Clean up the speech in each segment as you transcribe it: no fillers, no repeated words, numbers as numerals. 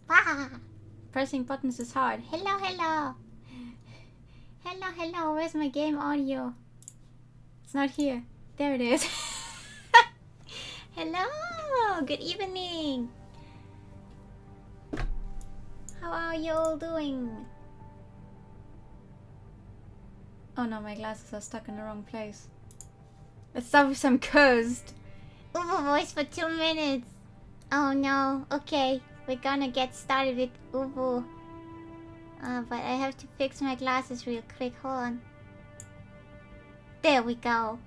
Ah, pressing buttons is hard. Hello, hello. Hello, hello. Where's my game audio? It's not here. There it is. Hello. Good evening. How are you all doing? Oh no, my glasses are stuck in the wrong place. Let's start with some cursed. Ubu voice for 2 minutes. Oh no. Okay, we're gonna get started with Ubu. But I have to fix my glasses real quick. Hold on. There we go.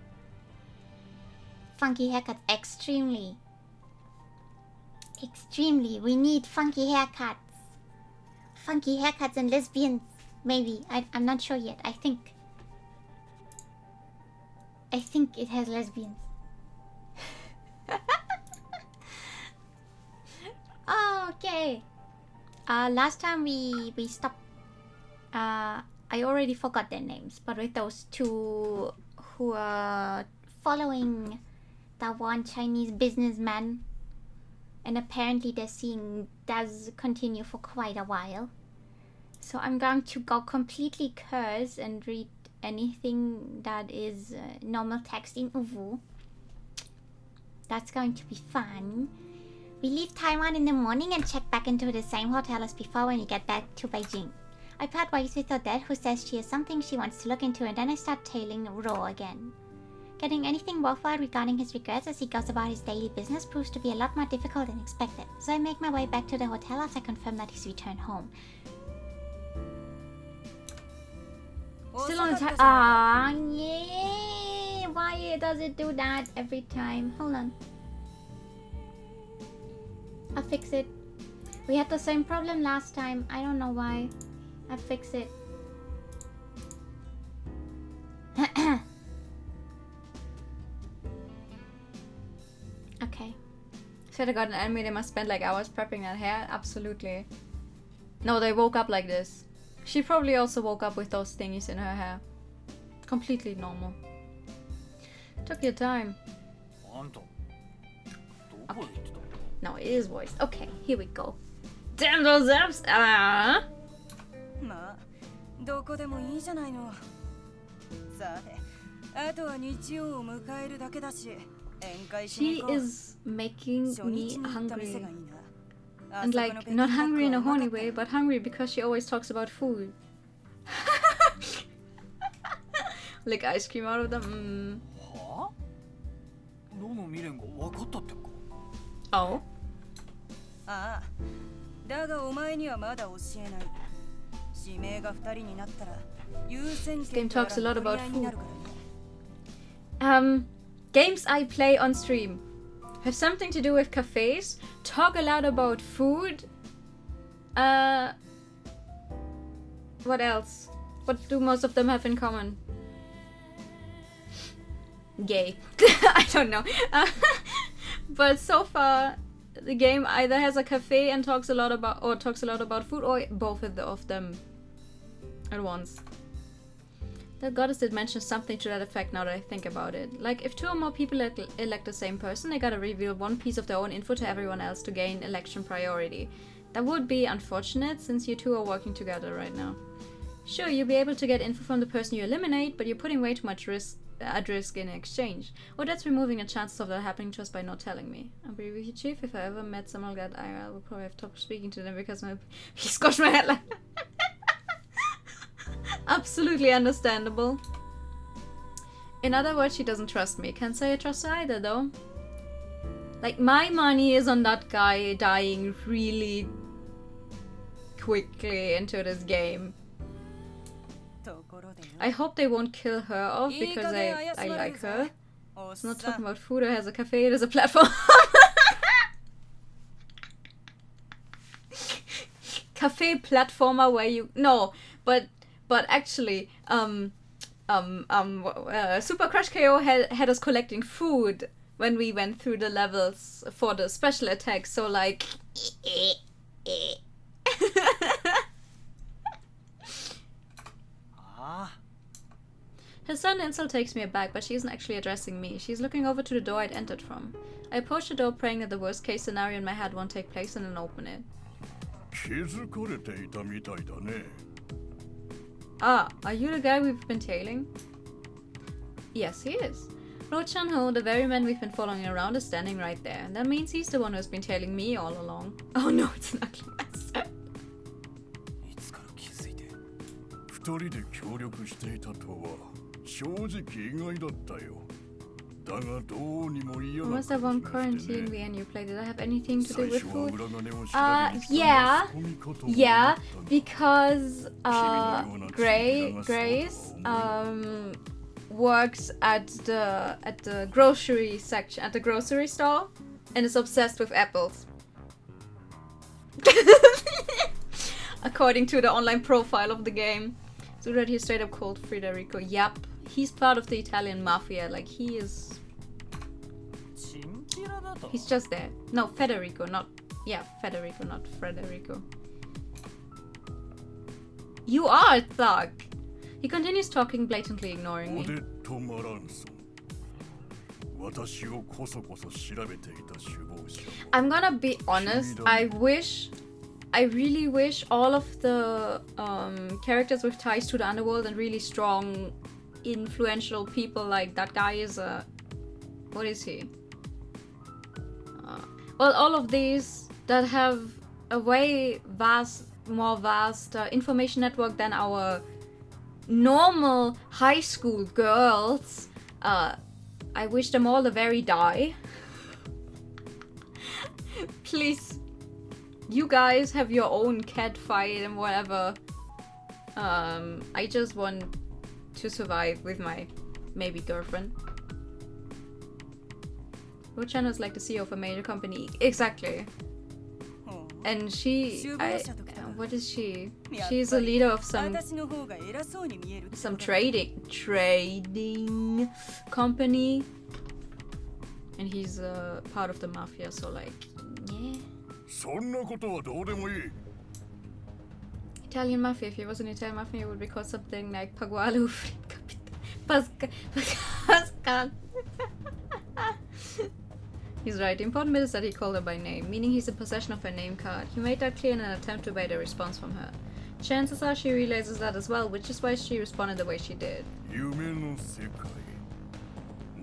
Funky haircuts. Extremely. Extremely. We need funky haircuts. Funky haircuts and lesbians. Maybe. I'm not sure yet. I think it has lesbians. Oh, okay. Last time we stopped. I already forgot their names, but with those two who are following that one Chinese businessman, and apparently their scene does continue for quite a while. So I'm going to go completely curse and read anything that is normal text in Uwu. That's going to be fun. We leave Taiwan in the morning and check back into the same hotel as before when we get back to Beijing. I part ways with Odette, who says she has something she wants to look into, and then I start tailing Ro again. Getting anything worthwhile regarding his regrets as he goes about his daily business proves to be a lot more difficult than expected, so I make my way back to the hotel as I confirm that he's returned home. Still on time. Ah, yeah. Why does it do that every time? Hold on. I'll fix it. We had the same problem last time. I don't know why. I'll fix it. Okay. Should have got an anime. They must spend like hours prepping that hair. Absolutely. No, they woke up like this. She probably also woke up with those thingies in her hair. Completely normal. Took your time. Okay. No, it is voiced. Okay, here we go. Damn those apps! Ah! She is making me hungry. And like, not hungry in a horny way, but hungry because she always talks about food. Lick ice cream out of them. Oh. This game talks a lot about food. Games I play on stream have something to do with cafes, talk a lot about food. What else? What do most of them have in common? Gay. I don't know. But so far, the game either has a cafe and talks a lot about food, or both of them at once. The goddess did mention something to that effect now that I think about it. Like, if 2 or more people elect the same person, they gotta reveal one piece of their own info to everyone else to gain election priority. That would be unfortunate, since you two are working together right now. Sure, you'll be able to get info from the person you eliminate, but you're putting way too much at risk in exchange. Or that's removing a chance of that happening just by not telling me. I'll be with you, Chief. If I ever met someone like that IRL, I would probably have stopped speaking to them because he scratched my head like... Absolutely understandable. In other words, she doesn't trust me. Can't say I trust her either, though. Like, my money is on that guy dying really quickly into this game. I hope they won't kill her off because I like her. It's not talking about food or has a cafe, it is a platform. Cafe platformer where you... No, but actually, Super Crush KO had us collecting food when we went through the levels for the special attacks, so like... Her sudden insult takes me aback, but she isn't actually addressing me. She's looking over to the door I'd entered from. I approach the door praying that the worst case scenario in my head won't take place and then open it. Ah, are you the guy we've been tailing? Yes, he is. Lord Shanho, the very man we've been following around, is standing right there. And that means he's the one who's been tailing me all along. Oh no, it's an ugly master. 二人で協力していたとは正直意外だったよ。だがどうにも嫌 I な must have one 感じ currency が in して the ね。 end you played. Did I have anything to do 最 with 初は food? 裏金を調べに来 Yeah, たのが仕込みかと思った yeah, が because Grace works at the grocery section at the grocery store and is obsessed with apples. According to the online profile of the game. So that he's straight up called Federico. Yep. He's part of the Italian mafia. Like he is. He's just there. No, Federico, not. Yeah, Federico, not Federico. You are a thug! He continues talking, blatantly ignoring オ me. デット・マランソン。私をこそこそ調べていた首謀者は I'm gonna be honest, I really wish all of the characters with ties to the underworld and really strong, influential people like that guy is what is he? Well, all of these that have a way more vast information network than our normal high school girls. I wish them all the very die. Please. You guys have your own cat fight and whatever. I just want to survive with my maybe girlfriend. Rochana is like the CEO of a major company. Exactly. And what is she? She's a leader of some trading company. And he's part of the mafia, so like, yeah. そんなことはどうでもいい。 Italian mafia. If he was an Italian mafia, it would be called something like Pagualo Pascal. He's right. The important bit is that he called her by name, meaning he's in possession of her name card. He made that clear in an attempt to evade a response from her. Chances are she realizes that as well, which is why she responded the way she did. 夢の世界。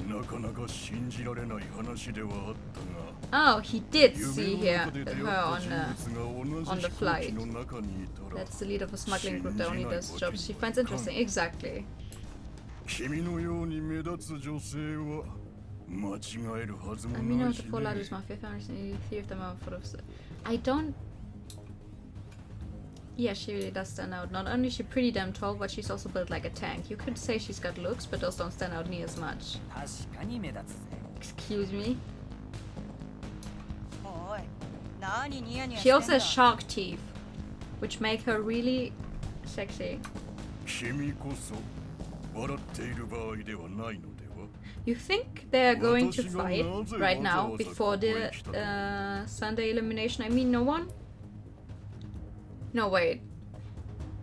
なかなか信じられない話ではあったが。 Oh, he did see 夢 her の中で出会った on 人物が同 on じ the 飛行 flight. 機の中にいたら That's the leader of a smuggling group that only does jobs she finds interesting. Exactly. 君のように目立つ女性は間違えるはずも I mean, な know い the し four ね。 largest mafia families, and three of them are full of. I don't. Yeah, she really does stand out. Not only is she pretty damn tall, but she's also built like a tank. You could say she's got looks, but those don't stand out near as much. 確かに目立つぜ。 Excuse me. おい、何ニヤニヤ She してん also だ has shark teeth, which make her really sexy. 君こそ笑っている場合ではないのでは。 You think they are going to fight right now before the Sunday elimination? I mean, no one? No, wait.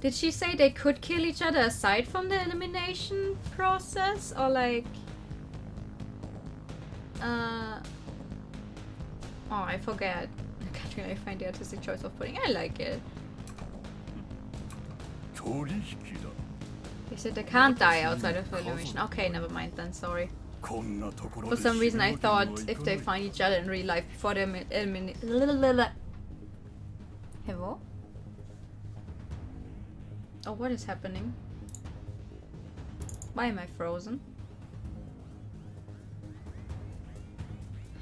Did she say they could kill each other aside from the elimination process? Or like... Oh, I forget. I can't really find the artistic choice of putting. I like it. 取引だ。 They said they can't die outside of the elimination. Okay, never mind then, sorry. こんなところ For で some reason I 死ぬわけ thought にはい if か they ない find each other in real life before they eliminate... Hello? Oh, what is happening? Why am I frozen?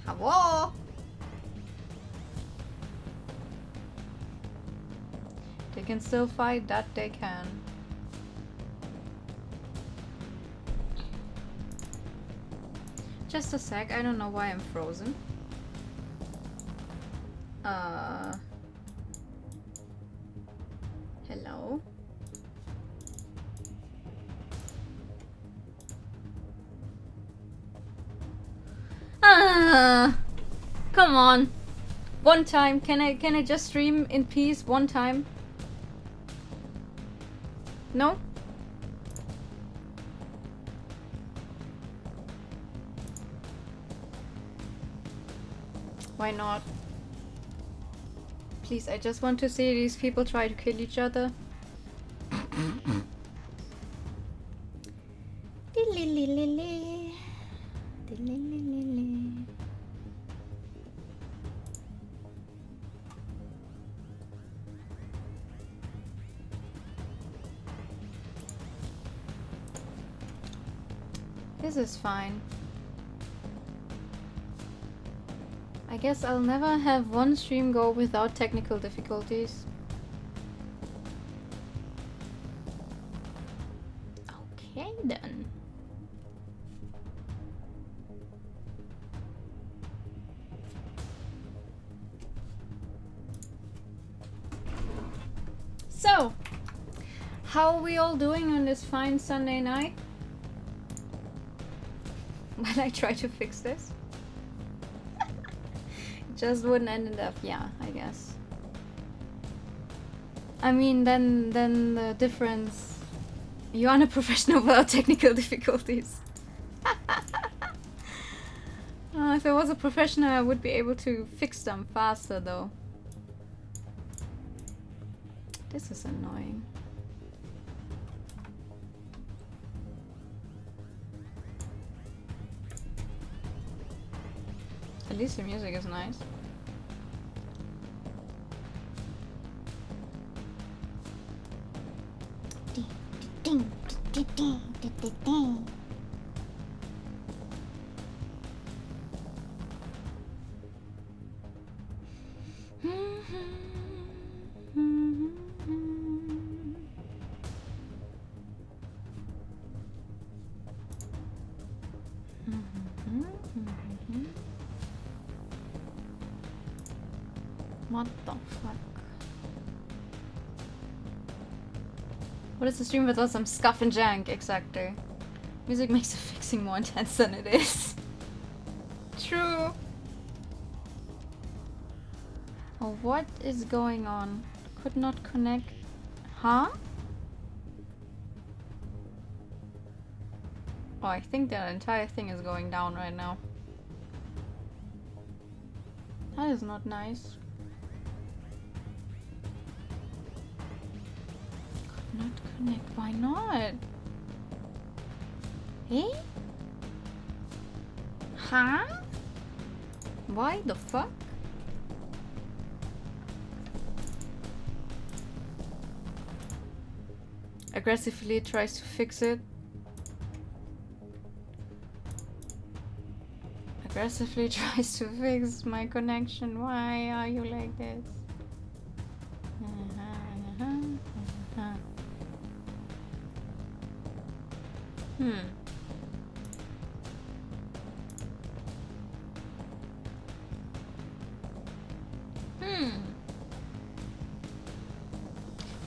Hello? They can still fight, that they can. Just a sec, I don't know why I'm frozen. Hello? Come on. One time, can I just stream in peace one time? No? Why not? please, I just want to see these people try to kill each other. This is fine. I guess I'll never have one stream go without technical difficulties. Okay then. So, how are we all doing on this fine Sunday night? While I try to fix this. It just wouldn't end up, yeah, I guess. I mean, then the difference. You aren't a professional without technical difficulties. If I was a professional, I would be able to fix them faster, though. This is annoying. At least the music is nice. What the fuck? What is the stream without some scuff and jank? Exactly. Music makes the fixing more intense than it is. True. Oh, what is going on? Could not connect. Huh? Oh, I think the entire thing is going down right now. That is not nice. Could not connect. Why not? Eh? Huh? Why the fuck? Aggressively tries to fix it. Aggressively tries to fix my connection. Why are you like this?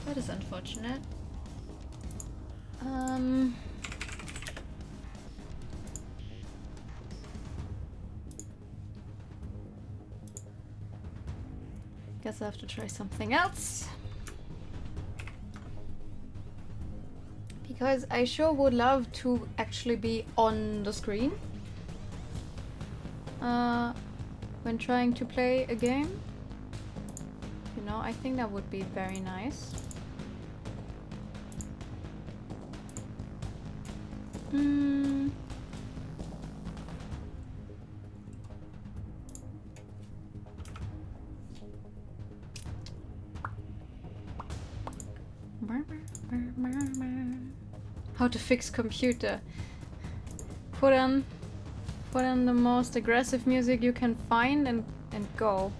That is unfortunate. Guess I have to try something else. Because I sure would love to actually be on the screen when trying to play a game. You know, I think that would be very nice. How to fix computer. Put on the most aggressive music you can find and go.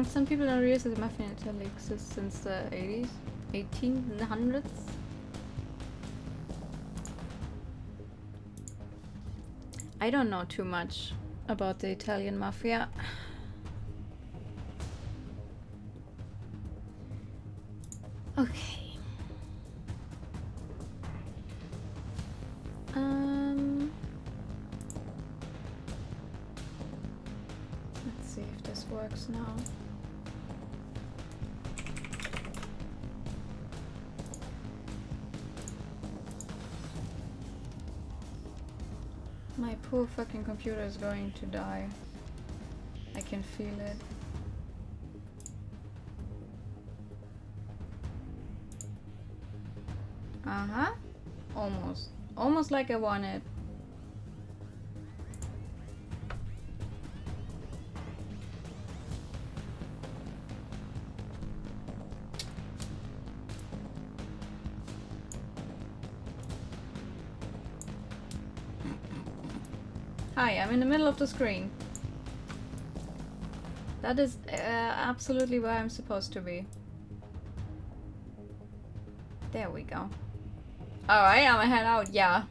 Some people don't realize that muffin Italy exists since the 80s, 1800s. I don't know too much about the Italian mafia. Okay. Let's see if this works now. My poor fucking computer is going to die. I can feel it. Uh-huh. Almost. Almost like I wanted. Hi, I'm in the middle of the screen. That is absolutely where I'm supposed to be. There we go. Alright, I'm gonna head out, yeah.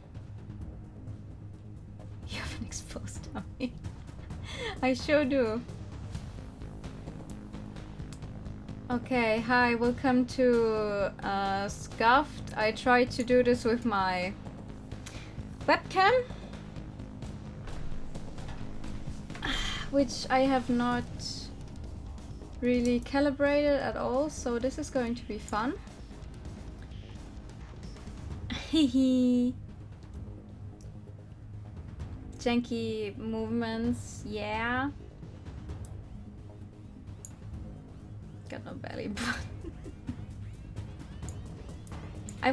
You have an exposed tummy. I sure do. Okay, hi, welcome to Scuffed. I tried to do this with my webcam, which I have not really calibrated at all, so this is going to be fun. Hehe. Janky movements, yeah. Got no belly button. I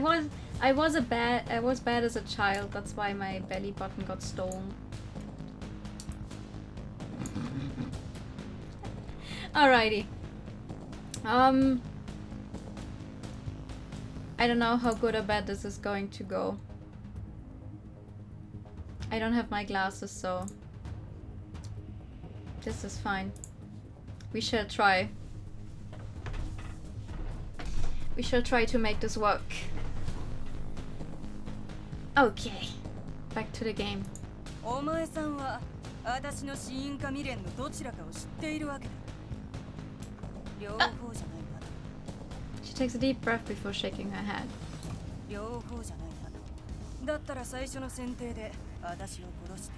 was bad as a child, that's why my belly button got stolen. Alrighty. I don't know how good or bad this is going to go. I don't have my glasses, so this is fine. We shall try. We shall try to make this work. Okay, back to the game. お前さんは私の死因か未練のどちらかを知っているわけだ。両方じゃないかな。 She takes a deep breath before shaking her head. 両方じゃないかな。だったら最初の選定で私を殺して。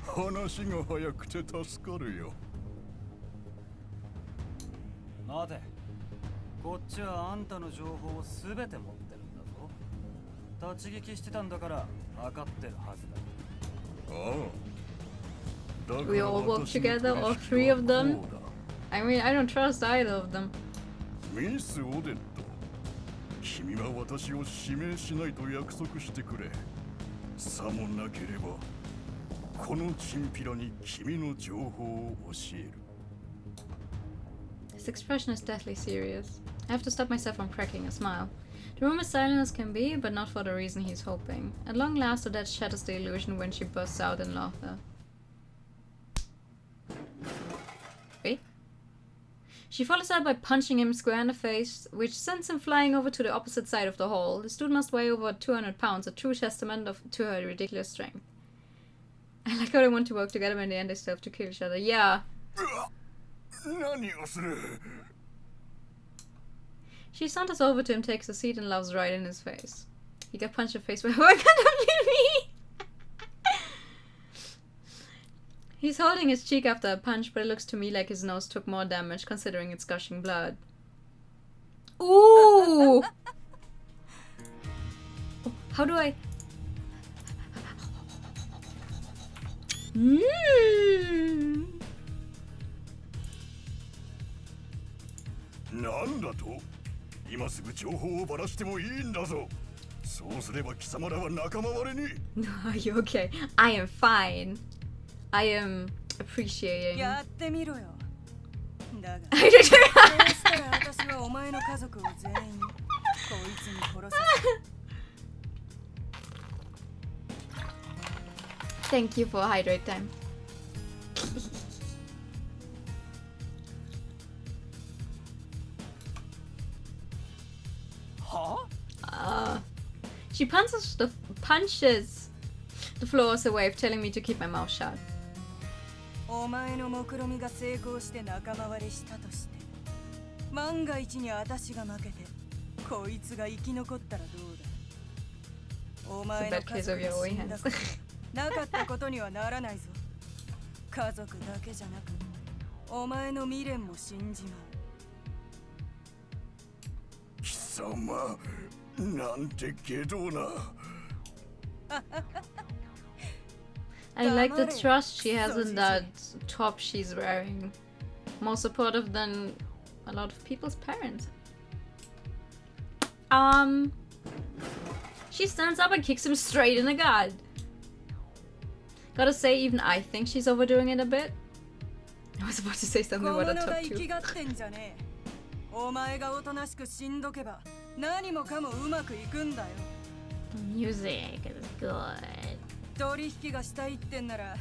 話が早くて助かるよ。待て。こっちはあんたの情報をすべて持ってるんだぞ。立ち聞きしてたんだから分かってるはずだ。ああ。 We all work together, all three of them. I mean, I don't trust either of them. ミス・オデット、君は私を指名しないと約束してくれ。さもなければ、このチンピラに君の情報を教える。His expression is deathly serious. I have to stop myself from cracking a smile. The room is silent as can be, but not for the reason he's hoping. At long last, Odette shatters the illusion when she bursts out in laughter. Wait. She follows out by punching him square in the face, which sends him flying over to the opposite side of the hall. This dude must weigh over 200 pounds, a true testament to her ridiculous strength. I like how they want to work together, but in the end they still have to kill each other. Yeah. 何をする? She saunters over to him, takes a seat, and laughs right in his face. He got punched in the face by why can't it be me? He's holding his cheek after a punch, but it looks to me like his nose took more damage considering it's gushing blood. Ooh! How do I... Mmm! なんだと? 今すぐ情報をばらしてもいいんだぞ。そうすれば貴様らは仲間割れに。 No, are you okay? I am fine. I am appreciating. やってみろよ。だが、そうしたら私はお前の家族を全員こいつに殺させる。 Thank you for hydrate time. She punches The floor was a way of telling me to keep my mouth shut. お前の目論見が成功して仲間割れしたとして万が一に私が負けてこいつが生き残ったらどうだお前の家族が死んだことなかったことにはならないぞ家族だけじゃなくお前の未練も死んじまう貴様なんて下道な I like the trust she has in that top she's wearing. More supportive than a lot of people's parents. She stands up and kicks him straight in the gut. Gotta say, even I think she's overdoing it a bit. I was about to say something about a top too. お前がおとなしく死んどけば何もかもうまくいくんだよ Music is good. 取引がしたいってんなら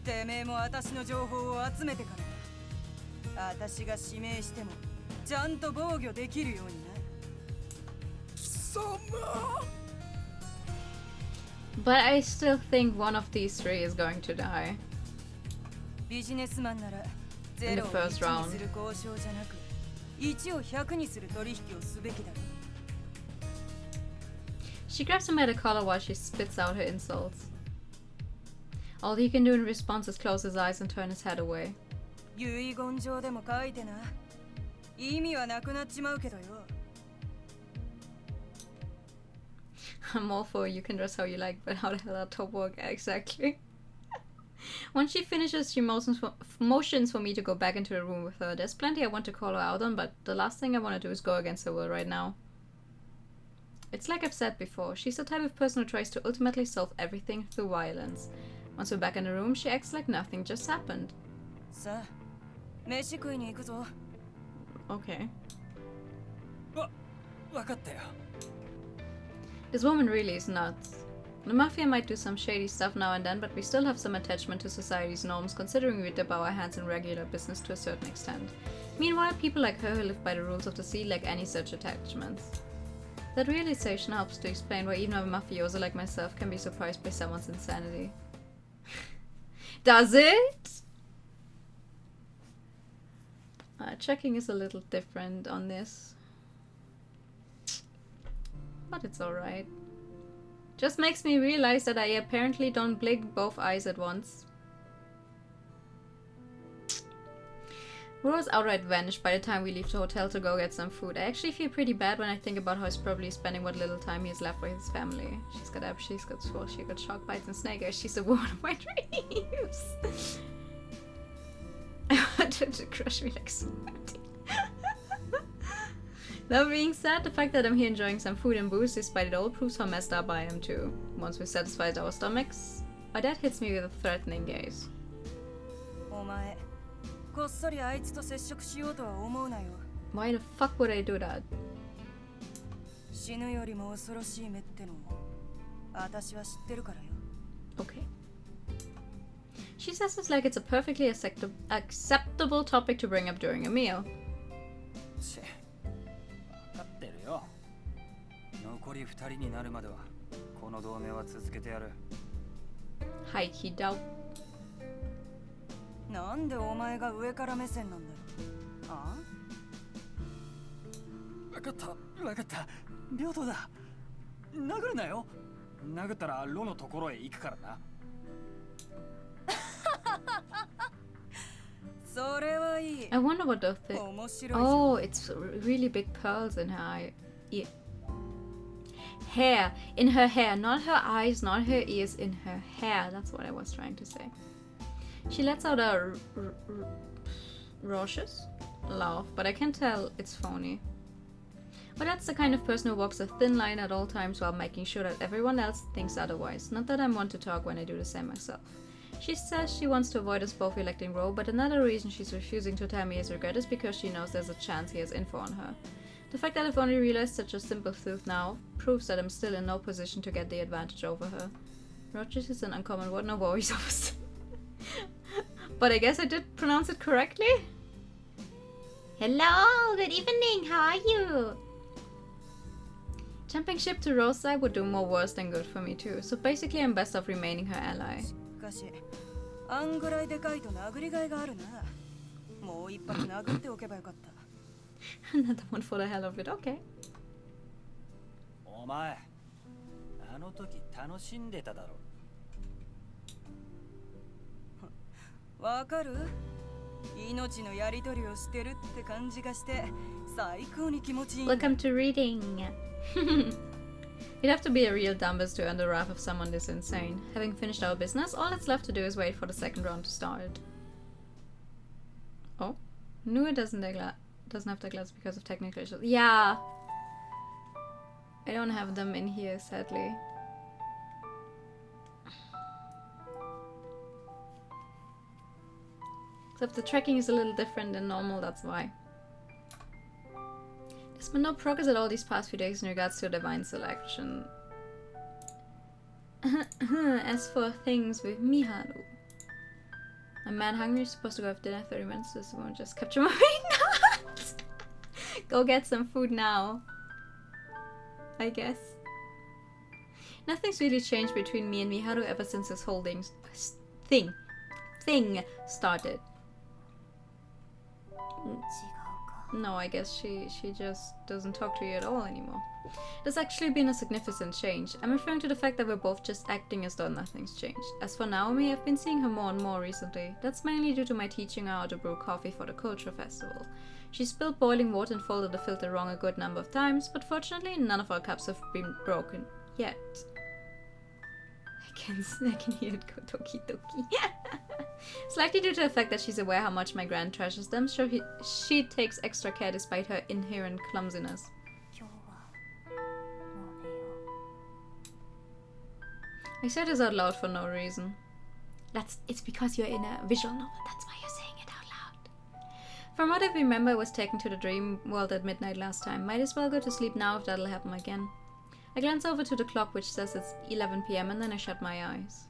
てめえも私の情報を集めてから私が指名してもちゃんと防御できるようにな貴様 But I still think one of these three is going to die. ビジネスマンなら0を1にする交渉じゃなく1を100にする取引をすべきだろ She grabs him by the collar while she spits out her insults. All he can do in response is close his eyes and turn his head away. 遺言状でも書いてな意味はなくなっちまうけどよ I'm all for you can dress how you like, but how the hell that top work exactly? Once she finishes, she motions for me to go back into the room with her. There's plenty I want to call her out on, but the last thing I want to do is go against her will right now. It's like I've said before, she's the type of person who tries to ultimately solve everything through violence. Once we're back in the room, she acts like nothing just happened. さあ飯食いに行くぞ Okay. わかったよ This woman really is nuts. The mafia might do some shady stuff now and then, but we still have some attachment to society's norms, considering we dip our hands in regular business to a certain extent. Meanwhile, people like her who live by the rules of the sea lack any such attachments. That realization helps to explain why even a mafioso like myself can be surprised by someone's insanity. Does it? Checking is a little different on this. But it's alright. Just makes me realize that I apparently don't blink both eyes at once. Rose outright vanished by the time we leave the hotel to go get some food. I actually feel pretty bad when I think about how he's probably spending what little time he has left with his family. She's got abs, she's got swole, she got shark bites and snake eyes. She's the woman of my dreams. I want her to crush me like Smarty. That being said, the fact that I'm here enjoying some food and booze despite it all proves how messed up I am too. Once we satisfied our stomachs, my dad hits me with a threatening gaze. お前こっそりあいつと接触しようとは思うなよ Why the fuck would I do that? 死ぬよりも恐ろしい目ってのも私は知ってるからよ Okay. She says this like it's a perfectly acceptable topic to bring up during a meal. チェ分かってるよ残り2人になるまではこの同盟は続けてやる High-key doubt. なんでお前が上から目線なんだよあ分かった平等だ殴るなよ殴ったらロのところへ行くからなそれはいい I wonder what those things. 面白いじゃん Oh, it's really big pearls in her hair. In her hair, not her eyes, not her ears, in her hair. That's what I was trying to say. She lets out a raucous laugh, but I can tell it's phony. But that's the kind of person who walks a thin line at all times while making sure that everyone else thinks otherwise. Not that I'm one to talk when I do the same myself. She says she wants to avoid us both electing Ro, but another reason she's refusing to tell me his regret is because she knows there's a chance he has info on her. The fact that I've only realized such a simple truth now proves that I'm still in no position to get the advantage over her. Rogers is an uncommon word, no worries over. But I guess I did pronounce it correctly? Hello, good evening, how are you? Jumping ship to Rosai would do more worse than good for me too, so basically I'm best off remaining her ally. しかし、あんぐらいでかいと殴りがいがあるな。もう一発殴っておけばよかった。Another one for the hell of it, okay. お前、あの時楽しんでただろ。わかる？命のやり取りをしてるって感じがして最高に気持ちいい。Welcome to reading. You'd have to be a real dumbass to earn the wrath of someone this insane. Having finished our business, all that's left to do is wait for the second round to start. Oh, Nua doesn't have the glass because of technical issues. Yeah, I don't have them in here, sadly. Except the tracking is a little different than normal, that's why. There's been no progress at all these past few days in regards to divine selection. As for things with Miharu. I'm mad hungry, supposed to go have dinner 30 minutes, this won't just capture my brain. Go get some food now. I guess. Nothing's really changed between me and Miharu ever since this whole thing started. No, I guess she just doesn't talk to you at all anymore. There's actually been a significant change. I'm referring to the fact that we're both just acting as though nothing's changed. As for Naomi, I've been seeing her more and more recently. That's mainly due to my teaching her how to brew coffee for the culture festival. She spilled boiling water and folded the filter wrong a good number of times, but fortunately none of our cups have been broken yet. I can hear it go toki toki. Slightly due to the fact that she's aware how much my grand treasures them, so she takes extra care despite her inherent clumsiness. I said this out loud for no reason. It's because you're in a visual novel, that's why you're saying it out loud. From what I remember, I was taken to the dream world at midnight last time. Might as well go to sleep now if that'll happen again. I glance over to the clock which says it's 11 PM and then I shut my eyes.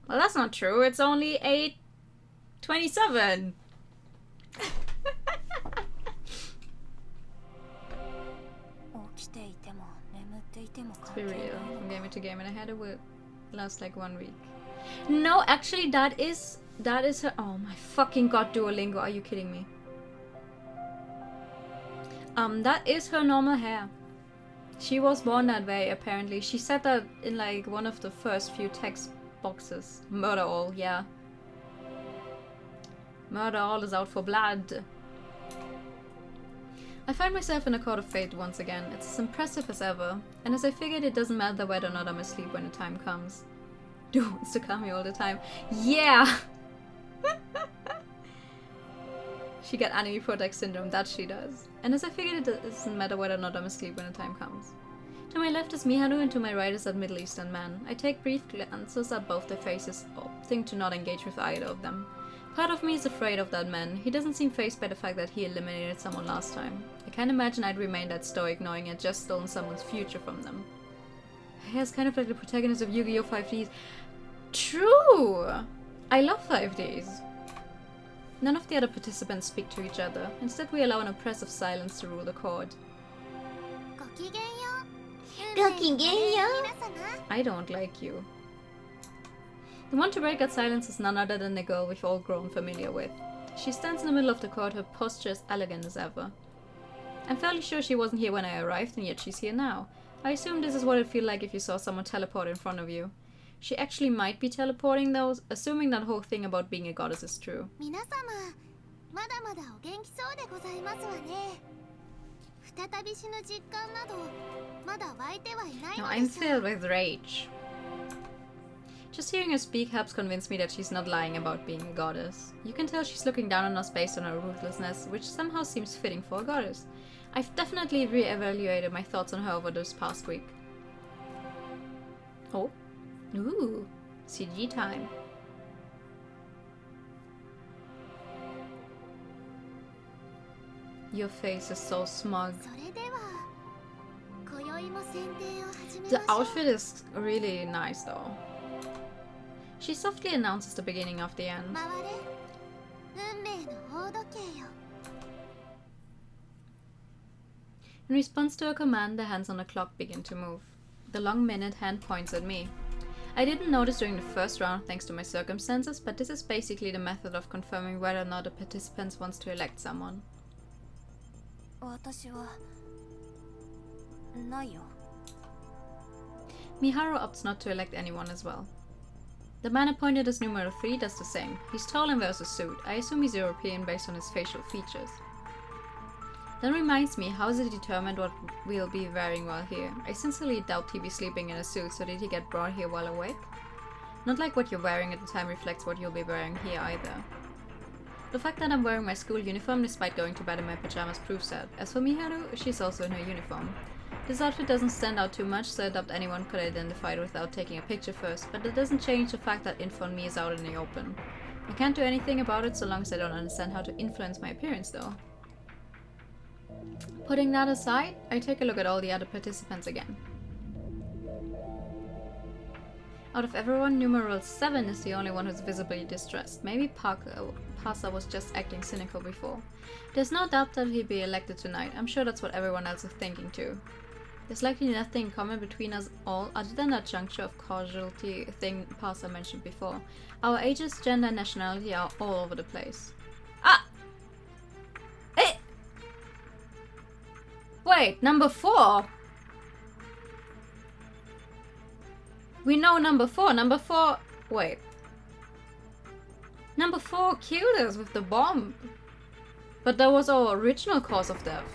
Well, that's not true. It's only 8:27. Let's be real. From game to game, and I had it will last like 1 week. No, actually, that is her. Oh my fucking god, Duolingo! Are you kidding me? That is her normal hair. She was born that way, apparently. She said that in like one of the first few text boxes. Murder all, yeah. Murder all is out for blood. I find myself in a court of fate once again. It's as impressive as ever. And as I figured, it doesn't matter whether or not I'm asleep when the time comes. Dude wants to call me all the time. Yeah! She got anime protect syndrome, that she does. And as I figured, it doesn't matter whether or not I'm asleep when the time comes. To my left is Miharu and to my right is that Middle Eastern man. I take brief glances at both their faces, opting to not engage with either of them. Part of me is afraid of that man. He doesn't seem fazed by the fact that he eliminated someone last time. I can't imagine I'd remain that stoic knowing I'd just stolen someone's future from them. Her hair's kind of like the protagonist of Yu-Gi-Oh! 5Ds. True! I love 5Ds. None of the other participants speak to each other. Instead, we allow an oppressive silence to rule the court. I don't like you. The one to break that silence is none other than the girl we've all grown familiar with. She stands in the middle of the court, her posture as elegant as ever. I'm fairly sure she wasn't here when I arrived, and yet she's here now. I assume this is what it'd feel like if you saw someone teleport in front of you. She actually might be teleporting though, assuming that whole thing about being a goddess is true. No, I'm filled with rage. Just hearing her speak helps convince me that she's not lying about being a goddess. You can tell she's looking down on us based on her ruthlessness, which somehow seems fitting for a goddess. I've definitely re-evaluated my thoughts on her over this past week. Oh. Ooh. CG time. Your face is so smug. The outfit is really nice though. She softly announces the beginning of the end. In response to a command, the hands on the clock begin to move. The long minute hand points at me. I didn't notice during the first round thanks to my circumstances, but this is basically the method of confirming whether or not a participant wants to elect someone. 私はないよ。 Miharu opts not to elect anyone as well. The man appointed as numero 3 does the same. He's tall and wears a suit. I assume he's European based on his facial features. That reminds me, how is it determined what we'll be wearing while here? I sincerely doubt he'd be sleeping in a suit, so did he get brought here while awake? Not like what you're wearing at the time reflects what you'll be wearing here either. The fact that I'm wearing my school uniform despite going to bed in my pajamas proves that. As for Miharu, she's also in her uniform. This outfit doesn't stand out too much, so I doubt anyone could identify it without taking a picture first, but that doesn't change the fact that info on me is out in the open. I can't do anything about it so long as I don't understand how to influence my appearance though. Putting that aside, I take a look at all the other participants again. Out of everyone, numeral 7 is the only one who's visibly distressed. Maybe Pasa was just acting cynical before. There's no doubt that he'd be elected tonight. I'm sure that's what everyone else is thinking too. There's likely nothing in common between us all other than that juncture of causality thing Pasa mentioned before. Our ages, gender, and nationality are all over the place. Ah! Eh! Wait, number 4? We know number 4. Number 4... Wait. Number 4 killed us with the bomb. But that was our original cause of death.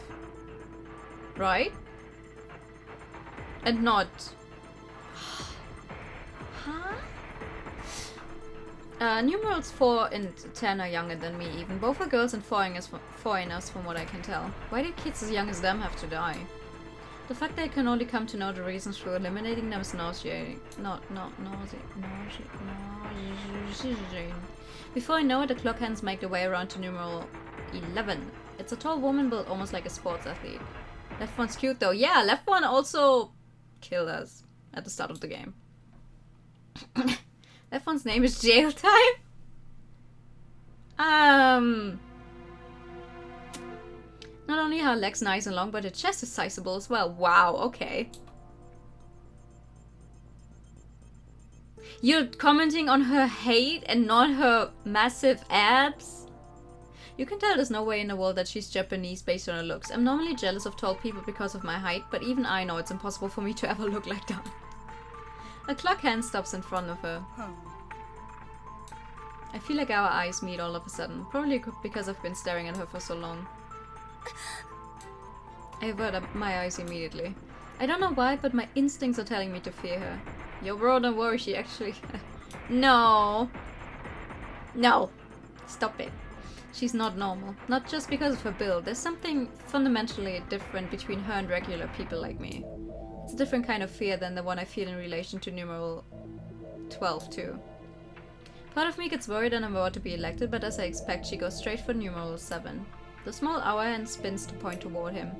Right? And not... Huh? Numerals 4 and 10 are younger than me even. Both are girls and foreigners from what I can tell. Why did kids as young as them have to die? The fact that I can only come to know the reasons for eliminating them is nauseating. Nauseating. Before I know it, the clock hands make their way around to numeral 11. It's a tall woman built almost like a sports athlete. Left one's cute though. Yeah, left one also killed us at the start of the game. Left one's name is Jail Time? Not only are her legs nice and long, but her chest is sizable as well. Wow, okay. You're commenting on her height and not her massive abs? You can tell there's no way in the world that she's Japanese based on her looks. I'm normally jealous of tall people because of my height, but even I know it's impossible for me to ever look like that. A clock hand stops in front of her. I feel like our eyes meet all of a sudden, probably because I've been staring at her for so long. I avert up my eyes immediately. I don't know why, but my instincts are telling me to fear her. Yo bro, don't worry, she actually... No! No! Stop it. She's not normal. Not just because of her build. There's something fundamentally different between her and regular people like me. It's a different kind of fear than the one I feel in relation to numeral 12 too. Part of me gets worried and I'm about to be elected, but as I expect, she goes straight for numeral 7. The small hour hand spins to point toward him.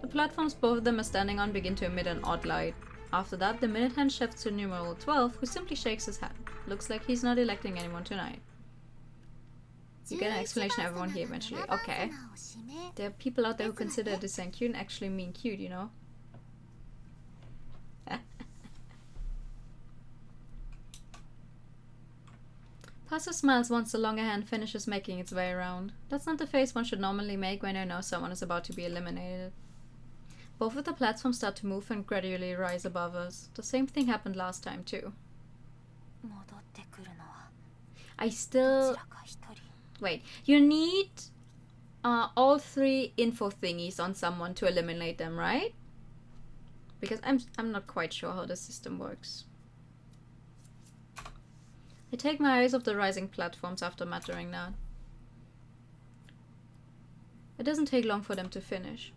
The platforms both of them are standing on begin to emit an odd light. After that, the minute hand shifts to numeral 12, who simply shakes his head. Looks like he's not electing anyone tonight. You get an explanation of everyone here eventually. Okay. There are people out there who consider this saying cute and actually mean cute, you know? Pasa smiles once the longer hand finishes making its way around. That's not the face one should normally make when I know someone is about to be eliminated. Both of the platforms start to move and gradually rise above us. The same thing happened last time too. I still... Wait, you need all 3 info thingies on someone to eliminate them, right? Because I'm not quite sure how the system works. I take my eyes off the rising platforms after muttering that. It doesn't take long for them to finish.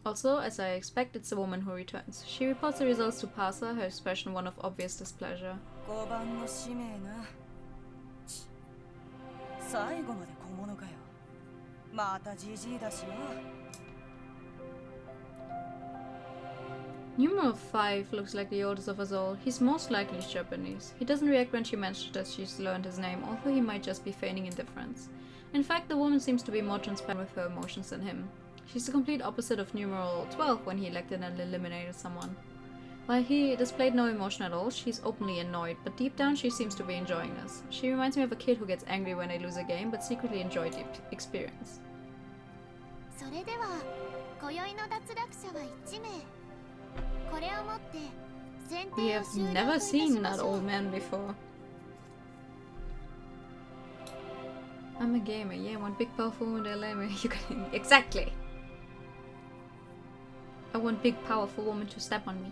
Also, as I expect, it's the woman who returns. She reports the results to Pasa, her expression one of obvious displeasure. 5番の使命な。最後まで小物かよ。またジジイだしよ。Numeral 5 looks like the oldest of us all. He's most likely Japanese. He doesn't react when she mentions that she's learned his name, although he might just be feigning indifference. In fact, the woman seems to be more transparent with her emotions than him. She's the complete opposite of numeral 12 when he elected and eliminated someone. While he displayed no emotion at all, she's openly annoyed, but deep down she seems to be enjoying this. She reminds me of a kid who gets angry when they lose a game, but secretly enjoyed the experience. それでは今宵の脱落者は1名。これをもって選 We 定を have 終了い never たし seen ま that しょう。 old man before. I'm a gamer, yeah, one big powerful woman to allow me. You can exactly. I want big powerful woman to step on me.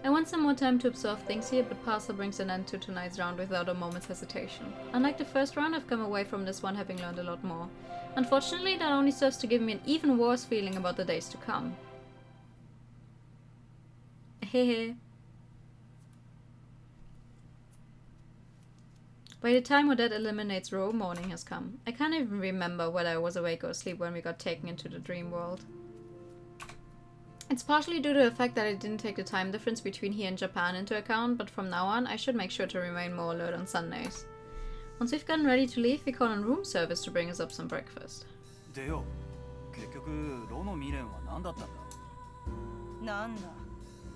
I want some more time to absorb things here, but Parcel brings an end to tonight's round without a moment's hesitation. Unlike the first round, I've come away from this one having learned a lot more. Unfortunately, that only serves to give me an even worse feeling about the days to come. Hehe. By the time Odette eliminates Ro, morning has come. I can't even remember whether I was awake or asleep when we got taken into the dream world. It's partially due to the fact that I didn't take the time difference between here and Japan into account, but from now on I should make sure to remain more alert on Sundays. Once we've gotten ready to leave, we call on room service to bring us up some breakfast. でよ、結局ロの未練は何だったんだ。なんだ、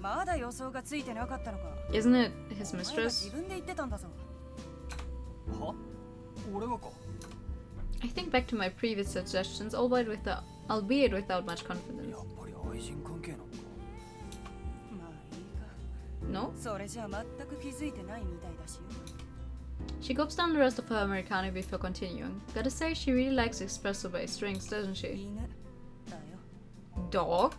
まだ予想がついてなかったのか。 Isn't it his お前が mistress? 自分で言ってたんだぞ。は？俺がか。 I think back to my previous suggestions, albeit without much confidence. やっぱり愛人関係なのか。まあいいか。 No? それじゃ全く気づいてないみたいだしよ。 She gulps down the rest of her Americano before continuing. Gotta say, she really likes espresso-based drinks, doesn't she? 犬だよ。 Dog?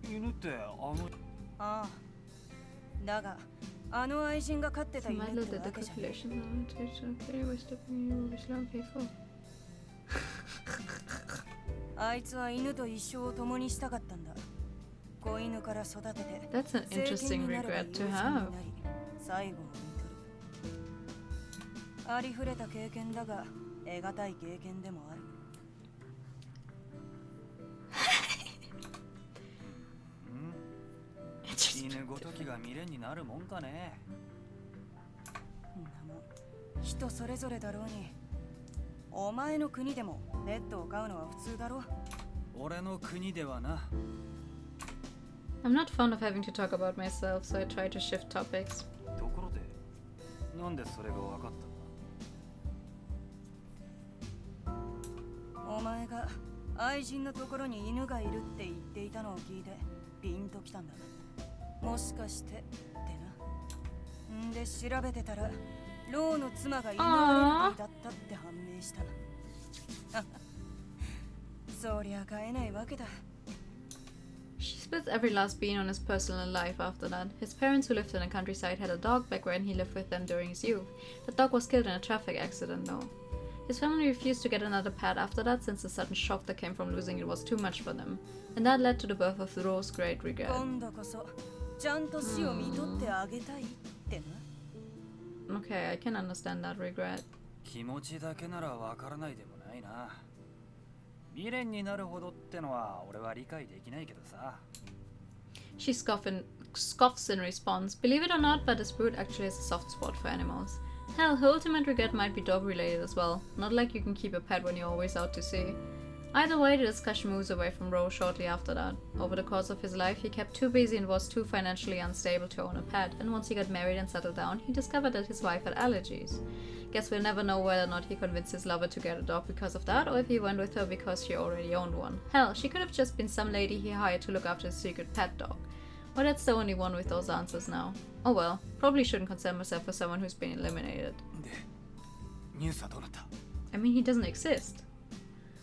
犬ってあああ。だが、あの愛人が飼ってた犬 My って little わけじゃない calculation. People. あいつは犬と一生を共にしたかったんだ。子犬から育てて。 That's an interesting regret to have. 最後を見とる。ありふれた経験だが、得難い経験でもある。犬ごときが未練になるもんかね。んなもん、人それぞれだろうに。お前の国でもペットを飼うのは普通だろ。俺の国ではな。I'm not fond of having to talk about myself, so I try to shift topics. ところで、なんでそれが分かったんだ。お前が愛人のところに犬がいるって言っていたのを聞いてピンときたんだ。もしかしてってな。んで調べてたらローの妻が犬アレルギーだったって判明した。そりゃ飼えないわけだ。 She spills every last bean on his personal life after that. His parents, who lived in the countryside, had a dog back when he lived with them during his youth. The dog was killed in a traffic accident, though. His family refused to get another pet after that, since the sudden shock that came from losing it was too much for them. And that led to the birth of Ro's great regret. 今度こそちゃんと死を見とってあげたいってな。 Okay, I can understand that regret. 気持ちだけなら分からないでもないな。未練になるほどってのは俺は理解できないけどさ。 She scoffs in response. Believe it or not, but this brute actually has a soft spot for animals. Hell, her ultimate regret might be dog related as well. Not like you can keep a pet when you're always out to sea. Either way, the discussion moves away from Ro shortly after that. Over the course of his life, he kept too busy and was too financially unstable to own a pet, and once he got married and settled down, he discovered that his wife had allergies. Guess we'll never know whether or not he convinced his lover to get a dog because of that, or if he went with her because she already owned one. Hell, she could have just been some lady he hired to look after his secret pet dog. Or that's the only one with those answers now. Oh well, probably shouldn't concern myself with someone who's been eliminated. で、ニュースはどうなった？ I mean, he doesn't exist.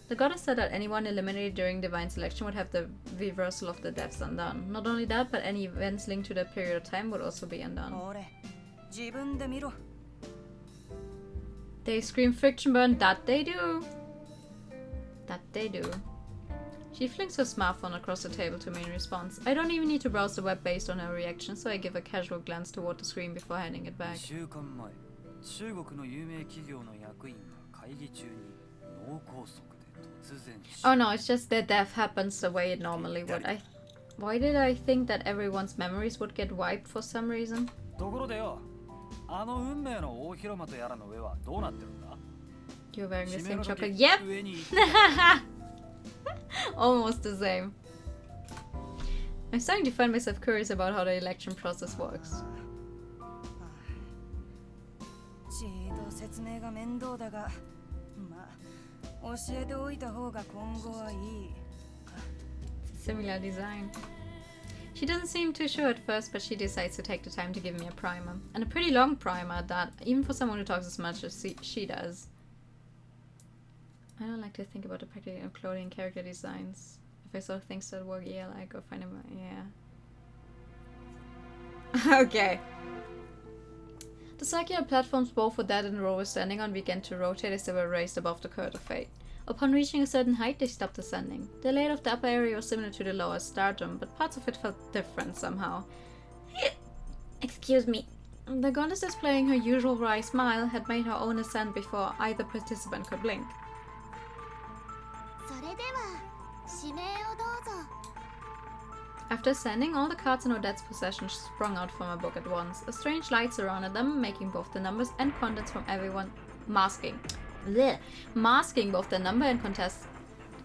The goddess said that anyone eliminated during divine selection would have the reversal of the deaths undone. Not only that, but any events linked to that period of time would also be undone. 俺、自分で見ろ。 They scream friction burn, that they do! That they do. She flings her smartphone across the table to me in response. I don't even need to browse the web based on her reaction, so I give a casual glance toward the screen before handing it back. 2週間前、中国の有名企業の役員が会議中に脳梗塞で突然死。 Oh no, it's just that death happens the way it normally would. Why did I think that everyone's memories would get wiped for some reason? ところでよ、あの運命の大広間とやらの上はどうなってるんだ？ You're wearing the 締め same の時 chocolate. Yep! 上に Almost the same. I'm starting to find myself curious about how the election process works. ちと説明が面倒だが、まあ教えておいた方が今後はいい。 It's a similar design. She doesn't seem too sure at first, but she decides to take the time to give me a primer. And a pretty long primer at that, even for someone who talks as much as she does. I don't like to think about the packaging of clothing and character designs. If I saw things that work, yeah, like go find them, yeah. Okay. The circular platforms both Odette and Ro were standing on began to rotate as they were raised above the curve of fate. Upon reaching a certain height, they stopped ascending. The layout of the upper area was similar to the lower stardom, but parts of it felt different somehow. Excuse me. The goddess displaying her usual wry smile had made her own ascent before either participant could blink. それでは指名をどうぞ。 After ascending, all the cards in Odette's possession sprung out from her book at once. A strange light surrounded them, making both the numbers and contents from everyone masking both the number and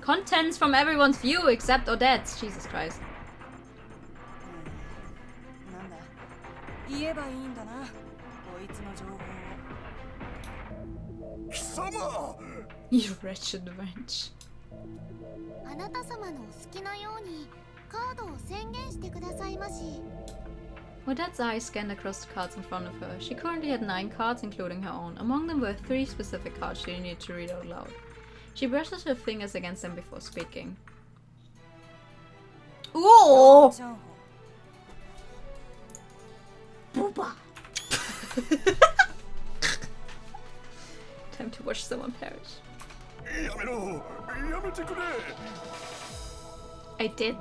contents from everyone's view except Odette's. Jesus Christ. なんだ、言えばいいんだな、こいつの情報を。貴様 You wretched wench. あなた様のお好きなようにカードを宣言してくださいまし。 Odette's eyes scanned across the cards in front of her. She currently had 9 cards, including her own. Among them were 3 specific cards she needed to read out loud. She brushed her fingers against them before speaking. Ooh! チャンホ Booba. Time to watch someone perish. やめろやめてくれ I did.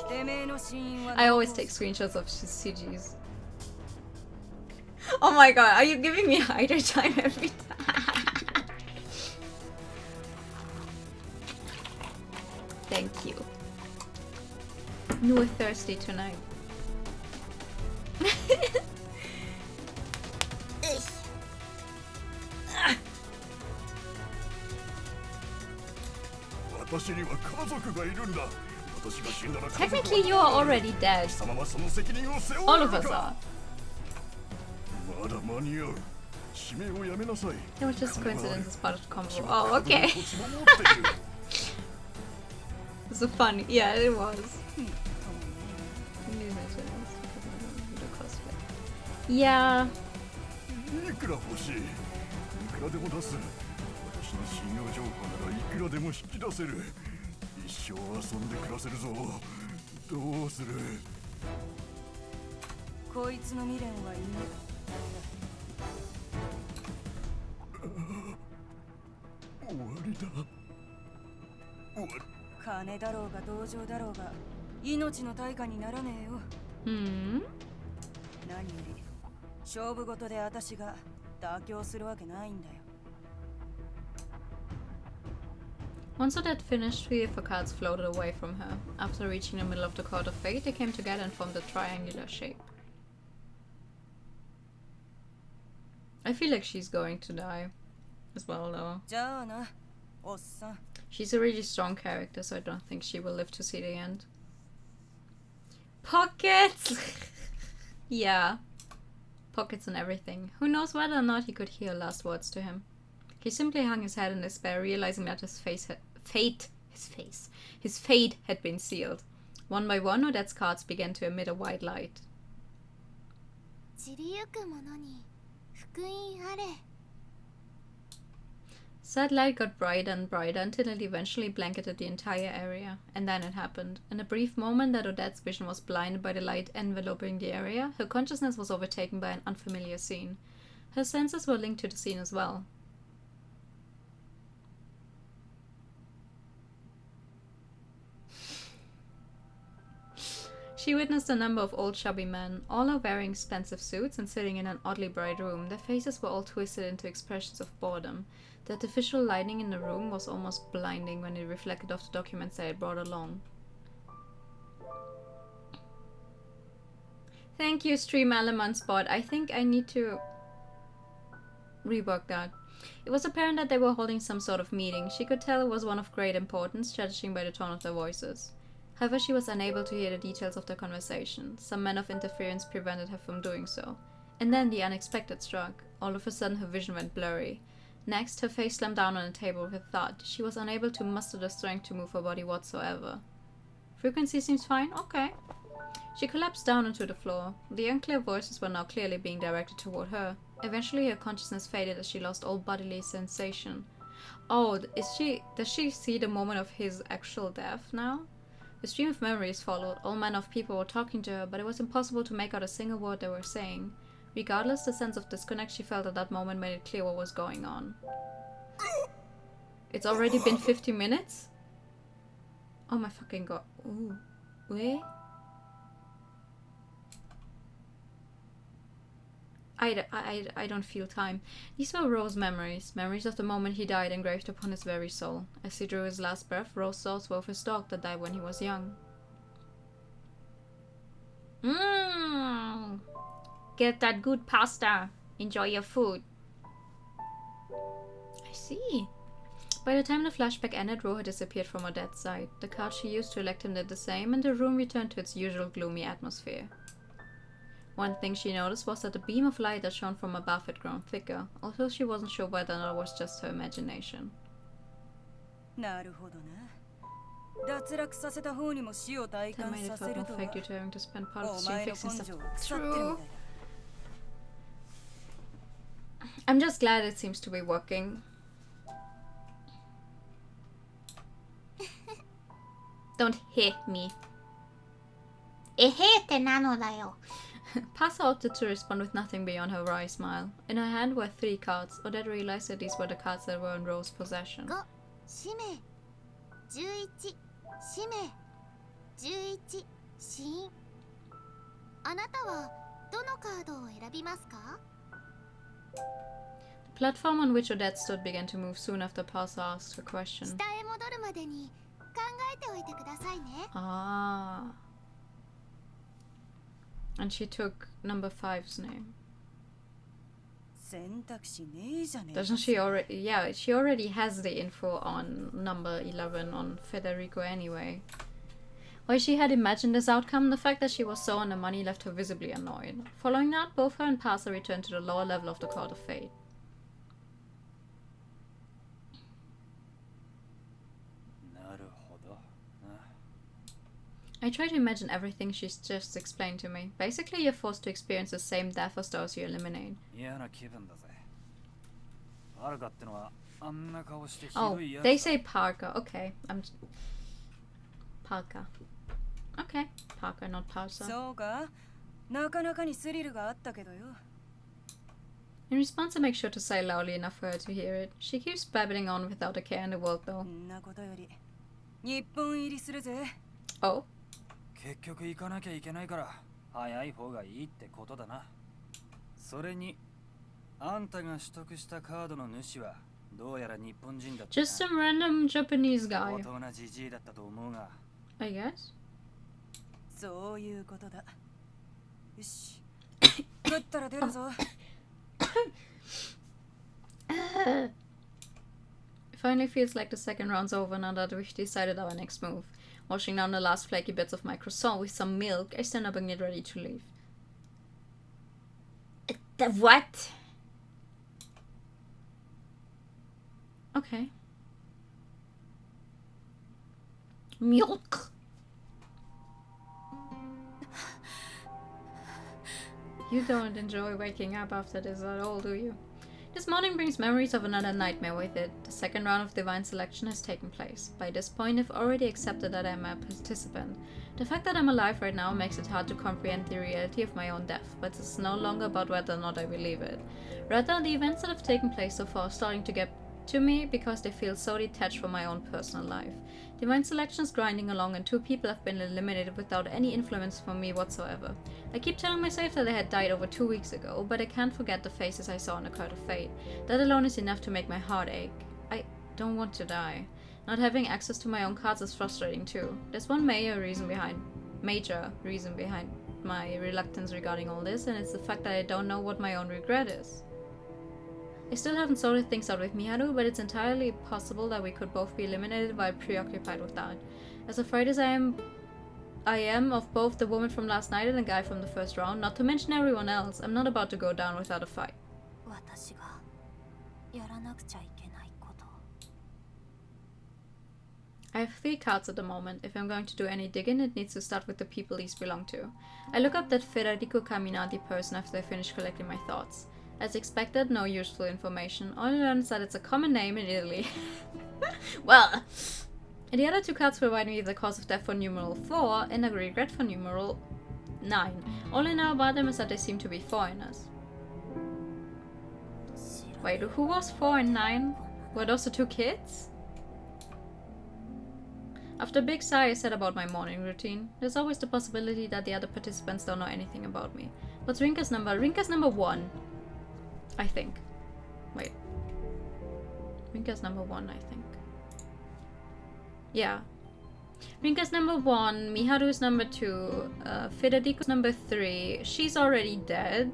てめえの死因は I always take screenshots of CGs. Oh my god, are you giving me hider time every time? Thank you. You were thirsty tonight. 私には家族がいるんだ私が死んだら家族は Technically, you are already dead. 貴様はその責任を背負う All の of us か are. まだ間に合う指名をやめなさい It was just coincidence as part of the combo. Oh, okay. 土地も持っている It's so funny. Yeah, it was. Yeah. いくら欲しいいくらでも出す私の信用情報ならいくらでも引き出せる一生遊んで暮らせるぞどうするこいつの未練はいい終わりだ終わり金だろうが同情だろうが命の対価にならねえよ Hmm. 何より勝負事で私が妥協するわけないんだよ Once Odette finished, 3 of her cards floated away from her. After reaching the middle of the court of fate, they came together and formed a triangular shape. I feel like she's going to die as well, though. じゃあなおっさん She's a really strong character, so I don't think she will live to see the end. Pockets! Yeah. Pockets and everything. Who knows whether or not he could hear last words to him. He simply hung his head in despair, realizing that his fate had been sealed. One by one, Odette's cards began to emit a white light. 散りゆくものに福音あれ That light got brighter and brighter until it eventually blanketed the entire area. And then it happened. In a brief moment that Odette's vision was blinded by the light enveloping the area, her consciousness was overtaken by an unfamiliar scene. Her senses were linked to the scene as well. She witnessed a number of old chubby men. All are wearing expensive suits and sitting in an oddly bright room. Their faces were all twisted into expressions of boredom. The artificial lighting in the room was almost blinding when it reflected off the documents they had brought along. Thank you, Stream Element Spot. I think I need to rework that. It was apparent that they were holding some sort of meeting. She could tell it was one of great importance, judging by the tone of their voices. However, she was unable to hear the details of their conversation. Some manner of interference prevented her from doing so. And then the unexpected struck. All of a sudden her vision went blurry. Next, her face slammed down on the table with a thud. She was unable to muster the strength to move her body whatsoever. Frequency seems fine? Okay. She collapsed down onto the floor. The unclear voices were now clearly being directed toward her. Eventually her consciousness faded as she lost all bodily sensation. Oh, does she see the moment of his actual death now? The stream of memories followed. All manner of people were talking to her, but it was impossible to make out a single word they were saying. Regardless, the sense of disconnect she felt at that moment made it clear what was going on. It's already been 50 minutes? Oh my fucking god. Ooh. Wait. I don't feel time. These were Ro's memories. Memories of the moment he died engraved upon his very soul. As he drew his last breath, Ro's thoughts were of his dog that died when he was young. Get that good pasta. Enjoy your food. I see. By the time the flashback ended, Ro had disappeared from her dad's side. The card she used to elect him did the same, and the room returned to its usual gloomy atmosphere. One thing she noticed was that the beam of light that shone from above had grown thicker, although she wasn't sure whether or not it was just her imagination. なるほどな。脱落させた方にも死を体 That 感 made さ it せ felt る more とは fake due to having to spend part of お the stream 前の fixing 根 stuff. 性は腐ってるみたいだ。 I'm just glad it seems to be working. Don't hit me. えへーってなのだよ。Pasa opted to respond with nothing beyond her wry smile. In her hand were 3 cards. Odette realized that these were the cards that were in Ro's possession. 5使命11使命11死因あなたはどのカードを選びますか The platform on which Odette stood began to move soon after Pasa asked her question. 下へ戻るまでに考えておいてくださいね Ah. And she took number 5's name. 選択肢ねえじゃねえか Doesn't she already? Yeah, she already has the info on number 11 on Federico anyway. While she had imagined this outcome, the fact that she was so on the money left her visibly annoyed. Following that, both her and Pasa returned to the lower level of the Court of Fate. なるほどな。 I try to imagine everything she's just explained to me. Basically, you're forced to experience the same death as those you eliminate. 嫌な気分だぜ。アルカってのはあんな顔してひ Oh, どいやつ they だ。 say Parker. Okay, Parker. Okay, Parker, not Pasa. そうかなかなかにスリルがあったけどよ In response, I make sure to say loudly enough for her to hear it. She keeps babbling on without a care in the world, そ though. んなことより日本入りするぜ Oh, 結局行かなきゃいけないから早い方がいいってことだな。それにあんたが取得したカードの主はどうやら日本人だったな。 just some random Japanese 相 guy, 当なジジイだったと思うが I guess. そういうことだよし食ったら出るぞ It finally feels like the second round's over now that we've decided our next move. Washing down the last flaky bits of my croissant with some milk, I stand up and get ready to leave. The what? Okay. Milk? You don't enjoy waking up after this at all, do you? This morning brings memories of another nightmare with it. The second round of divine selection has taken place. By this point, I've already accepted that I'm a participant. The fact that I'm alive right now makes it hard to comprehend the reality of my own death, but it's no longer about whether or not I believe it. Rather, the events that have taken place so far are starting to get to me because they feel so detached from my own personal life. Divine selection is grinding along and 2 people have been eliminated without any influence from me whatsoever. I keep telling myself that they had died over 2 weeks ago, but I can't forget the faces I saw on the Court of Fate. That alone is enough to make my heart ache. I don't want to die. Not having access to my own cards is frustrating too. There's one major reason behind my reluctance regarding all this, and it's the fact that I don't know what my own regret is. I still haven't sorted things out with Miharu, but it's entirely possible that we could both be eliminated while preoccupied with that. As afraid as I am of both the woman from last night and the guy from the first round, not to mention everyone else, I'm not about to go down without a fight. I have 3 cards at the moment. If I'm going to do any digging, it needs to start with the people these belong to. I look up that Federico Caminanti person after I finish collecting my thoughts. As expected, no useful information. Only learns that it's a common name in Italy. Well, and the other 2 cards provide me the cause of death for numeral 4 and a regret for numeral 9. All I know about them is that they seem to be foreigners. Wait, who was 4 and 9? Were those the 2 kids? After a big sigh, I said about my morning routine. There's always the possibility that the other participants don't know anything about me. What's Rinka's number? Rinka's number 1. I think. Wait. Rinka's number 1, I think. Yeah. Rinka's number 1, Miharu's number 2, Federico's number 3. She's already dead.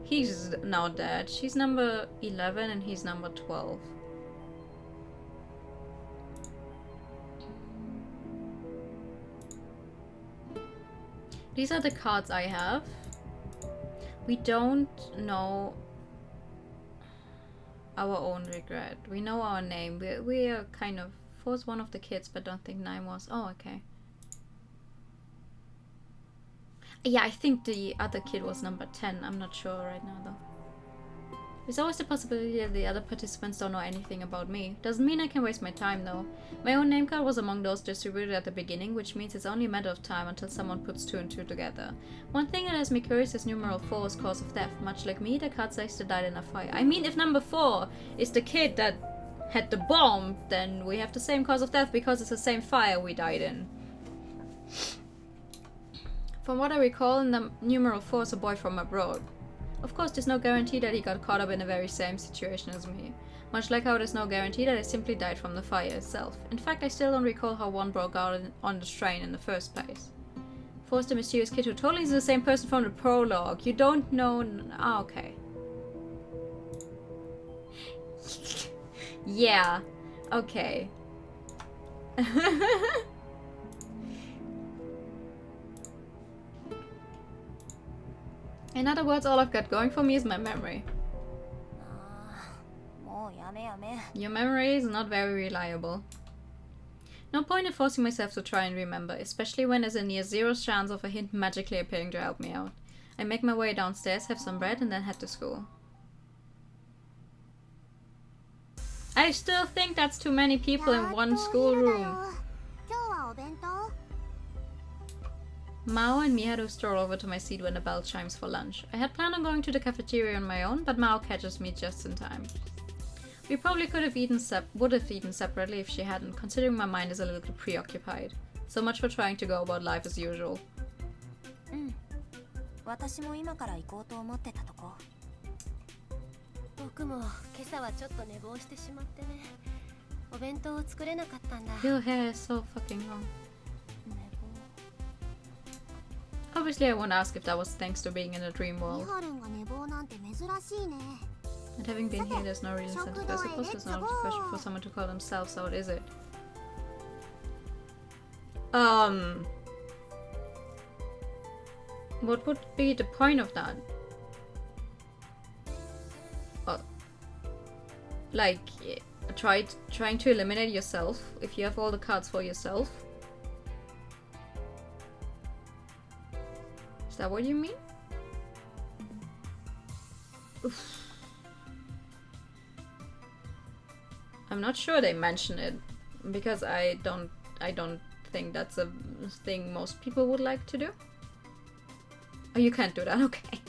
He's now dead. She's number 11 and he's number 12. These are the cards I have. We don't know our own regret. We know our name. We are kind of... 4's one of the kids, but don't think 9 was. Oh, okay. Yeah, I think the other kid was number 10. I'm not sure right now, though. There's always the possibility that the other participants don't know anything about me. Doesn't mean I can waste my time, though. My own name card was among those distributed at the beginning, which means it's only a matter of time until someone puts 2 and 2 together. One thing that has me curious is numeral 4's cause of death. Much like me, the card says they died in a fire. I mean, if number 4 is the kid that had the bomb, then we have the same cause of death because it's the same fire we died in. From what I recall, numeral 4 is a boy from abroad. Of course, there's no guarantee that he got caught up in the very same situation as me. Much like how there's no guarantee that I simply died from the fire itself. In fact, I still don't recall how one broke out on the train in the first place. 4's the mysterious kid who totally is the same person from the prologue. You don't know... Ah, okay. Yeah. Okay. In other words, all I've got going for me is my memory. Your memory is not very reliable. No point in forcing myself to try and remember, especially when there's a near 0 chance of a hint magically appearing to help me out. I make my way downstairs, have some bread, and then head to school. I still think that's too many people in one schoolroom. Mao and Miharu stroll over to my seat when the bell chimes for lunch. I had planned on going to the cafeteria on my own, but Mao catches me just in time. We probably would have eaten separately if she hadn't, considering my mind is a little preoccupied. So much for trying to go about life as usual. Your hair is so fucking long. Obviously, I won't ask if that was thanks to being in a dream world. And having been here, there's no real incentive. I suppose it's not a question for someone to call themselves out, is it? What would be the point of that? Like, trying to eliminate yourself if you have all the cards for yourself? Is that what you mean? Oof. I'm not sure they mention it because I don't think that's a thing most people would like to do. Oh, you can't do that, okay.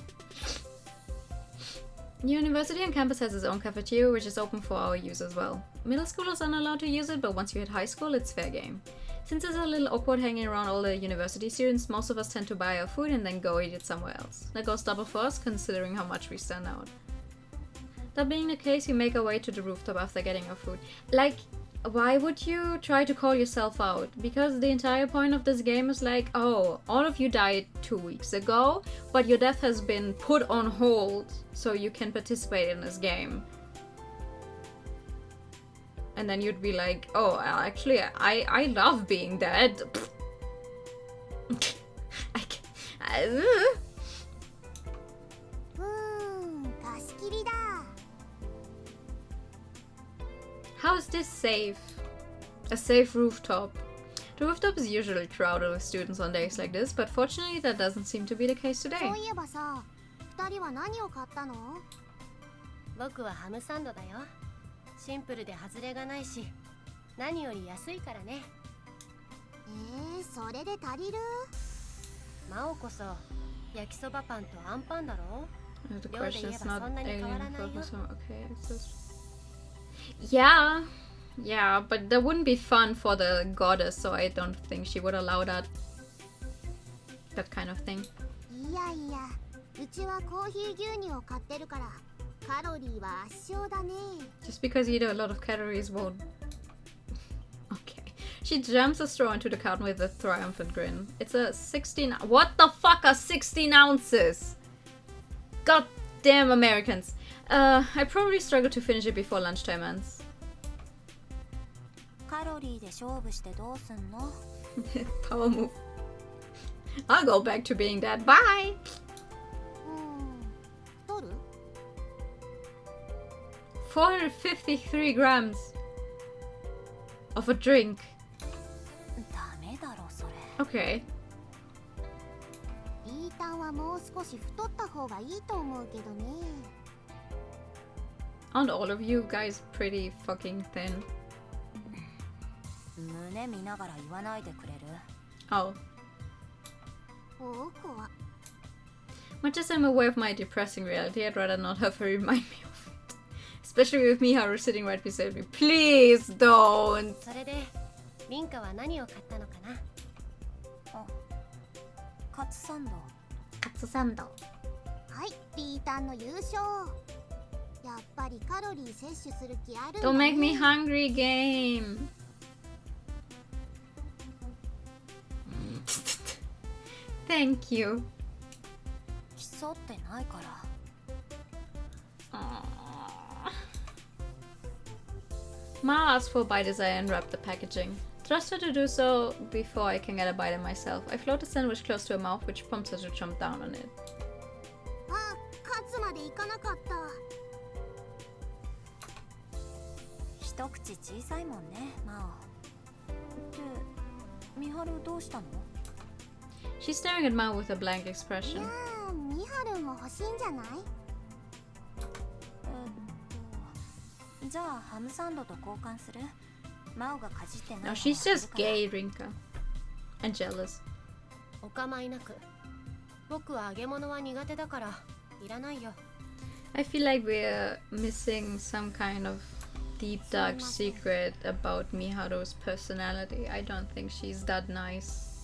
University on campus has its own cafeteria, which is open for our use as well. Middle schoolers aren't allowed to use it, but once you hit high school, it's fair game. Since it's a little awkward hanging around all the university students, most of us tend to buy our food and then go eat it somewhere else. That goes double for us, considering how much we stand out. That being the case, we make our way to the rooftop after getting our food. Like, why would you try to call yourself out? Because the entire point of this game is like, oh, all of you died 2 weeks ago, but your death has been put on hold so you can participate in this game. And then you'd be like, oh, actually, I love being dead. I 貸し切りだ。 How's this safe? A safe rooftop. The rooftop is usually crowded with students on days like this, but fortunately that doesn't seem to be the case そ today. ういえばさ、2人は何を買ったの？僕はハムサンドだよ。シンプルで外れがないし、何より安いからね。それで足りる？マオこそ焼きそばパンとアンパンだろ。 The 量で question 言え is ば not そんなに変わ alien らないよ。 professor. Okay, it's just... Yeah, but that wouldn't be fun for the goddess, so I don't think she would allow that kind of thing. いやいや、うちはコーヒー牛乳を買ってるから、カロリーは圧勝だね。 Just because you eat a lot of calories won't... Okay. She jams a straw into the carton with a triumphant grin. It's a 16... What the fuck are 16 ounces? God damn Americans. I probably struggle to finish it before lunchtime ends. カロリーで勝負してどうすんの？ Power move. I'll go back to being dead. Bye! 太る？ 453 grams of a drink. ダメだろそれ。 Okay. リータンはもう少し太った方がいいと思うけどね。 Aren't all of you guys pretty fucking thin? 胸見ながら言わないでくれる？ Oh. おこは。 Much as I'm aware of my depressing reality, I'd rather not have her remind me of it. Especially with Miharu sitting right beside me. Please don't! それでリンカは何を買ったのかな。カツサンド。カツサンド。はい、リータンの優勝。やっぱりカロリー摂取する気あるんだ Don't ね。 make me hungry, game! Thank you. 競ってないから。Ma asked for a bite as I unwrapped the packaging. Trust her to do so before I can get a bite of myself. I float the sandwich close to her mouth, which prompts her to jump down on it. あ、カツまでいかなかった。一口小さいもんね、マオ。ってミハルどうしたの？ She's staring at Mao with a blank い expression. やー、ミハルも欲しいんじゃない？じゃあハムサンドと交換する？マオがかじってない。 No, she's just gay, Rinka. And jealous. お構いなく。僕は揚げ物は苦手だからいらないよ。 I feel like we're missing some kind of deep dark secret about Miharu's personality. I don't think she's that nice.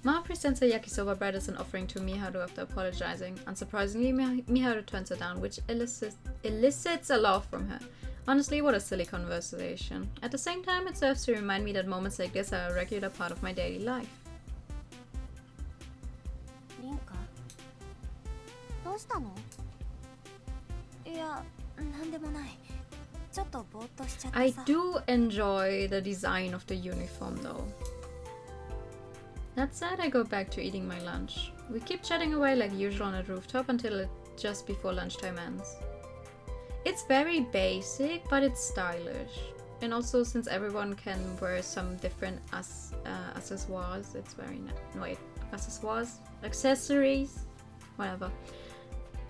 Ma presents a yakisoba bread as an offering to Miharu after apologizing. Unsurprisingly, Miharu turns her down, which elicits a laugh from her. Honestly, what a silly conversation. At the same time, it serves to remind me that moments like this are a regular part of my daily life. リンカ？どうしたの？いや、なんでもない。ちょっとぼーっとしちゃってさ。 I do enjoy the design of the uniform though. That said, I go back to eating my lunch. We keep chatting away like usual on a rooftop until just before lunchtime ends. It's very basic, but it's stylish. And also, since everyone can wear some different accessoires, it's very nice. Wait, accessoires? Accessories? Whatever.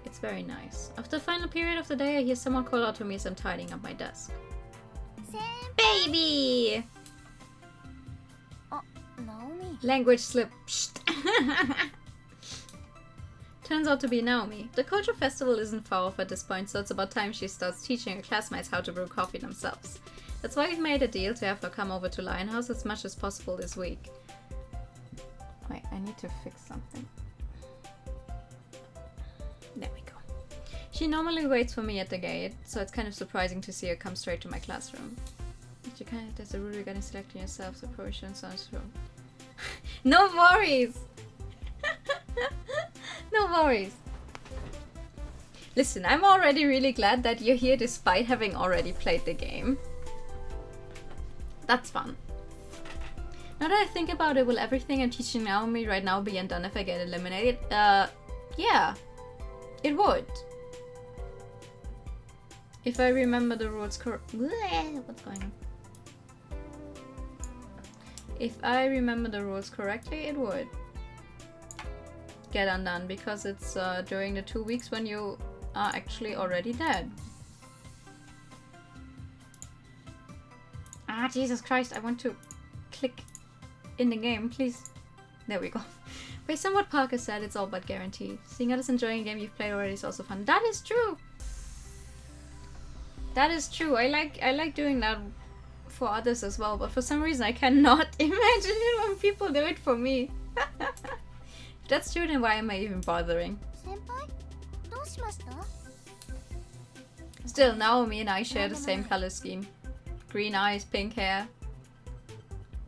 It's very nice. After the final period of the day, I hear someone call out to me as I'm tidying up my desk. Baby! Language slip. Turns out to be Naomi. The Kojo festival isn't far off at this point, so it's about time she starts teaching her classmates how to brew coffee themselves. That's why we've made a deal to have her come over to Lionhouse as much as possible this week. Wait, I need to fix something. There we go. She normally waits for me at the gate, so it's kind of surprising to see her come straight to my classroom. There's a rule regarding selecting yourself, so probably shouldn't sound strong. No worries! No worries. Listen, I'm already really glad that you're here despite having already played the game. That's fun. Now that I think about it, will everything I'm teaching Naomi right now be undone if I get eliminated? Yeah. It would. If I remember the rules what's going on? If I remember the rules correctly, it would get undone because it's during the 2 weeks when you are actually already dead. Ah, Jesus Christ, I want to click in the game, please. There we go. Based on what Parker said, it's all but guaranteed. Seeing others enjoying a game you've played already is also fun. That is true! That is true. I like doing that for others as well, but for some reason I cannot imagine it when people do it for me. If that's true, then why am I even bothering? Still, Naomi and I share the same color scheme. Green eyes, pink hair.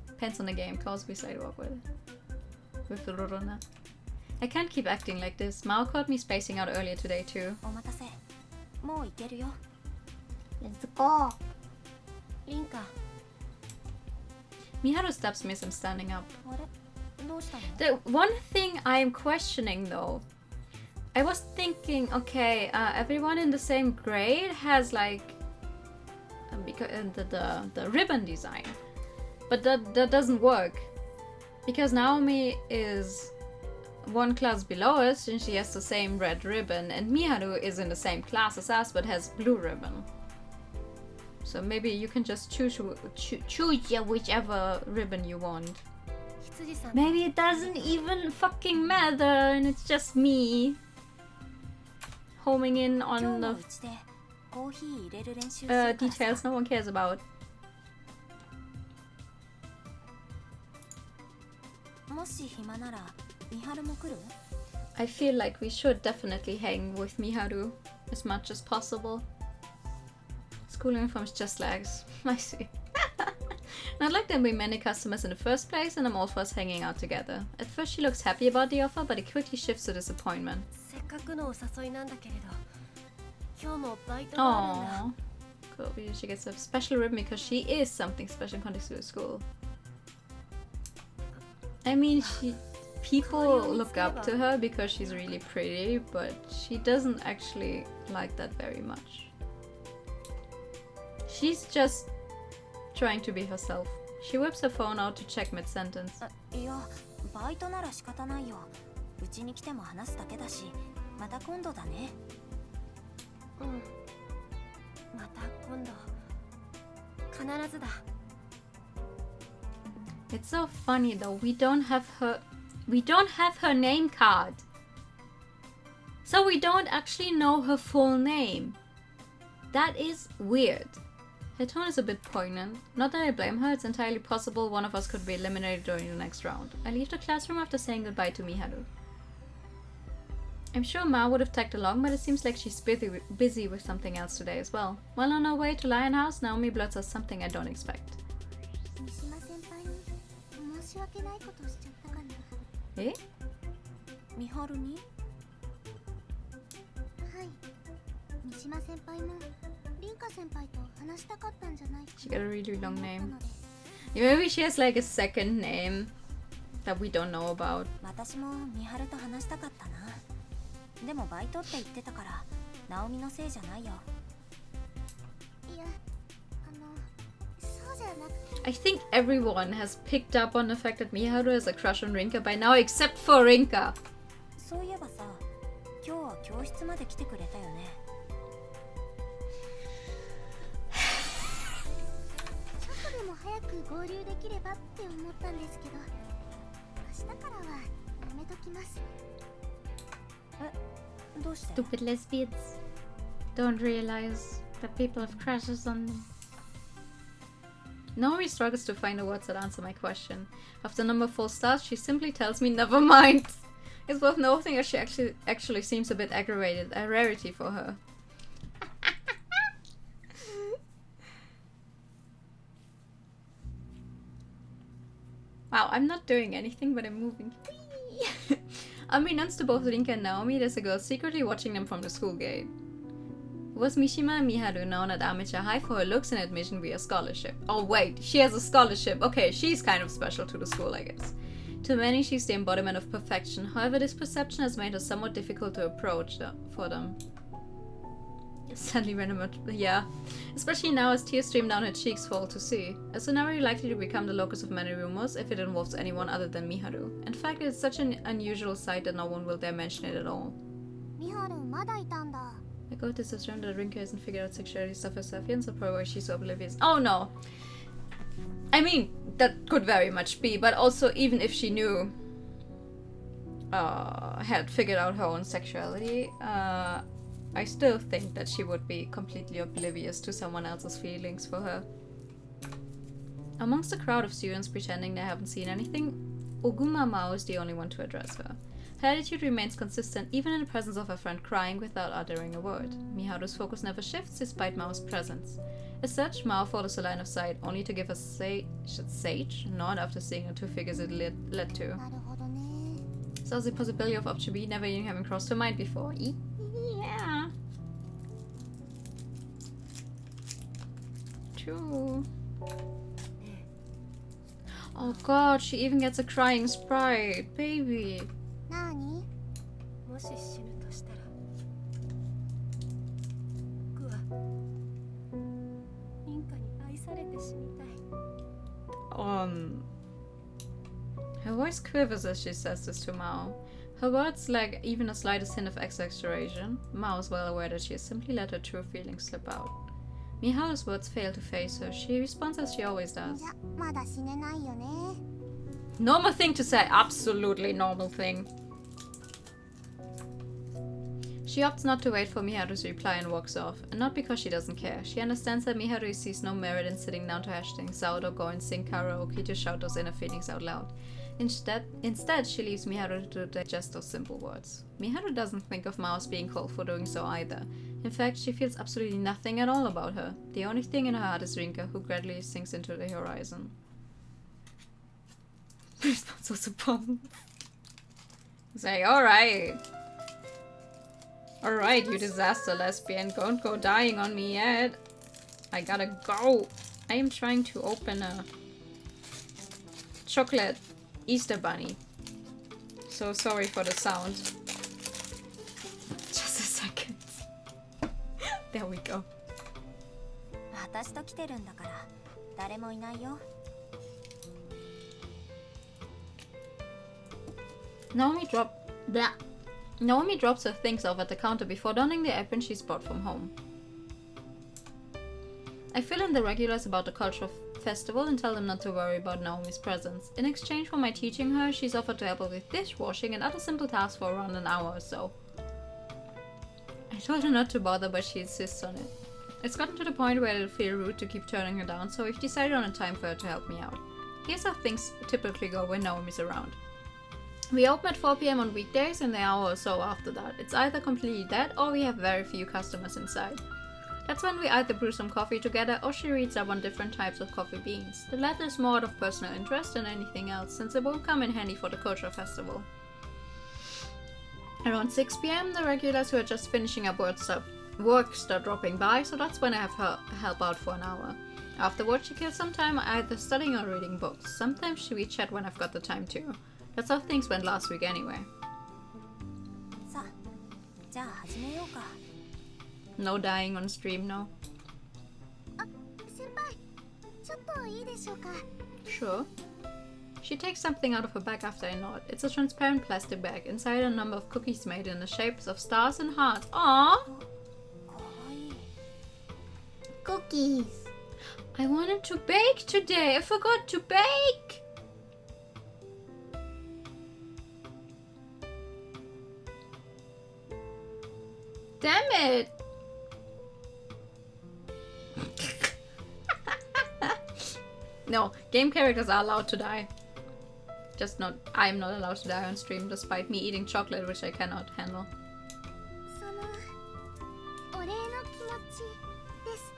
Depends on the game, cause we sidewalk with the Rorona. I can't keep acting like this. Mao caught me spacing out earlier today too. Let's go. Miharu stops me as I'm standing up. The one thing I am questioning though, I was thinking, okay, everyone in the same grade has like the ribbon design, but that doesn't work because Naomi is one class below us and she has the same red ribbon, and Miharu is in the same class as us but has blue ribbon. So maybe you can just choose whichever ribbon you want. Maybe it doesn't even fucking matter and it's just me homing in on the details no one cares about. I feel like we should definitely hang with Miharu as much as possible. School uniforms just lags. I see. Not like there'll be many customers in the first place, and I'm all for us hanging out together. At first she looks happy about the offer, but it quickly shifts to disappointment. Aww. Cool. She gets a special ribbon because she is something special in context to the school. I mean, people look up to her because she's really pretty, but she doesn't actually like that very much. She's just trying to be herself. She whips her phone out to check mid-sentence. It's so funny though, we don't have her name card. So we don't actually know her full name. That is weird. Her tone is a bit poignant. Not that I blame her, it's entirely possible one of us could be eliminated during the next round. I leave the classroom after saying goodbye to Miharu. I'm sure Ma would have tagged along, but it seems like she's busy with something else today as well. While on her way to Lion House, Naomi blurts out something I don't expect. Eh? She got a really long name. Yeah, maybe she has like a second name that we don't know about. I think everyone has picked up on the fact that Miharu has a crush on Rinka by now, except for Rinka. Stupid lesbians don't realize that people have crushes on them. Naomi struggles to find the words that answer my question. After number 4 starts, she simply tells me never mind. It's worth noting that she actually seems a bit aggravated, a rarity for her. Wow, I'm not doing anything, but I'm moving. Unbeknownst to both Rinka and Naomi, there's a girl secretly watching them from the school gate. Was Mishima and Miharu known at Amateur High for her looks and admission via scholarship? Oh wait, she has a scholarship. Okay, she's kind of special to the school, I guess. To many, she's the embodiment of perfection. However, this perception has made her somewhat difficult to approach for them. Sadly random, yeah. Especially now as tears stream down her cheeks for all to see. A scenario likely to become the locus of many rumors if it involves anyone other than Miharu. In fact, it's such an unusual sight that no one will dare mention it at all. ミハルまだいたんだ。 I go to this room that Rinka hasn't figured out sexuality stuff herself yet, so probably she's so oblivious. Oh no! I mean, that could very much be, but also even if she knew, had figured out her own sexuality, I still think that she would be completely oblivious to someone else's feelings for her. Amongst a crowd of students pretending they haven't seen anything, Oguma Mao is the only one to address her. Her attitude remains consistent even in the presence of her friend crying without uttering a word. Miharu's focus never shifts despite Mao's presence. As such, Mao follows a line of sight only to give a sage nod after seeing the two figures it led to. なるほどね。 So the possibility of option B never even having crossed her mind before. Yeah. True. Oh god, she even gets a crying sprite. Baby. なに？もし死ぬとしたら僕はリンカに愛されて死にたい。 Her voice quivers as she says this to Mao. Her words lack even a slightest hint of exaggeration. Mao is well aware that she has simply let her true feelings slip out. Miharu's words fail to faze her. She responds as she always does. じゃ、まだ死ねないよね。 Normal thing to say, absolutely normal thing. She opts not to wait for Miharu's reply and walks off, and not because she doesn't care. She understands that Miharu sees no merit in sitting down to hash things out or go and sing karaoke to shout those inner feelings out loud. Instead, she leaves Miharu to digest those simple words. Miharu doesn't think of Mao as being cold for doing so either. In fact, she feels absolutely nothing at all about her. The only thing in her heart is Rinka, who gradually sinks into the horizon. Response was a bomb. It's like, alright. Alright, you disaster lesbian. Don't go dying on me yet. I gotta go. I am trying to open a chocolate Easter bunny. So sorry for the sound. Just a second. There we go. 私と来てるんだから誰もいないよ。 Naomi drops her things off at the counter before donning the apron she's brought from home. I fill in the regulars about the cultural festival and tell them not to worry about Naomi's presence. In exchange for my teaching her, she's offered to help her with dishwashing and other simple tasks for around an hour or so. I told her not to bother, but she insists on it. It's gotten to the point where it'll feel rude to keep turning her down, so we've decided on a time for her to help me out. Here's how things typically go when Naomi's around. We open at 4 PM on weekdays, and the hour or so after that, it's either completely dead or we have very few customers inside. That's when we either brew some coffee together or she reads up on different types of coffee beans. The latter is more out of personal interest than anything else, since it won't come in handy for the culture festival. Around 6 PM, the regulars who are just finishing up work start dropping by, so that's when I have her help out for an hour. Afterwards, she kills some time either studying or reading books. Sometimes we chat when I've got the time to. That's how things went last week anyway. さあ、じゃあ始めようか。 No dying on stream, no. 先輩、ちょっといいでしょうか。 Sure. She takes something out of her bag after I nod. It's a transparent plastic bag. Inside a number of cookies made in the shapes of stars and hearts. Aww! かわいい。 Cookies. I wanted to bake today. I forgot to bake. Damn it. No, game characters are allowed to die. Just not, I'm not allowed to die on stream despite me eating chocolate, which I cannot handle. そのお礼の気持ちです。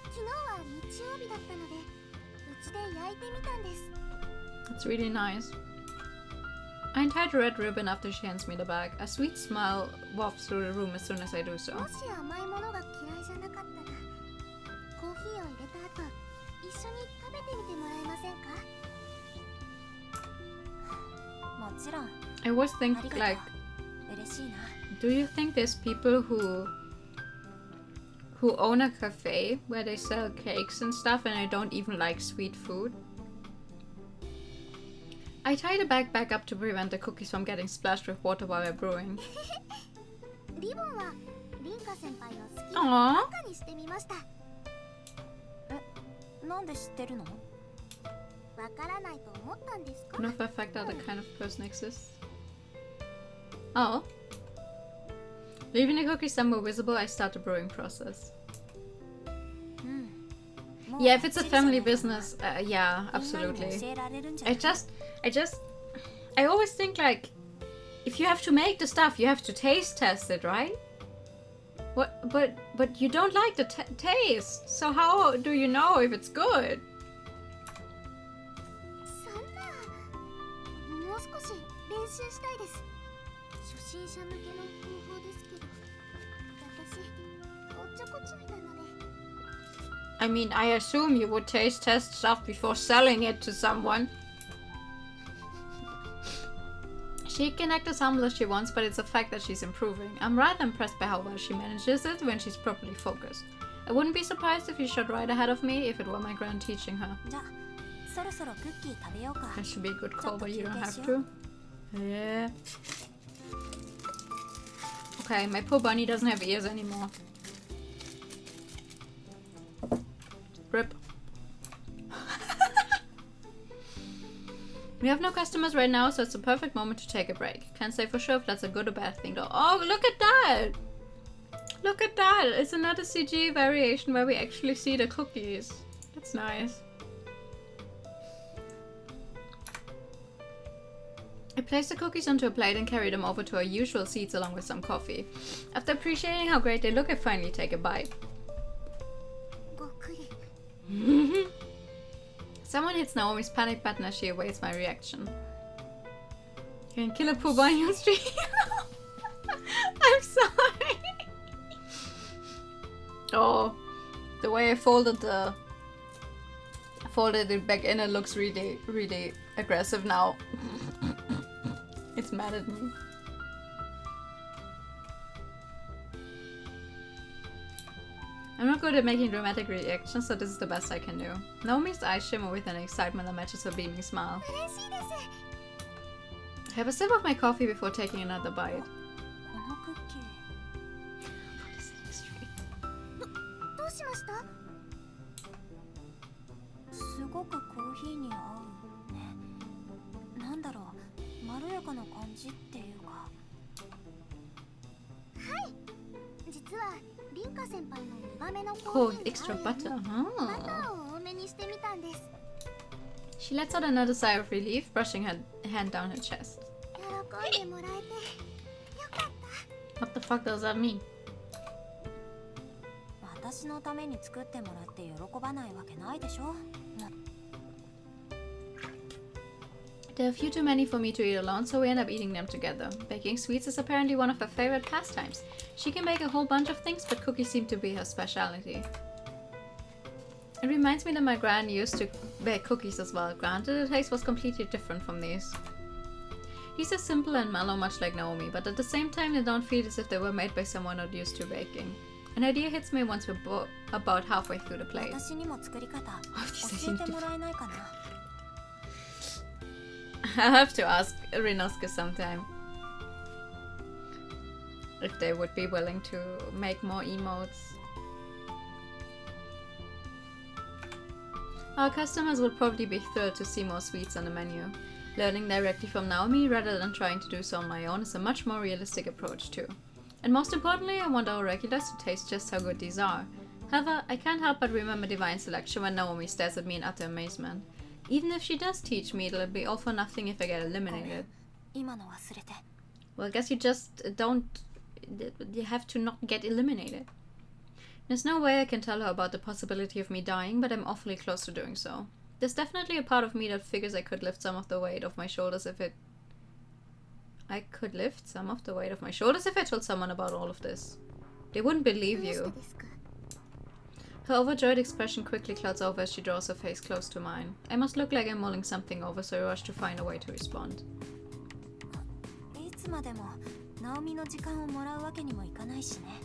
昨日は日曜日だったので、うちで焼いてみたんです。 It's really nice. I untie the red ribbon after she hands me the bag. A sweet smile wafts through the room as soon as I do so. もし甘いものが嫌いじゃなかったらコーヒーを入れた後一緒に食べてみてもらえませんか？もちろん。 I always think like, 嬉しいな。 do you think there's people who own a cafe where they sell cakes and stuff and they don't even like sweet food? I tie the bag back up to prevent the cookies from getting splashed with water while we're brewing. リボンはリンカ先輩の好き Aww. な赤にしてみました。なんで知ってるの？わからないと思ったんですか？ Not the fact that the kind of person exists. Oh. Leaving the cookies somewhere visible, I start the brewing process. Yeah, if it's a family business, yeah, absolutely. I always think like, if you have to make the stuff, you have to taste test it, right? What? But you don't like the taste, so how do you know if it's good? そんな、もう少し練習したいです。初心者向けの方法ですけど、私おっちょこちょいなので。 I mean, I assume you would taste test stuff before selling it to someone. She can act as humble as she wants, but it's a fact that she's improving. I'm rather impressed by how well she manages it when she's properly focused. I wouldn't be surprised if she shot right ahead of me if it were my grand teaching her. じゃあ、そろそろクッキー食べようか。 That should be a good call, but you don't have to. Yeah. Okay, my poor bunny doesn't have ears anymore. Rip. We have no customers right now, so it's a perfect moment to take a break. Can't say for sure if that's a good or bad thing though. Oh, look at that! Look at that! It's another CG variation where we actually see the cookies. That's nice. I place the cookies onto a plate and carry them over to our usual seats along with some coffee. After appreciating how great they look, I finally take a bite. ごくり。 Someone hits Naomi's panic button as she awaits my reaction. You can kill a poor bunny on stream. I'm sorry. Oh, the way I folded it back in, it looks really, really aggressive now. It's mad at me. I'm not good at making dramatic reactions, so this is the best I can do. Naomi's eyes shimmer with an excitement that matches her beaming smile. 嬉しいです。 I have a sip of my coffee before taking another bite. このクッキー。どうしました？すごくコーヒーに合うね。なんだろう、まろやかな感じっていうか。はい。実はリンカ先輩の苦めのコ Oh, ーヒーに extra 合うよう butter. にバタ Huh? ーを多めにしてみたんです。 She lets out another sigh of relief, brushing her hand down her chest. 喜んでもらえてよかった。 What the fuck does that mean? 私のために作ってもらって喜ばないわけないでしょ。 There are a few too many for me to eat alone, so we end up eating them together. Baking sweets is apparently one of her favorite pastimes. She can bake a whole bunch of things, but cookies seem to be her specialty. It reminds me that my gran used to bake cookies as well. Granted, the taste was completely different from these. These are simple and mellow, much like Naomi, but at the same time they don't feel as if they were made by someone not used to baking. An idea hits me once we're about halfway through the plate. 私にも作り方教 these are えてもらえないかな。 I'll have to ask Rinosuke sometime if they would be willing to make more emotes. Our customers would probably be thrilled to see more sweets on the menu. Learning directly from Naomi rather than trying to do so on my own is a much more realistic approach too. And most importantly, I want our regulars to taste just how good these are. However, I can't help but remember Divine Selection when Naomi stares at me in utter amazement. Even if she does teach me, it'll be all for nothing if I get eliminated. 今の忘れて。 Well, I guess you just don't... You have to not get eliminated. There's no way I can tell her about the possibility of me dying, but I'm awfully close to doing so. There's definitely a part of me that figures I could lift some of the weight off my shoulders if it I could lift some of the weight off my shoulders if I told someone about all of this. They wouldn't believe どうして you. ですか？ Her overjoyed expression quickly clouds over as she draws her face close to mine. I must look like I'm mulling something over, so I rush to find a way to respond. いつまでもナオミの時間をもらうわけにもいかないしね。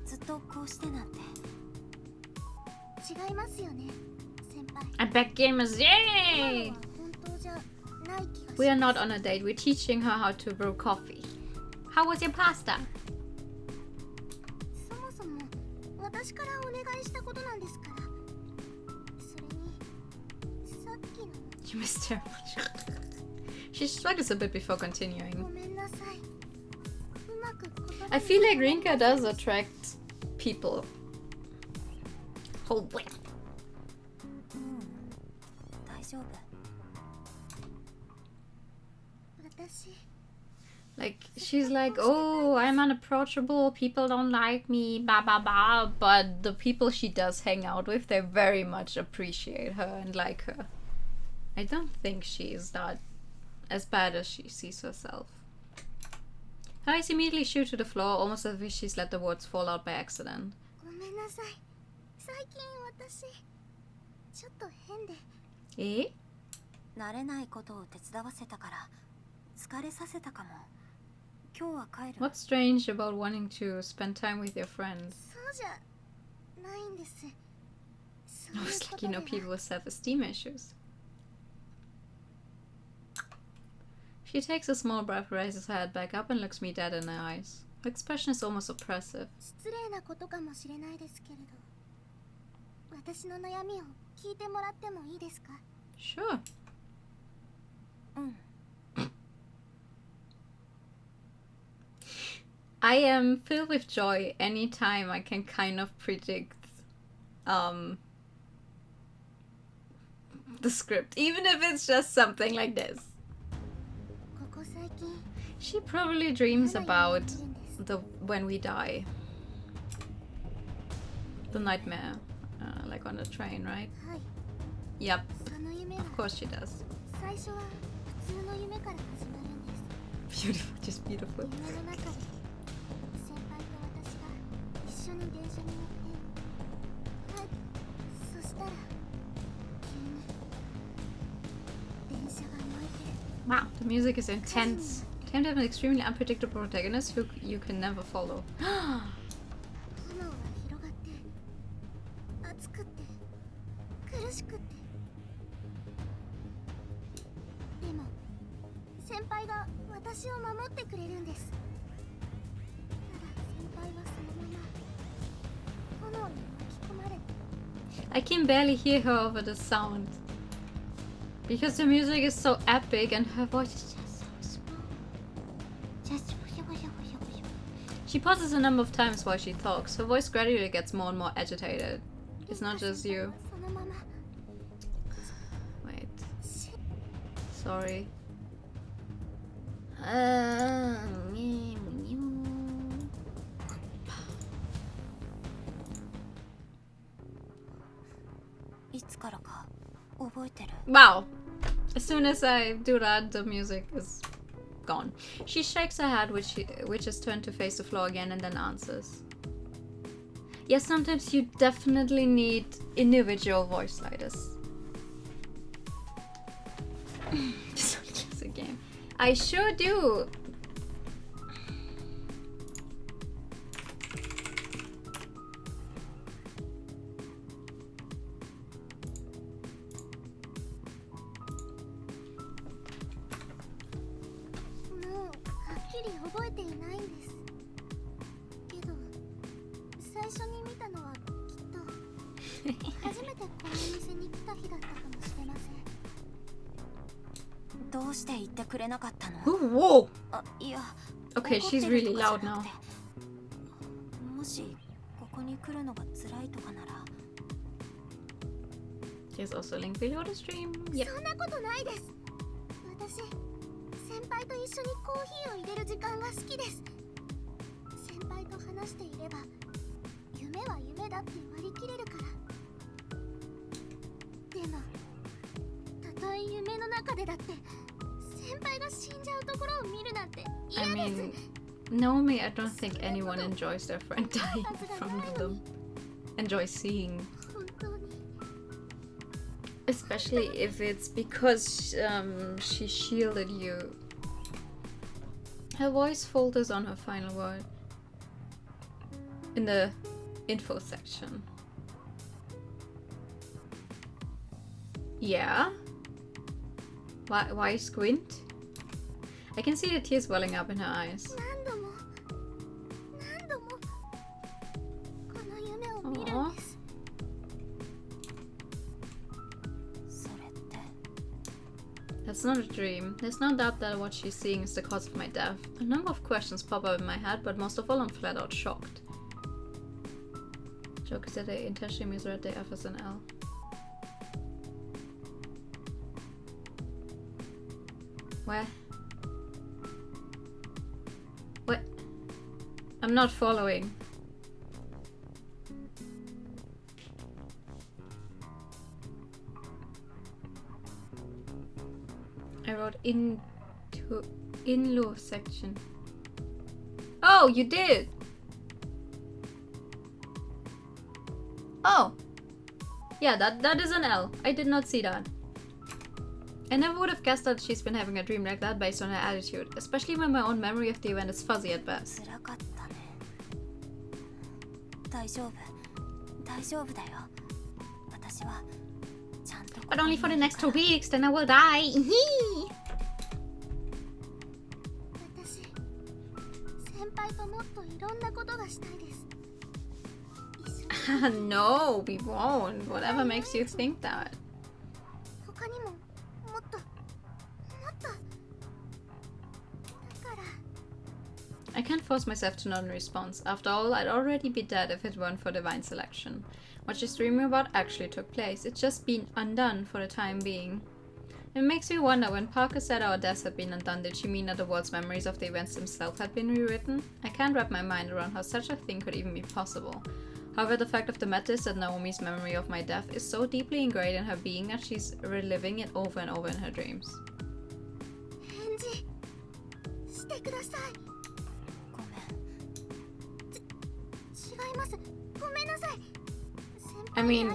ずっとこうしてなんて。違いますよね、先輩。 I'm back gamers, 今 yay! のは本当じゃない気がし We are ま not on a date, we're teaching her how to brew coffee. How was your pasta? す。そもそも私からお願いしたことなんですから。それにさっきの You missed her much. She struggles a bit before continuing. ごめんなさい。うまく言葉に I feel like Rinka does attract people. Oh, wait. 大丈夫。私 Like, she's like, oh, I'm unapproachable, people don't like me, blah, blah, blah. But the people she does hang out with, they very much appreciate her and like her. I don't think she's that as bad as she sees herself. Her eyes immediately shoot to the floor, almost as if she's let the words fall out by accident. ごめんなさい。最近私ちょっと変で。 Eh? 慣れないことを手伝わせたから疲れさせたかも。今日は帰る。 What's strange about wanting to spend time with your friends? そうじゃないんです。そういう Looks こ like と you で know は people with self-esteem issues. She takes a small breath, raises her head back up and looks me dead in the eyes. Her expression is almost oppressive. 失礼なことかもしれないですけれど、私の悩みを聞いてもらってもいいですか？ Sure. うん。 I am filled with joy anytime I can kind of predict the script, even if it's just something like this. ここ最近 She probably dreams まだ about 夢見るんです。 the when we die. The nightmare, like on the train, right? はい、 Yep, その夢は of course she does. 最初は普通の夢から始まるんです。 Beautiful, just beautiful. 夢の中で先輩と私が一緒に電車に乗って、はい、そしたら急に電車が燃えて Wow, the music is intense. Tend to have an extremely unpredictable protagonist who you can never follow. 炎が広がって熱くって苦しくってでも先輩が私を守ってくれるんです。ただ先輩はそのまま炎に巻き込まれて I can barely hear her over the sound. Because the music is so epic and her voice is just so small. Just She pauses a number of times while she talks. Her voice gradually gets more and more agitated. It's not just you. そのまま Wait. し Sorry. いつからか覚えてる。 Wow. As soon as I do that, the music is gone. She shakes her head, which is turned to face the floor again, and then answers. Yes, sometimes you definitely need individual voice sliders. It's only just a game. I sure do. Whoa! あ、いや。 Okay, she's really loud now. もしここに来るのが辛いとかなら。 There's also a link below the stream. Yep. そんなことないです。私、先輩と一緒にコーヒーを入れる時間が好きです。先輩と話していれば、夢は夢だって割り切れるから。でも、たとえ夢の中でだって、先輩が死んじゃうところを見るなんて mean, normally I don't think anyone enjoys their friend dying in front of them. Enjoys seeing. Especially if it's because she shielded you. Her voice falters on her final word. In the info section. Yeah? Why squint? I can see the tears welling up in her eyes. Aww. That's not a dream. There's no doubt that what she's seeing is the cause of my death. A number of questions pop up in my head, but most of all I'm flat out shocked. Joke is that I intentionally misread the F as an L. Where? What? I'm not following. I wrote in law section. Oh, you did! Oh! Yeah, that is an L. I did not see that. I never would have guessed that she's been having a dream like that based on her attitude, especially when my own memory of the event is fuzzy at best. But only for the next 2 weeks, then I will die. No, we won't. Whatever makes you think that. I can't force myself to non-response. After all, I'd already be dead if it weren't for divine selection. What she's dreaming about actually took place. It's just been undone for the time being. It makes me wonder, when Parker said our deaths had been undone, did she mean that the world's memories of the events themselves had been rewritten? I can't wrap my mind around how such a thing could even be possible. However, the fact of the matter is that Naomi's memory of my death is so deeply ingrained in her being that she's reliving it over and over in her dreams. I mean,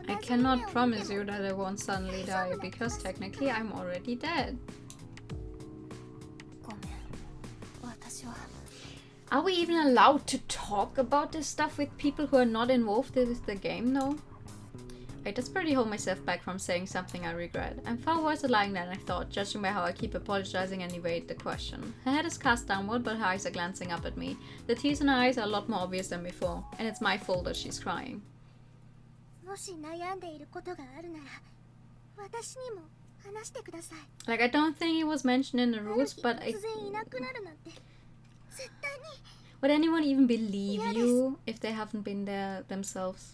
I cannot promise you that I won't suddenly die, because technically I'm already dead. Are we even allowed to talk about this stuff with people who are not involved with the game, though? I desperately hold myself back from saying something I regret. I'm far worse at lying than I thought, judging by how I keep apologizing and evade the question. Her head is cast downward, but her eyes are glancing up at me. The tears in her eyes are a lot more obvious than before, and it's my fault that she's crying. Like, I don't think it was mentioned in the rules, but would anyone even believe you if they haven't been there themselves?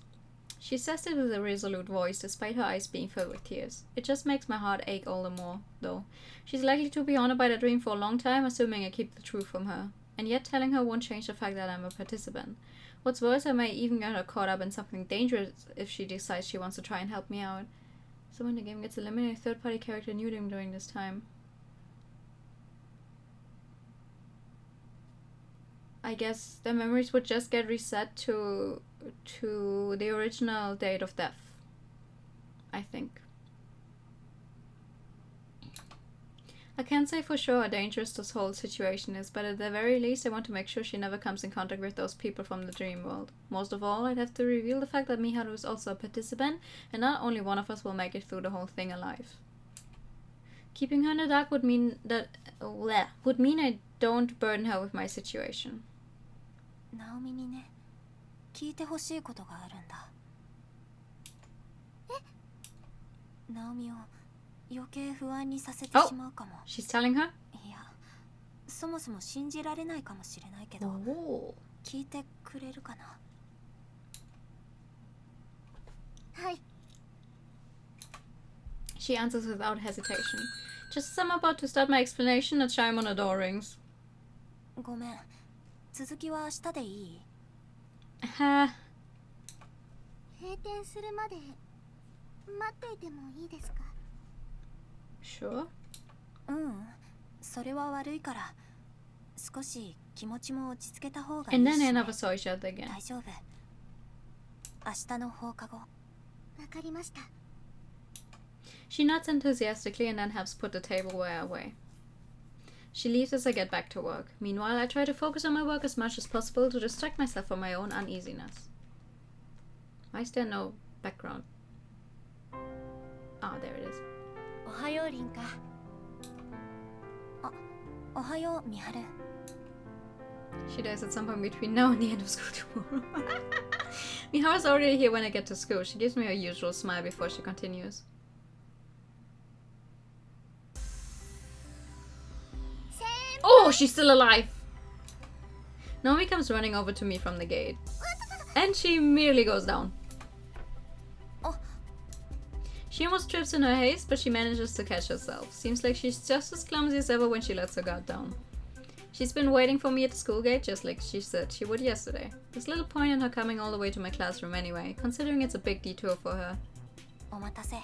She says it with a resolute voice, despite her eyes being filled with tears. It just makes my heart ache all the more, though. She's likely to be haunted by the dream for a long time, assuming I keep the truth from her. And yet telling her won't change the fact that I'm a participant. What's worse, I may even get her caught up in something dangerous if she decides she wants to try and help me out. So when the game gets eliminated, a third-party character knew them during this time. I guess their memories would just get reset to the original date of death, I think. I can't say for sure how dangerous this whole situation is, but at the very least I want to make sure she never comes in contact with those people from the dream world. Most of all, I'd have to reveal the fact that Miharu is also a participant, and not only one of us will make it through the whole thing alive. Keeping her in the dark would mean I don't burden her with my situation. ナオミにね、聞いてほしいことがあるんだ。え？ナオミを余計不安にさせてしまうかも。She's telling her? いや、そもそも信じられないかもしれないけど、聞いてくれるかな？はい。She answers without hesitation. Just as I'm about to start my explanation, a chime on the door rings. ごめん。続きは明日でいい？はあ。閉店するまで待っていてもいいですか？ Sure. それは悪いから少し気持ちも落ち着けた方がいい And し then ね。 they never saw each other again. 大丈夫。明日の放課後。わかりました。 She nods enthusiastically and then helps put the tableware away. She leaves as I get back to work. Meanwhile, I try to focus on my work as much as possible to distract myself from my own uneasiness. Why is there no background? Ah, there it is. おはようリンカ。おはよう、みはる。 She dies at some point between now and the end of school tomorrow. Miharu's already here when I get to school. She gives me her usual smile before she continues. Oh, she's still alive! Naomi comes running over to me from the gate. And she immediately goes down. She almost trips in her haste, but she manages to catch herself. Seems like she's just as clumsy as ever when she lets her guard down. She's been waiting for me at the school gate, just like she said she would yesterday. There's little point in her coming all the way to my classroom anyway, considering it's a big detour for her. お待たせ。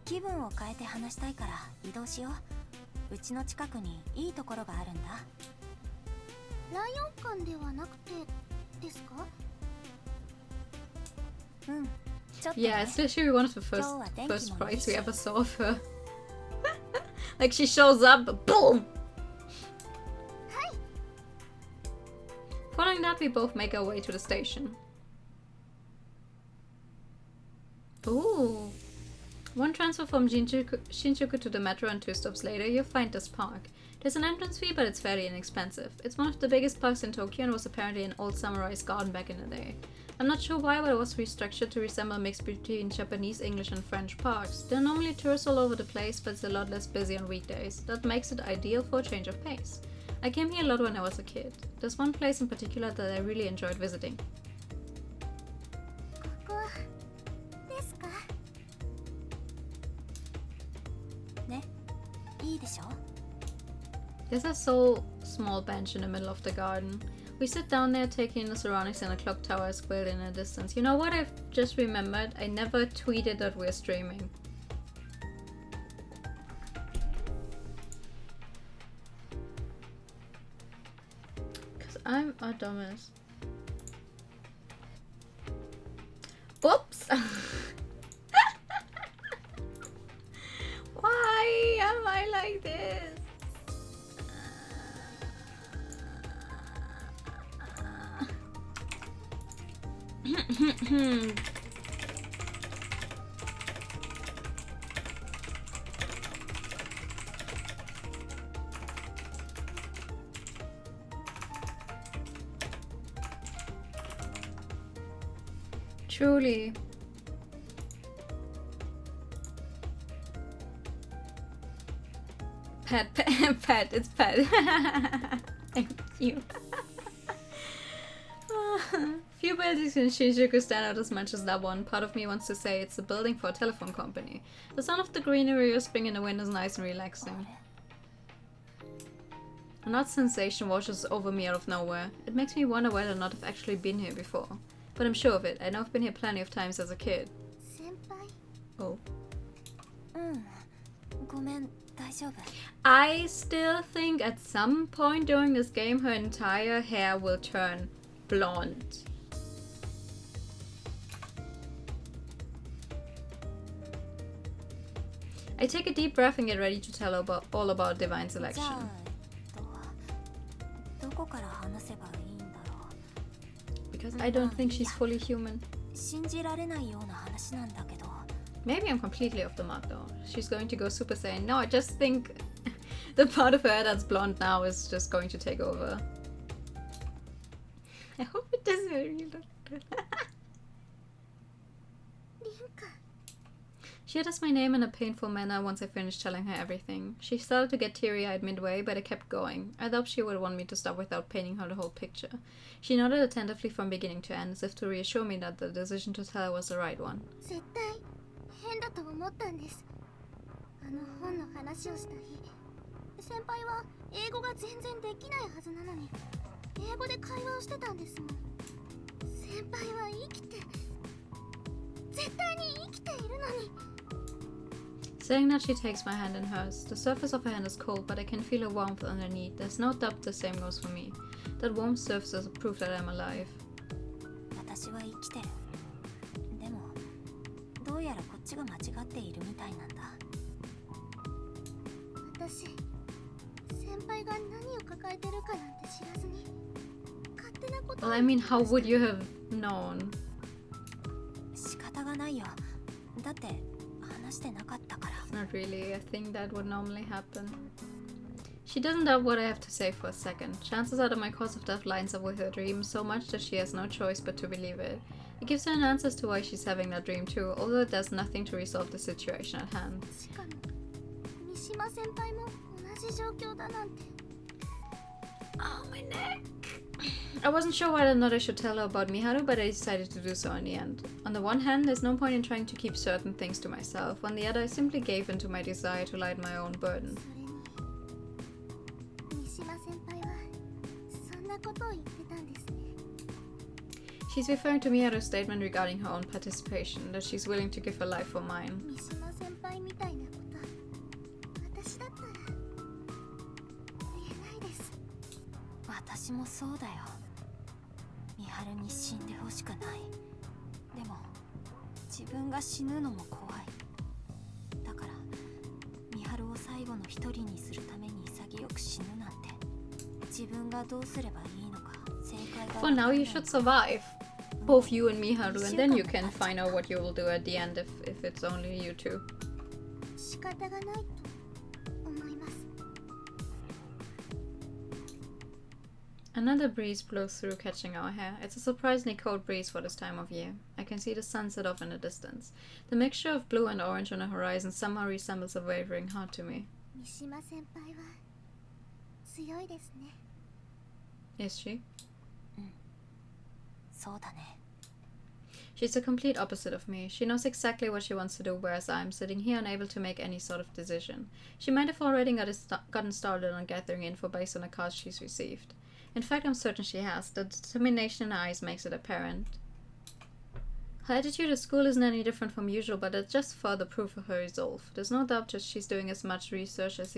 気分を変えて話したいから移動しよう。うちの近くにいいところがあるんだ。ライオン館ではなくてですか？ちょっとね。 Yeah, it's literally one of the first sprites we ever saw of her. Like she shows up, boom! Following that, we both make our way to the station. Ooh. One transfer from Shinjuku to the metro and 2 stops later, you'll find this park. There's an entrance fee, but it's fairly inexpensive. It's one of the biggest parks in Tokyo and was apparently an old samurai's garden back in the day. I'm not sure why, but it was restructured to resemble a mix between Japanese, English and French parks. There are normally tourists all over the place, but it's a lot less busy on weekdays. That makes it ideal for a change of pace. I came here a lot when I was a kid. There's one place in particular that I really enjoyed visiting. ここですか？ね、いいでしょ？ There's a small bench in the middle of the garden. We sit down there taking in the surroundings and a clock tower is built in the distance. You know what I've just remembered? I never tweeted that we're streaming. Because I'm a dumbass. Oops! Why am I like this? Truly. Pet, it's pet. Thank you. Few buildings in Shinjuku stand out as much as that one. Part of me wants to say it's a building for a telephone company. The sound of the greenery or spring in the wind is nice and relaxing. An odd sensation washes over me out of nowhere. It makes me wonder whether or not I've actually been here before. But I'm sure of it. I know I've been here plenty of times as a kid. 先輩。 Oh. ごめん、大丈夫。 I still think at some point during this game her entire hair will turn blonde. I take a deep breath and get ready to tell all about Divine じゃ Selection. あ、どこから話せばいいんだろ Because I don't think she's fully human. う。信じられないような話なんだけど。 Maybe I'm completely off the mark though. She's going to go Super Saiyan. No, I just think the part of her that's blonde now is just going to take over. I hope it doesn't really look good. リンカ。 She utters my name in a painful manner once I finish telling her everything. She started to get teary-eyed midway, but I kept going. I thought she would want me to stop without painting her the whole picture. She nodded attentively from beginning to end, as if to reassure me that the decision to tell her was the right one. 絶対変だと思ったんです。あの本の話をした日、先輩は英語が全然できないはずなのに英語で会話をしてたんですもん。先輩は生きて絶対に生きているのに。Saying that, she takes my hand in hers. The surface of her hand is cold, but I can feel a warmth underneath. There's no doubt the same goes for me. That warmth serves as a proof that I'm alive. 私は生きてる。でも、どうやらこっちが間違っているみたいなんだ。私、先輩が何を抱えてるかなんて知らずに、勝手なことを Well, I mean, how would you have known? 仕方がないよ。だって話してなかったから。Not really. I think that would normally happen. She doesn't doubt what I have to say for a second. Chances are that my cause of death lines up with her dream so much that she has no choice but to believe it. It gives her an answer as to why she's having that dream too, although it does nothing to resolve the situation at hand. しかも、三島先輩も同じ状況だなんて。 Oh, my neck. I wasn't sure whether or not I should tell her about Miharu, but I decided to do so in the end. On the one hand, there's no point in trying to keep certain things to myself. On the other, I simply gave in to my desire to lighten my own burden. それに、三島先輩はそんなことを言ってたんですね。 She's referring to Miharu's statement regarding her own participation, that she's willing to give her life for mine. 三島先輩みたいなこと、私だったら言えないです。私もそうだよ。美晴に死んでほしくない。でも自分が死ぬのも怖い。だから美晴を最後の一人にするために潔く死ぬなんて。自分がどうすればいいのか正解が。For now, you should survive. Both you and Miharu, and then you can find out what you will do at the end if it's only you two. 仕方がないと思います。 Another breeze blows through, catching our hair. It's a surprisingly cold breeze for this time of year. I can see the sun set off in the distance. The mixture of blue and orange on the horizon somehow resembles a wavering heart to me. 三島先輩は強いですね。 Is she? そうだね。 She's the complete opposite of me. She knows exactly what she wants to do, whereas I'm sitting here unable to make any sort of decision. She might have already gotten started on gathering info based on the cards she's received. In fact, I'm certain she has. The determination in her eyes makes it apparent. Her attitude at school isn't any different from usual, but it's just further proof of her resolve. There's no doubt that she's doing as much research as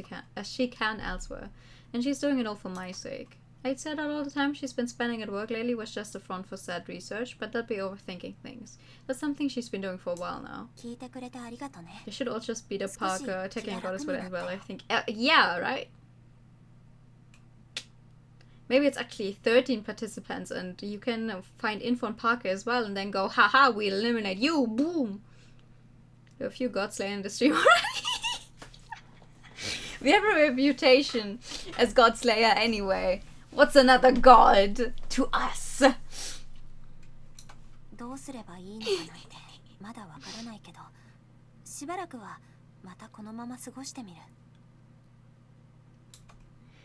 she can elsewhere, and she's doing it all for my sake. I'd say that all the time she's been spending at work lately was just a front for sad research, but that'd be overthinking things. That's something she's been doing for a while now. 聞いてくれてありがとね。 They should all just beat up Parker, attacking goddess will end well, I think. Yeah, right? Maybe it's actually 13 participants and you can find info on Parker as well and then go, haha, we'll eliminate you, boom! There are a few Godslayer in the stream already. We have a reputation as Godslayer anyway. What's another god to us? どうすればいいのかなんてまだわからないけど、しばらくはまたこのまま過ごしてみる。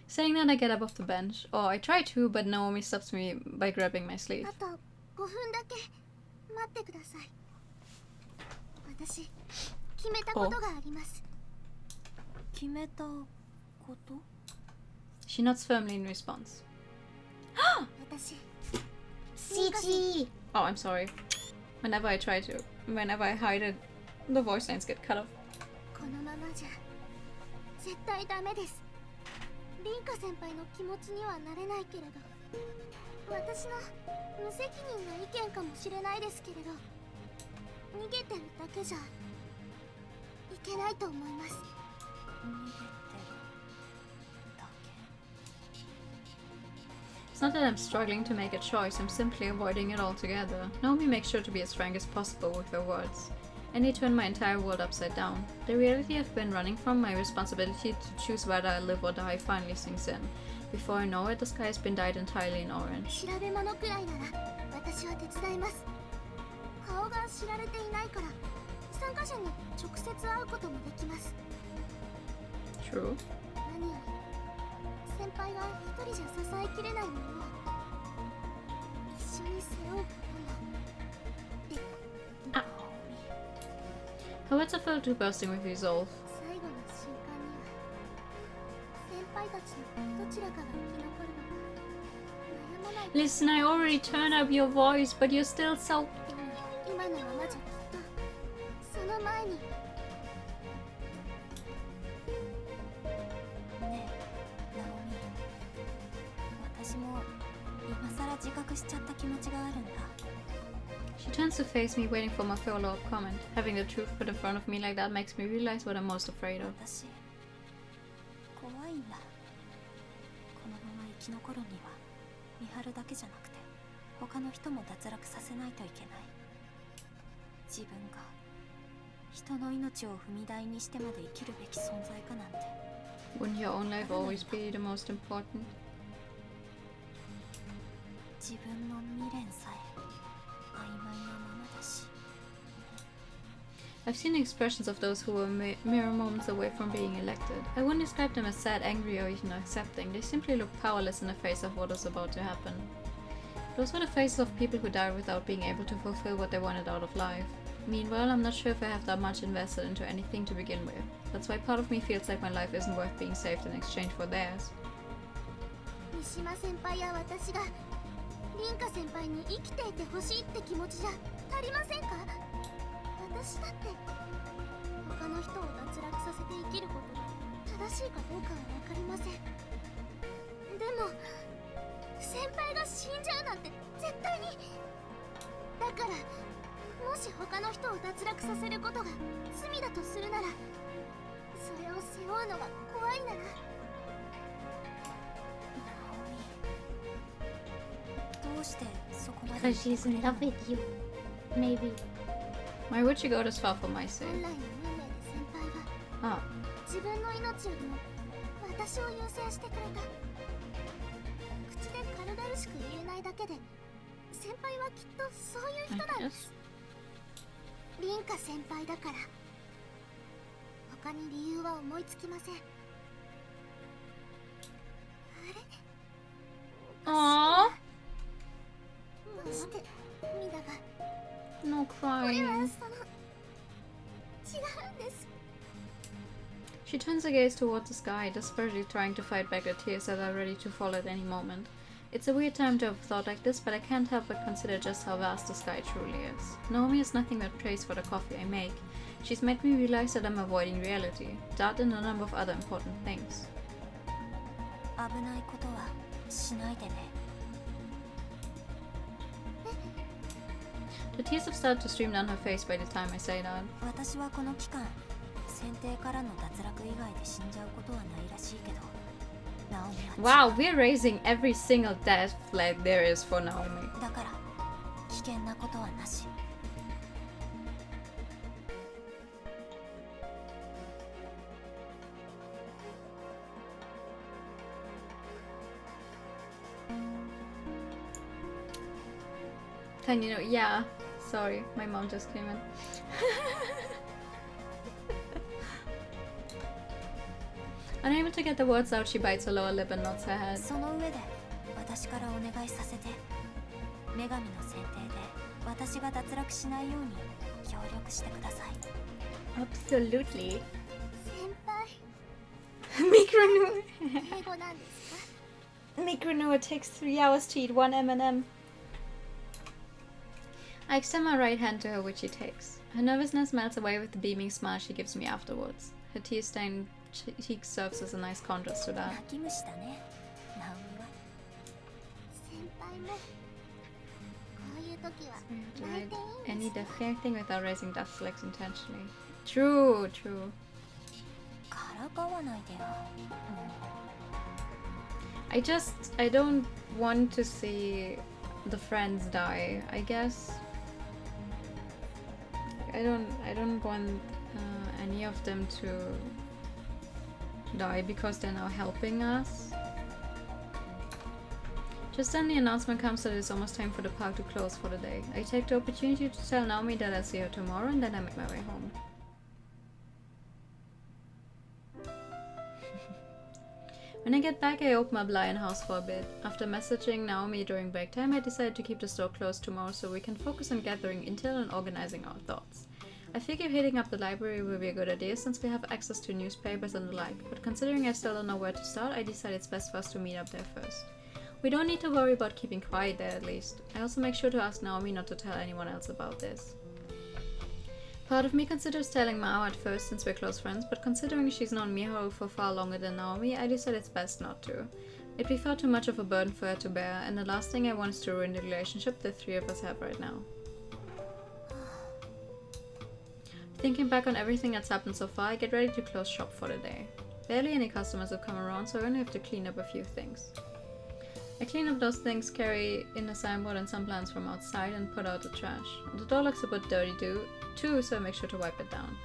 Saying that, I get up off the bench. Or I try to, but Naomi stops me by grabbing my sleeve. あと5分だけ待ってください。私決めたことがあります。決めたこと？ She nods firmly in response. 私 CG! Oh, I'm sorry. Whenever I hide it, the voice lines get cut off. このままじゃ絶対ダメです。凛花先輩の気持ちにはなれないけれど、私の無責任な意見かもしれないですけれど、逃げてるだけじゃいけないと思います。 It's not that I'm struggling to make a choice, I'm simply avoiding it altogether. Naomi makes sure to be as frank as possible with her words. I need to turn my entire world upside down. The reality I've been running from, my responsibility to choose whether I live or die, finally sinks in. Before I know it, the sky has been dyed entirely in orange. 調べ物くらいなら私は手伝います。顔が知られていないから参加者に直接会うこともできます。 True. 何より先輩が一人じゃ支えきれないものを一緒に背負うことよ。 Her words are filled to bursting with resolve. 最後の瞬間には先輩たちのどちらかが生き残るのか悩まない。 Listen, I already turned up your voice, but you're still so... でも今のままじゃきっとその前に自覚しちゃった気持ちがあるんだ。 She turns to face me, waiting for my follow-up comment. Having the truth put in front of me like that makes me realize what I'm most afraid of. 私怖いんだ。このまま生き残るには美晴だけじゃなくて他の人も脱落させないといけない。自分が人の命を踏み台にしてまで生きるべき存在かなんて。 Wouldn't your own life always be the most important? 自分の未練さえ曖昧なままだし。 I've seen expressions of those who were mere moments away from being elected. I wouldn't describe them as sad, angry, or even accepting. They simply look powerless in the face of what was about to happen. Those were the faces of people who died without being able to fulfill what they wanted out of life. Meanwhile, I'm not sure if I have that much invested into anything to begin with. That's why part of me feels like my life isn't worth being saved in exchange for theirs. 三島先輩や私が凛花先輩に生きていてほしいって気持ちじゃ足りませんか？私だって他の人を脱落させて生きることが正しいかどうかは分かりません。でも先輩が死んじゃうなんて絶対に。だからもし他の人を脱落させることが罪だとするならそれを背負うのが怖いなら。どうしてそこまで Because she's in love with you. Maybe. Why would she go this far for my sake? 本来の運命で先輩は Ah, 自分の命よりも私を優先してくれた。口で軽々しく言えないだけで先輩はきっとそういう人 I なんで guess. す。凛花先輩だから他に理由は思いつきません。あれ Aww, どうしてミダが no これは crying. 違うんです。 She turns her gaze towards the sky, desperately trying to fight back the tears that are ready to fall at any moment. It's a weird time to have a thought like this, but I can't help but consider just how vast the sky truly is. Naomi is nothing but praise for the coffee I make. She's made me realize that I'm avoiding reality, that and a number of other important things. 危ないことはしないでね。 The tears have started to stream down her face by the time I say that. 私はこの期間選定からの脱落以外で死んじゃうことはないらしいけど、ナオミは Wow, we're raising every single death flag there is for Naomi. だから危険なことはなし。 Can you know? Yeah. Sorry, my mom just came in. Unable to get the words out, she bites her lower lip and nods her head. その上で私からお願いさせて。女神の選定で私が脱落しないように協力してください。 Absolutely. 先輩 Micronew. 英語なんですか？ Micronew, it takes 3 hours to eat 1 M&M. I extend my right hand to her, which she takes. Her nervousness melts away with the beaming smile she gives me afterwards. Her tear-stained cheek serves as a nice contrast to that. 泣き虫だね、ナオミは。先輩もこういう時は To 泣い write ていいん any です death thing without raising death flags intentionally. True, true. からかわないでよ。I don't want to see the friends die, I guess. I don't want any of them to die because they're now helping us. Just then the announcement comes that it's almost time for the park to close for the day. I take the opportunity to tell Naomi that I'll see her tomorrow and then I make my way home. When I get back, I open up Lion House for a bit. After messaging Naomi during break time, I decided to keep the store closed tomorrow so we can focus on gathering intel and organizing our thoughts. I figure hitting up the library will be a good idea since we have access to newspapers and the like, but considering I still don't know where to start, I decided it's best for us to meet up there first. We don't need to worry about keeping quiet there at least. I also make sure to ask Naomi not to tell anyone else about this. Part of me considers telling Mao at first since we're close friends, but considering she's known Miharu for far longer than Naomi, I decided it's best not to. It'd be far too much of a burden for her to bear, and the last thing I want is to ruin the relationship the three of us have right now. Thinking back on everything that's happened so far, I get ready to close shop for the day. Barely any customers have come around, so I only have to clean up a few things. I clean up those things, carry in a signboard and some plants from outside, and put out the trash. The door looks a bit dirty too, so I make sure to wipe it down.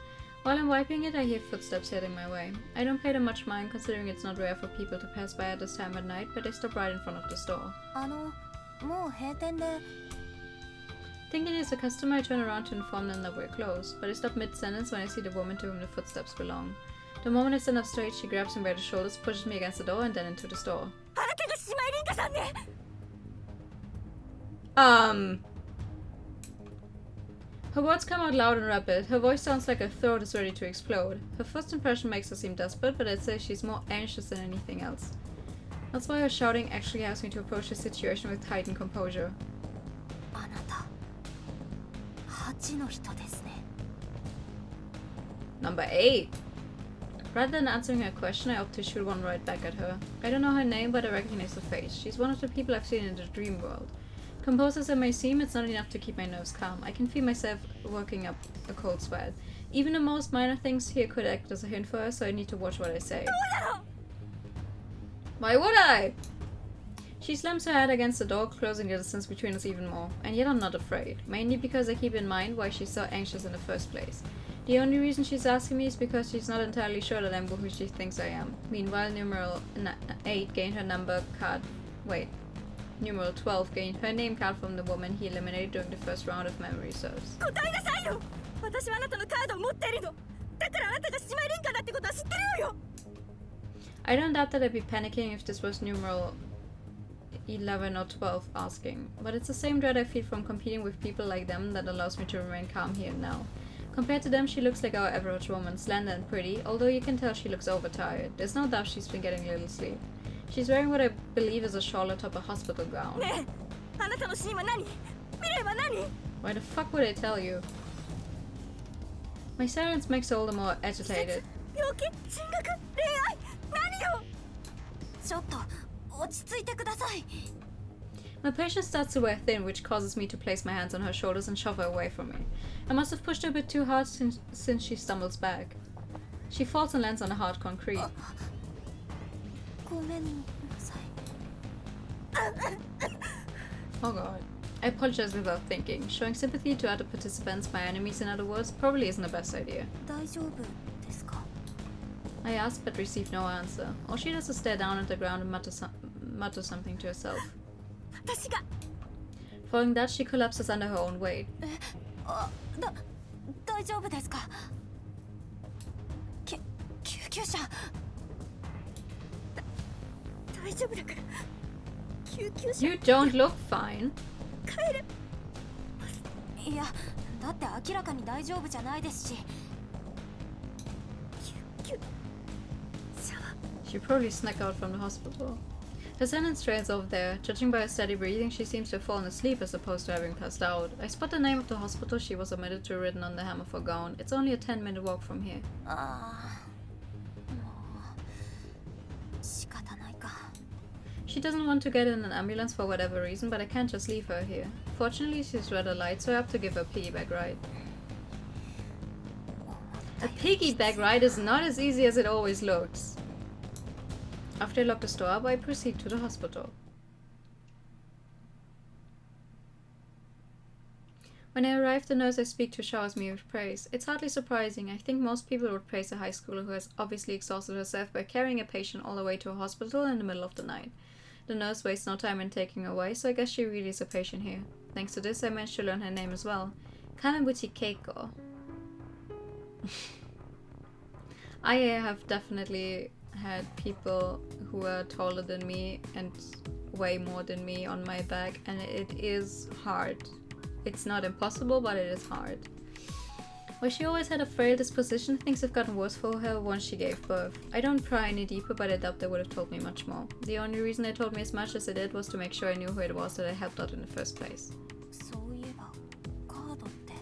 While I'm wiping it, I hear footsteps heading my way. I don't pay them much mind, considering it's not rare for people to pass by at this time at night, but they stop right in front of the store. もう閉店で Thinking it's a customer, I turn around to inform them that we're closed, but I stop mid-sentence when I see the woman to whom the footsteps belong. The moment I stand up straight, she grabs me by the shoulders, pushes me against the door, and then into the store. Her words come out loud and rapid. Her voice sounds like her throat is ready to explode. Her first impression makes her seem desperate, but I'd say she's more anxious than anything else. That's why her shouting actually asks me to approach the situation with heightened composure. あなた8の人ですね Number 8. Rather than answering her question, I opt to shoot one right back at her. I don't know her name, but I recognize her face. She's one of the people I've seen in the dream world. Composed as I may seem, it's not enough to keep my nerves calm. I can feel myself working up a cold sweat. Even the most minor things here could act as a hint for her, so I need to watch what I say. Why would I? She slams her head against the door, closing the distance between us even more. And yet I'm not afraid. Mainly because I keep in mind why she's so anxious in the first place. The only reason she's asking me is because she's not entirely sure that I'm who she thinks I am. Meanwhile, numeral 8 gained her number card... Wait. Numeral 12 gained her name card from the woman he eliminated during the first round of memory serves. I don't doubt that I'd be panicking if this was numeral 11 or 12 asking, but it's the same dread I feel from competing with people like them that allows me to remain calm here and now. Compared to them, she looks like our average woman, slender and pretty, although you can tell she looks overtired. There's no doubt she's been getting little sleep. She's wearing what I believe is a shawl atop a hospital gown. Why the fuck would I tell you? My silence makes her all the more agitated. ちょっと落ち着いてください My patience starts to wear thin, which causes me to place my hands on her shoulders and shove her away from me. I must have pushed her a bit too hard since she stumbles back. She falls and lands on the hard concrete. ごめんなさい Oh god. I apologize without thinking. Showing sympathy to other participants, my enemies in other words, probably isn't the best idea. 大丈夫ですか I ask but receive no answer. All she does is stare down at the ground and mutter something to herself. Following that, she collapses under her own weight. 大丈夫ですか救急車 You don't look fine. いやだって明らかに大丈夫じゃないですし She probably snuck out from the hospital. Her sentence trails over there. Judging by her steady breathing, she seems to have fallen asleep as opposed to having passed out. I spot the name of the hospital she was admitted to written on the hem of her gown. It's only a 10-minute walk from here. ああもう仕方ないか She doesn't want to get in an ambulance for whatever reason, but I can't just leave her here. Fortunately, she's rather light, so I have to give her a piggyback ride. A piggyback ride is not as easy as it always looks. After I lock the store up, I proceed to the hospital. When I arrive, the nurse I speak to showers me with praise. It's hardly surprising. I think most people would praise a high schooler who has obviously exhausted herself by carrying a patient all the way to a hospital in the middle of the night. The nurse wastes no time in taking her away, so I guess she really is a patient here. Thanks to this, I managed to learn her name as well. Kamebuchi Keiko. I have definitely had people who are taller than me and way more than me on my back, and it is hard. It's not impossible, but it is hard. While she always had a frail disposition, things have gotten worse for her once she gave birth. I don't pry any deeper, but I doubt they would have told me much more. The only reason they told me as much as they did was to make sure I knew who it was that I helped out in the first place. そういえばカードって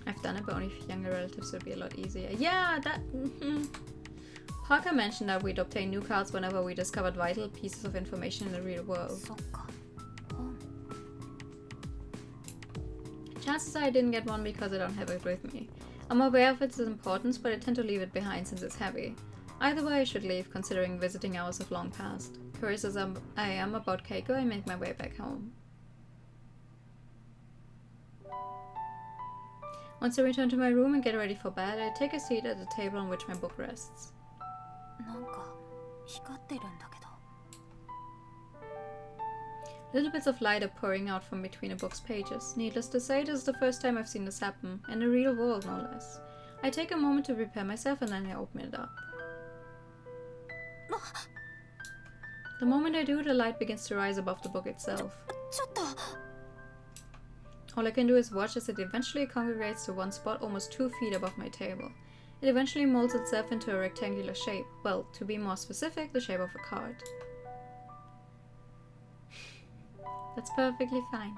I've done it, but only for younger relatives would be a lot easier. Yeah, that... Parker mentioned that we'd obtain new cards whenever we discovered vital pieces of information in the real world. そっか。本。 Chances are I didn't get one because I don't have it with me. I'm aware of its importance, but I tend to leave it behind since it's heavy. Either way, I should leave, considering visiting hours have long passed. Curious as I am about Keiko, I make my way back home. Once I return to my room and get ready for bed, I take a seat at the table on which my book rests. なんか光ってるんだけど。 Little bits of light are pouring out from between a book's pages. Needless to say, this is the first time I've seen this happen, in the real world no less. I take a moment to prepare myself and then I open it up. The moment I do, the light begins to rise above the book itself. ちょっと。 All I can do is watch as it eventually congregates to one spot almost 2 feet above my table. It eventually molds itself into a rectangular shape. Well, to be more specific, the shape of a card. That's perfectly fine.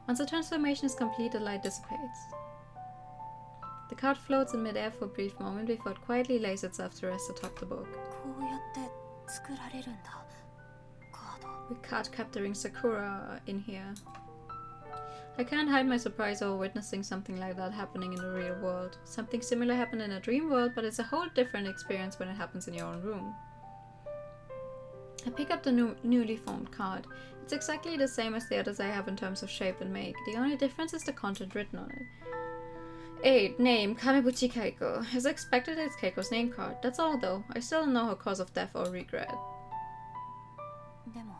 Once the transformation is complete, the light dissipates. The card floats in midair for a brief moment before it quietly lays itself to rest atop the book. こうやって作られるんだ。カード。 With card capturing Sakura in here. I can't hide my surprise over witnessing something like that happening in the real world. Something similar happened in a dream world, but it's a whole different experience when it happens in your own room. I pick up the newly formed card. It's exactly the same as the others I have in terms of shape and make. The only difference is the content written on it. 8. Name, Kamebuchi Keiko. As expected, it's Keiko's name card. That's all though. I still don't know her cause of death or regret. でも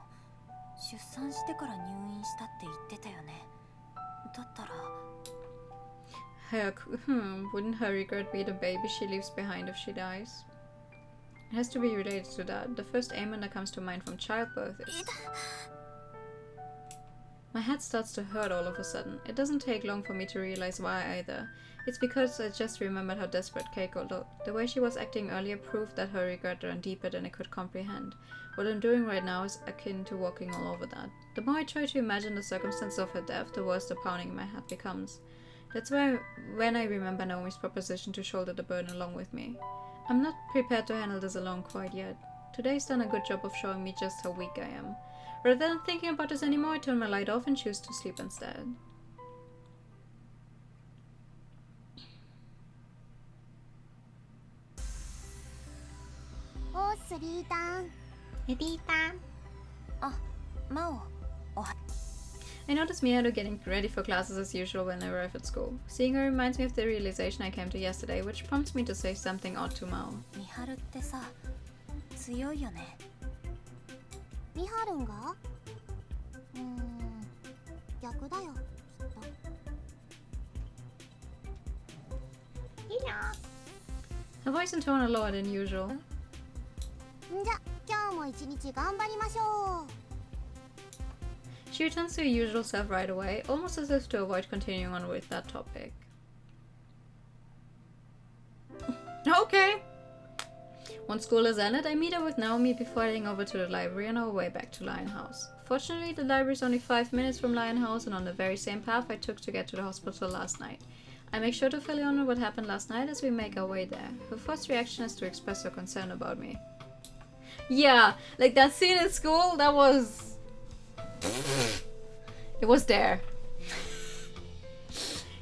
出産してから入院したって言ってたよね。だったら。 Wouldn't her regret be the baby she leaves behind if she dies? It has to be related to that. The first ailment that comes to mind from childbirth is... My head starts to hurt all of a sudden. It doesn't take long for me to realize why either. It's because I just remembered how desperate Keiko looked. The way she was acting earlier proved that her regret ran deeper than I could comprehend. What I'm doing right now is akin to walking all over that. The more I try to imagine the circumstances of her death, the worse the pounding in my head becomes. That's why when I remember Naomi's proposition to shoulder the burden along with me. I'm not prepared to handle this alone quite yet. Today's done a good job of showing me just how weak I am. Rather than thinking about this anymore, I turn my light off and choose to sleep instead. Oh, スリータン。レディータン。あ、マオ。おは。 I notice Miharu getting ready for classes as usual when I arrive at school. Seeing her reminds me of the realization I came to yesterday, which prompts me to say something odd to Mao. ミハルってさ、強いよね。ミハルンが？逆だよ、きっと。いいな。 Her voice and tone are lower than usual. んじゃ、今日も一日頑張りましょう。 She returns to her usual self right away, almost as if to avoid continuing on with that topic. Okay! Once school is ended, I meet up with Naomi before heading over to the library on our way back to Lion House. Fortunately, the library is only 5 minutes from Lion House and on the very same path I took to get to the hospital last night. I make sure to fill you in on what happened last night as we make our way there. Her first reaction is to express her concern about me. Yeah, like that scene at school, that was... It was there.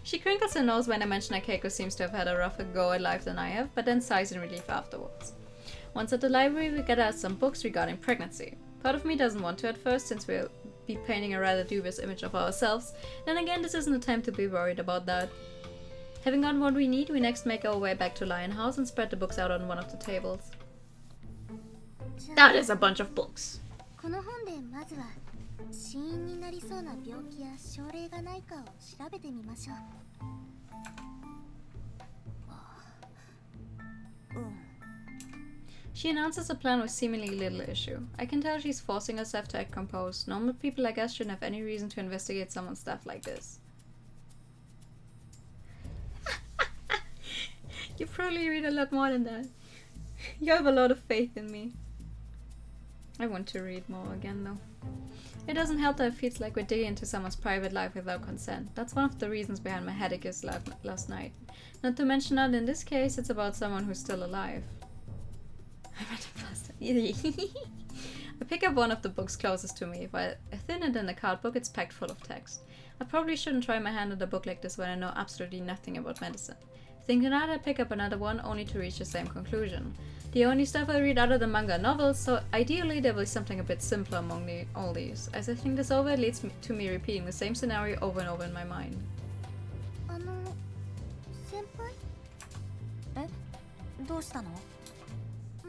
She crinkles her nose when I mention that Keiko seems to have had a rougher go at life than I have, but then sighs in relief afterwards. Once at the library, we get out some books regarding pregnancy. Part of me doesn't want to at first, since we'll be painting a rather dubious image of ourselves. Then again, this isn't the time to be worried about that. Having gotten what we need, we next make our way back to Lion House and spread the books out on one of the tables. That is a bunch of books. この本でまずは死因になりそうな病気や症例がないかを調べてみましょう。She announces a plan with seemingly little issue. I can tell she's forcing herself to act composed. Normal people like us shouldn't have any reason to investigate someone's stuff like this. You probably read a lot more than that. You have a lot of faith in me. I want to read more again though. It doesn't help that it feels like we're digging into someone's private life without consent. That's one of the reasons behind my headache last night. Not to mention that in this case it's about someone who's still alive. I pick up one of the books closest to me. While thinner than a card book, it's packed full of text. I probably shouldn't try my hand at a book like this when I know absolutely nothing about medicine. Thinking that, I pick up another one only to reach the same conclusion. The only stuff I read other than manga and novels, so ideally there will be something a bit simpler among all these. As I think this over, it leads to me repeating the same scenario over and over in my mind. 先輩？え？どうしたの？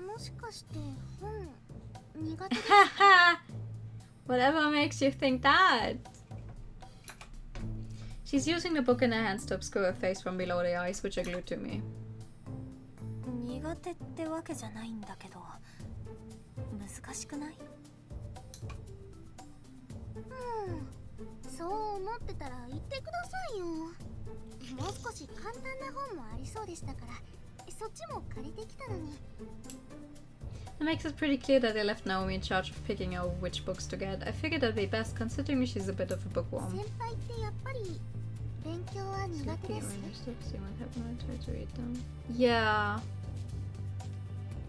もしかして本苦手です？ Whatever makes you think that? She's using the book in her hands to obscure her face from below the eyes, which are glued to me. 苦手ってわけじゃないんだけど、難しくない？そう思ってたら言ってくださいよ。もう少し簡単な本もありそうでしたから、そっちも借りてきたのに。It makes it pretty clear that they left Naomi in charge of picking out which books to get. I figured that'd be best, considering she's a bit of a bookworm. 先輩ってやっぱり勉強は苦手です。 Yeah.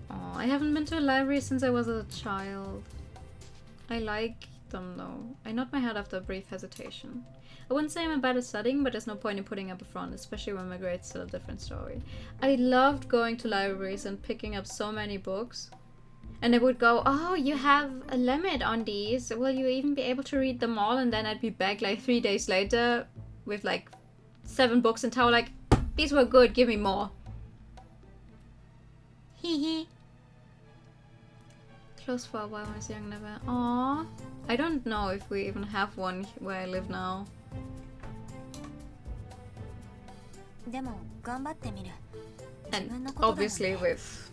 Oh, I haven't been to a library since I was a child. I like them though. I nod my head after a brief hesitation. I wouldn't say I'm bad at studying, but there's no point in putting up a front, especially when my grades tell a different story. I loved going to libraries and picking up so many books. And they would go, oh, you have a limit on these. Will you even be able to read them all? And then I'd be back like 3 days later with like 7 books in tow, like, these were good, give me more. Hee hee. Close for a while when I was young, never. Aww. I don't know if we even have one where I live now. でも頑張ってみる。 And obviously with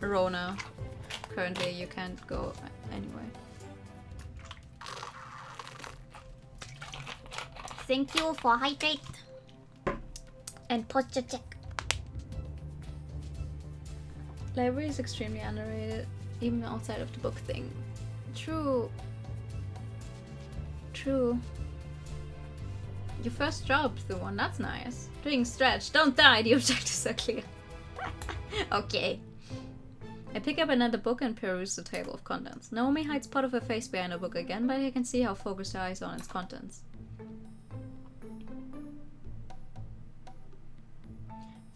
Rona, currently you can't go anyway. Thank you for hydrate and posture check. Library is extremely underrated, even outside of the book thing. True. True. Your first job through one, that's nice. Doing stretch, don't die, the objectives are clear. Okay. I pick up another book and peruse the table of contents. Naomi hides part of her face behind a book again, but I can see how focused her eyes are on its contents.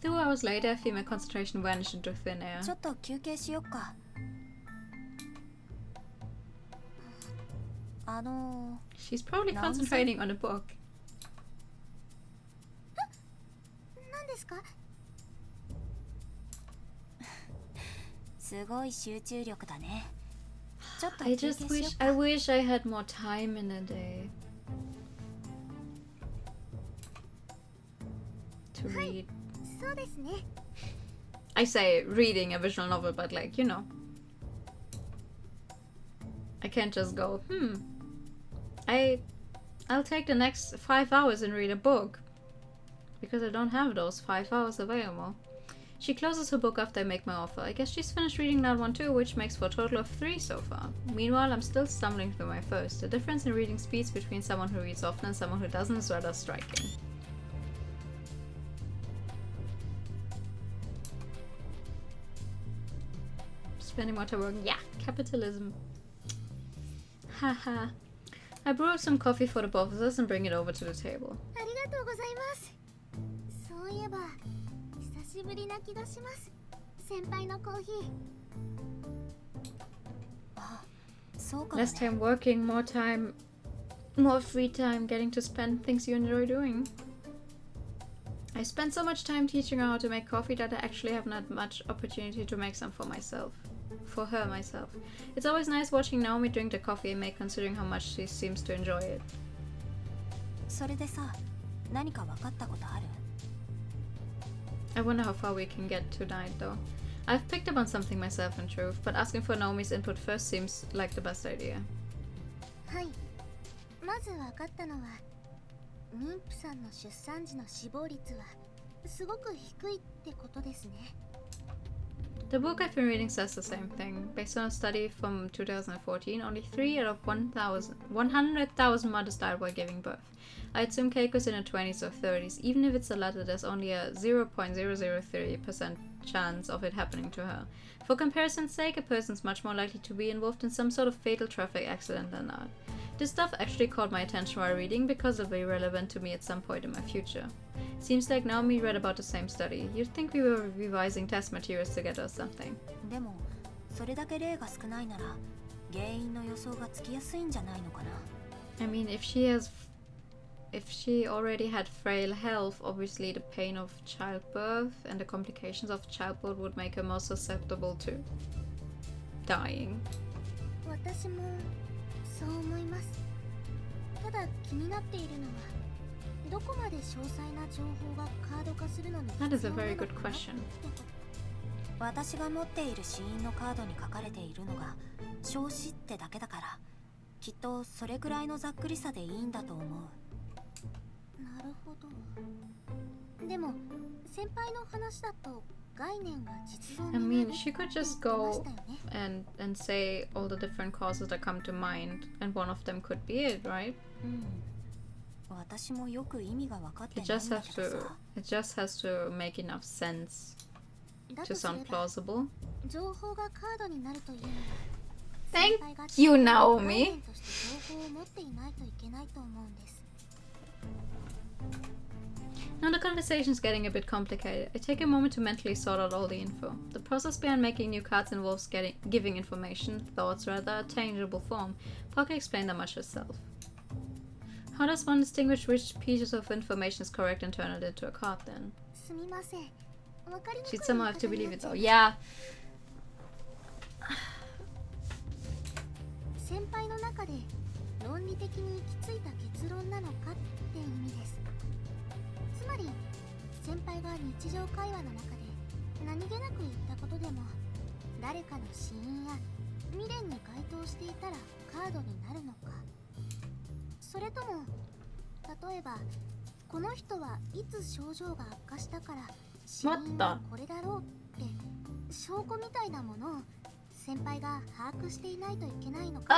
2 hours later, I feel my concentration vanish into thin air. ちょっと休憩しよっか。She's probably concentrating on a book. 何ですか？すごい集中力だね。ちょっと I 休憩 just しよ wish っか。 I wish I had more time in a day to read. そうですね。 I say reading a visual novel, but like, you know. I can't just go, I'll take the next 5 hours and read a book. Because I don't have those 5 hours available. She closes her book after I make my offer. I guess she's finished reading that one too, which makes for a total of 3 so far. Meanwhile, I'm still stumbling through my first. The difference in reading speeds between someone who reads often and someone who doesn't is rather striking. Spending more time working. Yeah, capitalism. Haha. I brew up some coffee for the both of us and bring it over to the table. ありがとうございます。そういえば久しぶりな気がします。先輩のコーヒー。そうかもね。 Less time working, more time, more free time, getting to spend things you enjoy doing. I spend so much time teaching her how to make coffee that I actually have not much opportunity to make some for myself. For her myself. It's always nice watching Naomi drink the coffee I make, considering how much she seems to enjoy it. それでさ、何か分かったことある？ I wonder how far we can get tonight though. I've picked up on something myself in truth, but asking for Naomi's input first seems like the best idea. はい。まず分かったのは、妊婦さんの出産時の死亡率はすごく低いってことですね。The book I've been reading says the same thing. Based on a study from 2014, only 3 out of 100,000 mothers died while giving birth. I assume Keiko's in her 20s or 30s. Even if it's the latter, there's only a 0.003% chance of it happening to her. For comparison's sake, a person's much more likely to be involved in some sort of fatal traffic accident than not. This stuff actually caught my attention while reading because it'll be relevant to me at some point in my future. Seems like Naomi read about the same study. You'd think we were revising test materials together or something. でもそれだけ例が少ないなら原因の予想がつきやすいんじゃないのかな。 I mean, if she already had frail health, obviously the pain of childbirth and the complications of childbirth would make her more susceptible to dying. 私もそう思います。ただ気になっているのはどこまで詳細な情報がカード化するのに必要なの That is a かな very って good こ question. と。私が持っている死因のカードに書かれているのが焼死ってだけだからきっとそれくらいのざっくりさでいいんだと思う。なるほど。でも先輩の話だと概念が実像 I に mean, なる she could って just 言ってまし go たよね。and say all the different causes that come to mind, and one of them could be it, right? 私もよく意味が分かって It ないん just だ has けど to さ。 it just has to make enough sense だ to とすれ sound ば plausible. 情報がカードになるというのは Thank 先輩が you, 概 Naomi. 念として情報を持っていないといけないと思うんです。 Now the conversation's getting a bit complicated. I take a moment to mentally sort out all the info. The process behind making new cards involves giving information, thoughts rather, a tangible form. Parker explained that much herself. How does one distinguish which pieces of information is correct and turn it into a card then? すみません。わかりにくい She'd somehow have to 言い believe 方 it に though. なっちゃ Yeah. う先輩の中で論理的に行き着いた結論なのかって意味です。つまり先輩が日常会話の中で何気なく言ったことでも誰かの死因や未練に該当していたらカードになるのか、それとも例えばこの人はいつ症状が悪化したから死因はこれだろうって証拠みたいなものを先輩が把握していないといけないのか。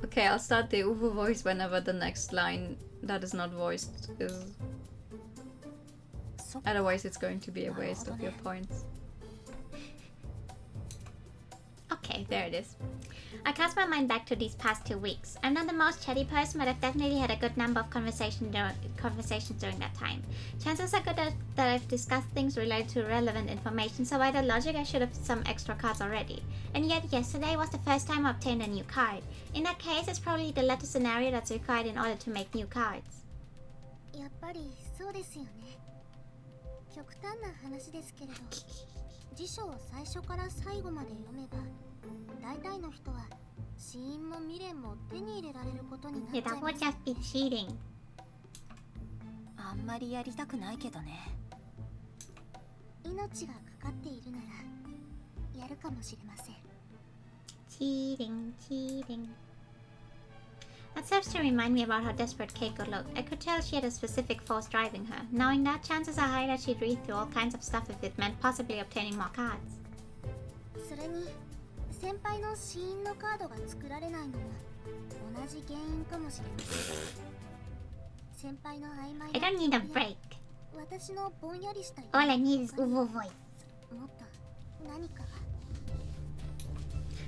Okay, I'll start the Uwu voice whenever the next line that is not voiced is. Otherwise, it's going to be a waste of your points. Okay, there it is. I cast my mind back to these past 2 weeks. I'm not the most chatty person, but I've definitely had a good number of conversations during that time. Chances are good that I've discussed things related to relevant information, so by the logic I should have some extra cards already. And yet yesterday was the first time I obtained a new card. In that case, it's probably the latter scenario that's required in order to make new cards. やっぱりそうですよね。極端な話ですけれど、辞書を最初から最後まで読めば、大体の人は死因も未練も手に入れられることになっちゃ Yeah, い that ま would す。 just be cheating. あんまりやりたくないけどね。命がかかっているならやるかもしれません。 Cheating, cheating. That serves to remind me about how desperate Keiko looked. I could tell she had a specific force driving her. Knowing that, chances are high that she'd read through all kinds of stuff if it meant possibly obtaining more cards. それに先輩の死因のカードが作られないのも同じ原因かもしれません。先輩の曖昧 I な don't need a break. 私のぼんやりした All I need is Uwu voice. もっと何かが。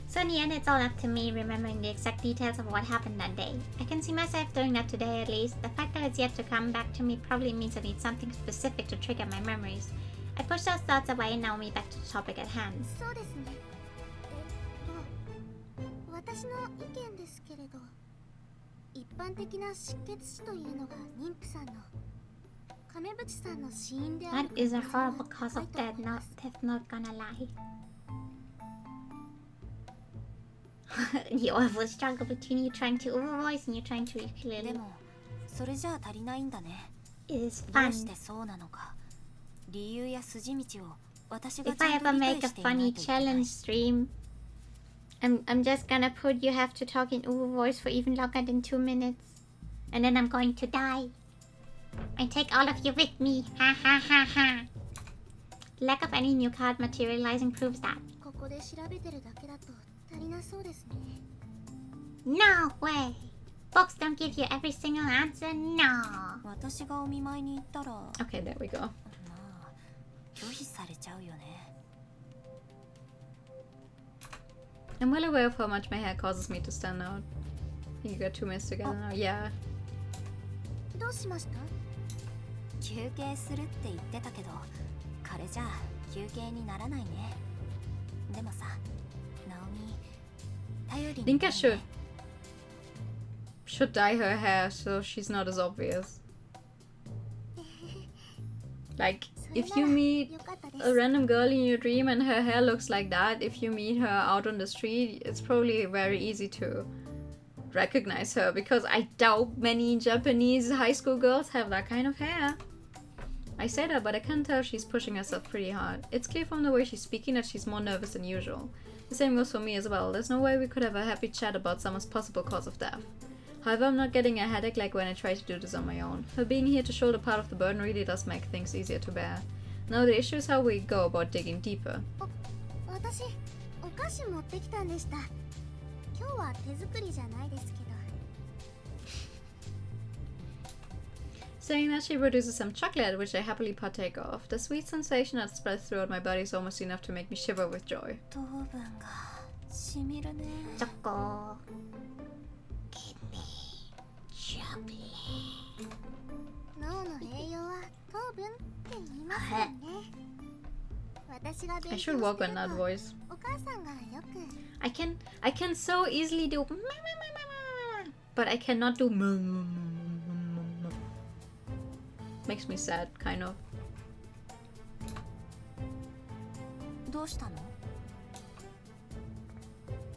So in the end, it's all up to me remembering the exact details of what happened that day. I can see myself doing that today at least. The fact that it's yet to come back to me probably means I need something specific to trigger my memories. I push those thoughts away and now me back to the topic at hand. そうですね。私の意見ですけれど、一般的な失血死というのが妊婦さんの亀渕さんの死因である That is a horrible cause of death, not gonna lie. You always struggle between you trying to Uwu voice and you trying to で ukulele. もそれじゃあ足りないんだね。 It is ど fun. うしてそうなのか。理由や筋道を私が If ちゃ I んと ever 理 make 解 a していない funny といけない challenge stream, I'm just gonna put you have to talk in Uwu voice for even longer than 2 minutes. And then I'm going to die. And take all of you with me. Ha ha ha ha. Lack of any new card materializing proves that. ここで調べてるだけだと足りなそうですね。 No way! Books don't give you every single answer, no! 私がお見舞いに行ったら、 Okay, there we go. まあ拒否されちゃうよね。 I'm well aware of how much my hair causes me to stand out. You got 2 minutes together now. Yeah. どうしました？休憩するって言ってたけど、彼じゃ休憩にならないね。でもさ、ナオミ、頼り I に think I なるね。 should dye her hair so she's not as obvious. Like, if you meet よかったで a す。 random girl in your dream and her hair looks like that, if you meet her out on the street, it's probably very easy to recognize her, because I doubt many Japanese high school girls have that kind of hair. I say that, but I can tell she's pushing herself pretty hard. It's clear from the way she's speaking that she's more nervous than usual. The same goes for me as well. There's no way we could have a happy chat about someone's possible cause of death. However, I'm not getting a headache like when I try to do this on my own. Her being here to shoulder part of the burden really does make things easier to bear. Now the issue is how we go about digging deeper. 私、お菓子持ってきたんでした。今日は手作りじゃないですけど。 Saying that, she produces some chocolate, which I happily partake of. The sweet sensation that spreads throughout my body is almost enough to make me shiver with joy. 糖分がしみるね。 Choco. Give me chocolate. 脳の栄養は糖分って言いますよね。私が I 勉強 should して work る on that と、 voice. お母さんがよく I can so easily do but I cannot do makes me sad, kind of. どうしたの？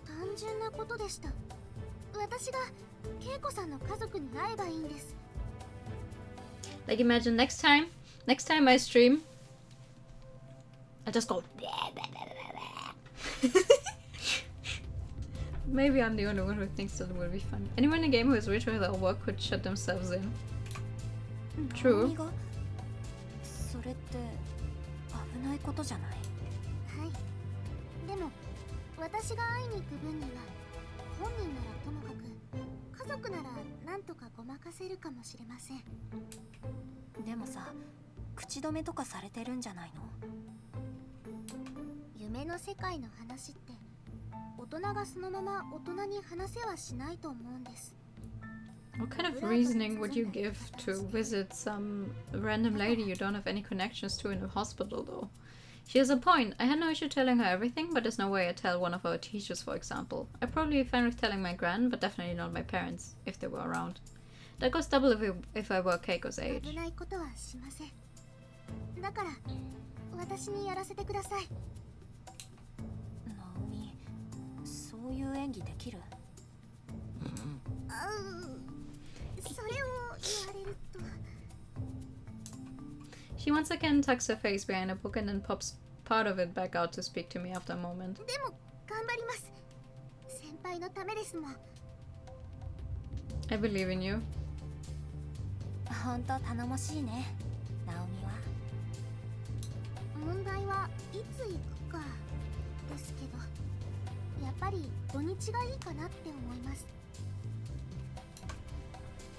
単純なことでした。私が恵子さんの家族に会えばいいんです。 Like, imagine next time I stream, I just go. Maybe I'm the only one who thinks that would be fun. Anyone in a game who is rich without work could shut themselves in. True. ナオミがそれって危ないことじゃない？はい。でも私が会いに行く分には本人ならともかく家族ならなんとかごまかせるかもしれません。でもさ、口止めとかされてるんじゃないの？夢の世界の話って大人がそのまま大人に話せはしないと思うんです。 What kind of reasoning would you give to visit some random lady you don't have any connections to in a hospital, though? She has a point. I had no issue telling her everything, but there's no way I'd tell one of our teachers, for example. I'd probably be fine with telling my gran, but definitely not my parents, if they were around. That goes double if I were Keiko's age. 危ないことはしません。だから私にやらせてください。ナオミ、そういう演技できる？それを言われると。 She once again tucks her face behind a book and then pops part of it back out to speak to me after a moment. でも頑張ります。先輩のためですもん。 I believe in you. ほんと頼もしいね、ナオミは。問題はいつ行くかですけど、やっぱり土日がいいかなって思います。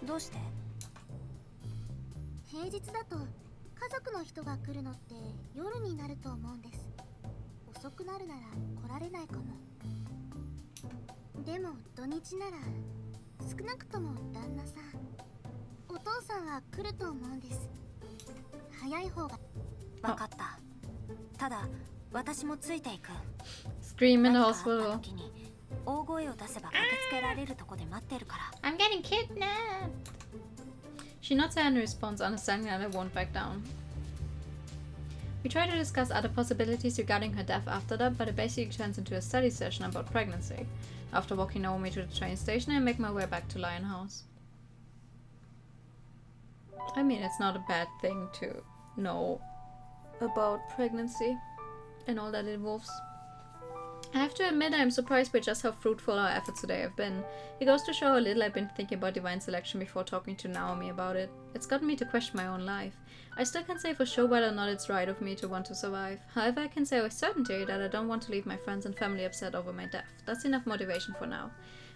どうして？平日だと家族の人が来るのって夜になると思うんです。遅くなるなら来られないかも。でも土日なら少なくとも旦那さん、お父さんは来ると思うんです。早い方が。わかった。ただ私もついていく。 Scream in the 何かあった hospital. 時に大声を出せば駆けつけられるとこで待ってるから。 I'm getting kidnapped. She nods her head in response, understanding that I won't back down. We try to discuss other possibilities regarding her death after that, but it basically turns into a study session about pregnancy. After walking Naomi to the train station, I make my way back to Lion House. I mean, it's not a bad thing to know about pregnancy and all that it involves. I have to admit I'm surprised by just how fruitful our efforts today have been. It goes to show how little I've been thinking about divine selection before talking to Naomi about it. It's gotten me to question my own life. I still can't say for sure whether or not it's right of me to want to survive. However, I can say with certainty that I don't want to leave my friends and family upset over my death. That's enough motivation for now.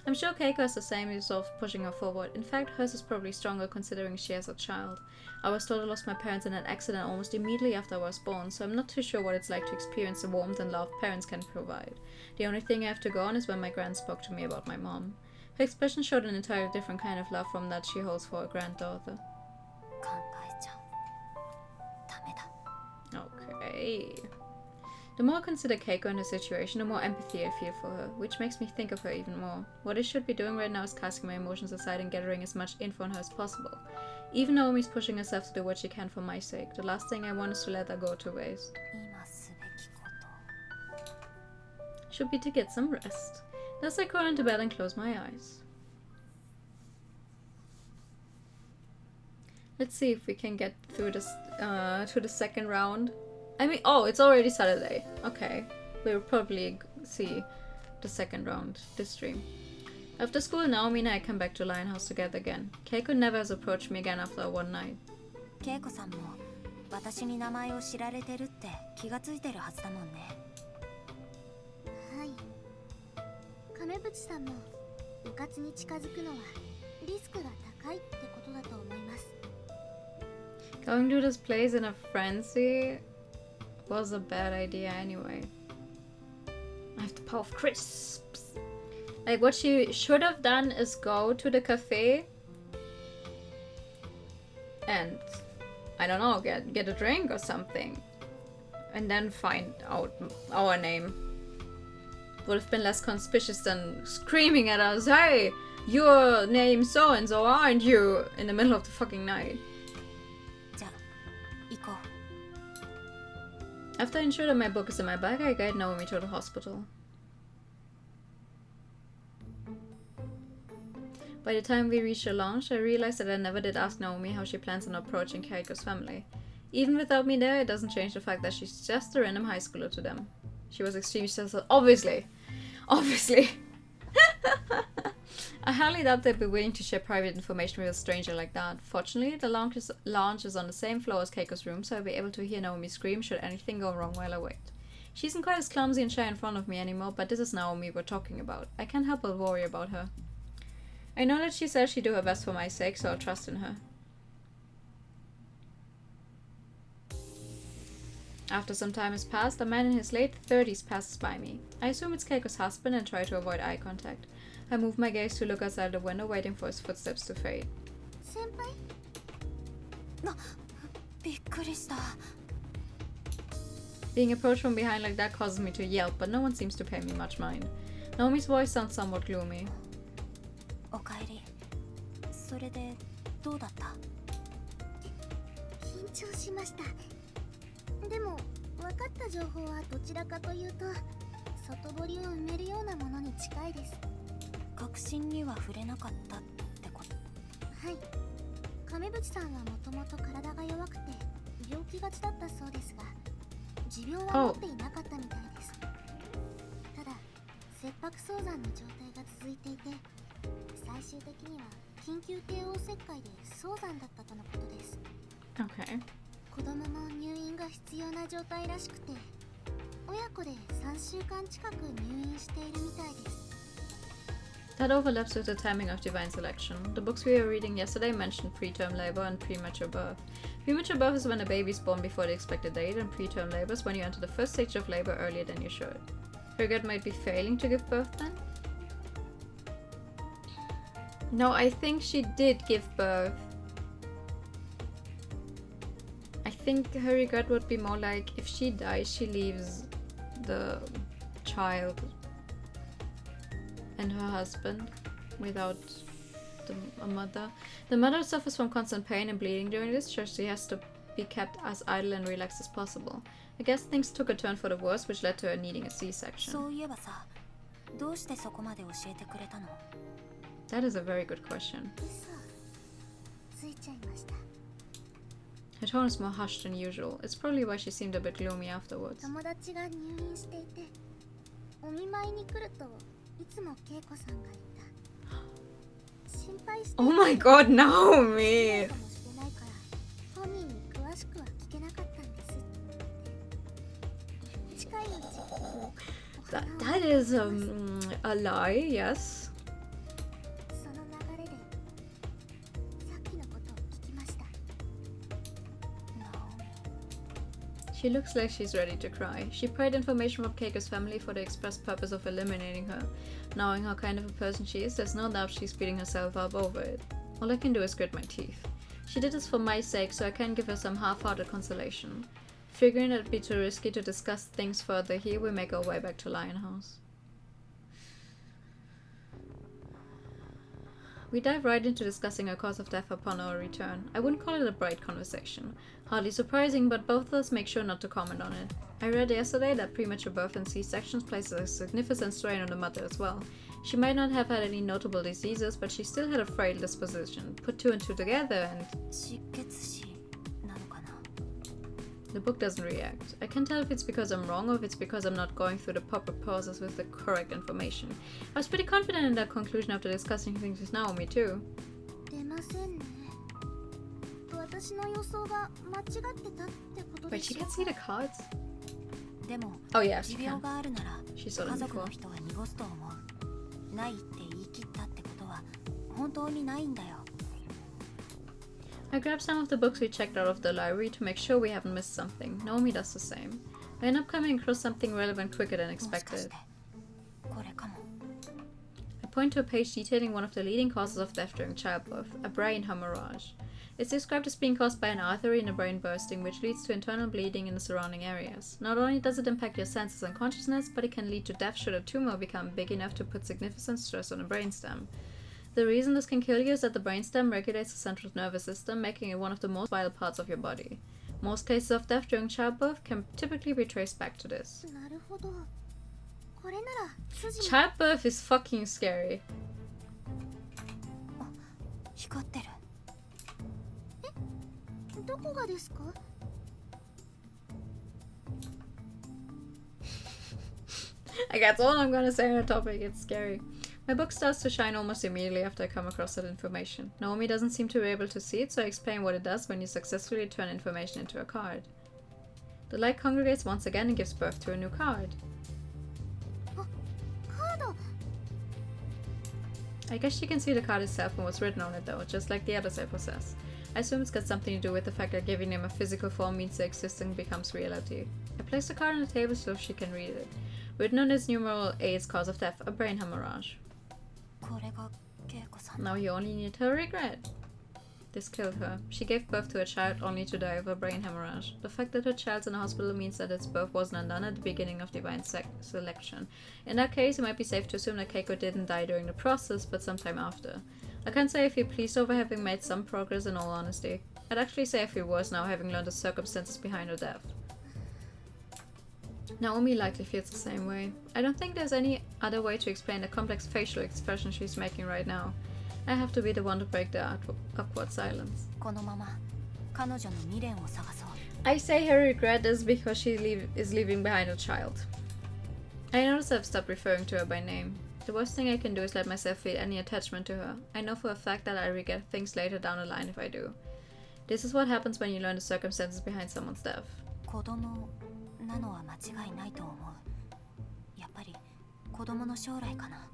I'm sure Keiko has the same resolve pushing her forward. In fact, hers is probably stronger considering she has a child. I was told I lost my parents in an accident almost immediately after I was born, so I'm not too sure what it's like to experience the warmth and love parents can provide. The only thing I have to go on is when my gran spoke to me about my mom. Her expression showed an entirely different kind of love from that she holds for her granddaughter. Okay. The more I consider Keiko and her situation, the more empathy I feel for her, which makes me think of her even more. What I should be doing right now is casting my emotions aside and gathering as much info on her as possible. Even Naomi's pushing herself to do what she can for my sake. The last thing I want is to let her go to waste. Should be to get some rest. Thus I crawl into bed and close my eyes. Let's see if we can get through this to the second round. I mean, oh, it's already Saturday. Okay, we'll probably see the second round this stream. After school, Naomi and I come back to Lionhouse together again. Keiko never has approached me again after one night. Keiko-sanも私に名前を知られてるって気がついてるはずだもんね。はい。亀渕さんも部活に近づくのはリスクが高いってことだと思います。Going to this place in a frenzy was a bad idea anyway. I have the power of crisps. Like, what she should have done is go to the cafe and, I don't know, get a drink or something. And then find out our name. Would have been less conspicuous than screaming at us, "Hey, your name so and so, aren't you?" in the middle of the fucking night. After I ensure that my book is in my bag, I guide Naomi to the hospital. By the time we reach the lounge, I realize that I never did ask Naomi how she plans on approaching Keiko's family. Even without me there, it doesn't change the fact that she's just a random high schooler to them. She was extremely stressful. Obviously! I highly doubt they'd be willing to share private information with a stranger like that. Fortunately, the lounge is on the same floor as Keiko's room, so I'll be able to hear Naomi scream should anything go wrong while I wait. She isn't quite as clumsy and shy in front of me anymore, but this is Naomi we're talking about. I can't help but worry about her. I know that she says she'd do her best for my sake, so I'll trust in her. After some time has passed, a man in his late 30s passes by me. I assume it's Keiko's husband and try to avoid eye contact. I move my gaze to look outside the window, waiting for his footsteps to fade. Senpai? Being approached from behind like that causes me to yelp, but no one seems to pay me much mind. Naomi's voice sounds somewhat gloomy. おかえり。それでどうだった？緊張しました。でも分かった情報はどちらかというと外堀を埋めるようなものに近いです。確信には触れなかったってこと？はい。亀渕さんはもともと体が弱くて病気がちだったそうですが、持病は持っていなかったみたいです。ただ切迫早産の状態が続いていて、最終的には緊急帝王切開で早産だったとのことです。Okay. 子供も入院が必要な状態らしくて、親子で3週間近く入院しているみたいです。That overlaps with the timing of divine selection. The books we were reading yesterday mentioned preterm labor and premature birth. Premature birth is when a baby is born before the expected date, and preterm labor is when you enter the first stage of labor earlier than you should. Hergert might be failing to give birth then? No, I think she did give birth. I think her regret would be more like if she dies, she leaves the child and her husband without a mother. The mother suffers from constant pain and bleeding during this, so she has to be kept as idle and relaxed as possible. I guess things took a turn for the worse, which led to her needing a C-section. そういえばさ、どうしてそこまで教えてくれたの？ That is a very good question. ついちゃいました。 Her tone is more hushed than usual. It's probably why she seemed a bit gloomy afterwards. 友達が入院していて、お見舞いに来るといつも恵子さんがいた。心配して Oh my god, Naomi! かもしれないから本人に詳しくは聞けなかったんですって。近いうち That is a lie, yes. その流れでさっきのことを聞きました。 She looks like she's ready to cry. She prayed information from Keiko's family for the express purpose of eliminating her. Knowing how kind of a person she is, there's no doubt she's beating herself up over it. All I can do is grit my teeth. She did this for my sake, so I can give her some half-hearted consolation. Figuring it'd be too risky to discuss things further here, we make our way back to Lionhouse. We dive right into discussing her cause of death upon our return. I wouldn't call it a bright conversation. Hardly surprising, but both of us make sure not to comment on it. I read yesterday that premature birth and C-sections places a significant strain on the mother as well. She might not have had any notable diseases, but she still had a frail disposition. Put two and two together and... 失血死なのかな。 The book doesn't react. I can't tell if it's because I'm wrong or if it's because I'm not going through the proper process with the correct information. I was pretty confident in that conclusion after discussing things with Naomi too. 出ませんね。私の予想が間違ってたってことで Wait, し she ょう can か。 see the cards? でも Oh yeah, 持 she 病 can. があるなら She 家 saw them 族の before. 人は濁すと思う。ないって言い切ったってことは本当にないんだよ。 I grabbed some of the books we checked out of the library to make sure we haven't missed something. Naomi does the same. I end up coming across something relevant quicker than もしかし expected. てこれかも。 I point to a page detailing one of the leading causes of death during childbirth, a brain hemorrhage. It's described as being caused by an artery in the brain bursting, which leads to internal bleeding in the surrounding areas. Not only does it impact your senses and consciousness, but it can lead to death should a tumor become big enough to put significant stress on the brainstem. The reason this can kill you is that the brainstem regulates the central nervous system, making it one of the most vital parts of your body. Most cases of death during childbirth can typically be traced back to this. なるほど。これなら筋も Childbirth is fucking scary. 光ってる。どこがですか？ I guess all I'm gonna say on the topic, it's scary. My book starts to shine almost immediately after I come across that information. Naomi doesn't seem to be able to see it, so I explain what it does when you successfully turn information into a card. The light congregates once again and gives birth to a new card. カード。 I guess she can see the card itself and what's written on it though, just like the others I possess. I assume it's got something to do with the fact that giving them a physical form means their existence becomes reality. I place the card on the table so she can read it. Written on its numeral A is cause of death, a brain hemorrhage. これが恵子さん。 Now you only need her regret. This killed her. She gave birth to a child only to die of a brain hemorrhage. The fact that her child's in a hospital means that its birth wasn't undone at the beginning of divine selection. In that case, it might be safe to assume that Keiko didn't die during the process, but sometime after. I can't say I feel pleased over having made some progress in all honesty. I'd actually say I feel worse now having learned the circumstances behind her death. Naomi likely feels the same way. I don't think there's any other way to explain the complex facial expression she's making right now. I have to be the one to break the awkward silence. このまま彼女の未練を探そう。 I say her regret is because she is leaving behind a child. I notice I've stopped referring to her by name. The worst thing I can do is let myself feel any attachment to her. I know for a fact that I regret things later down the line if I do. This is what happens when you learn the circumstances behind someone's death. 子供なのは間違いないと思う。やっぱり子供の将来かな。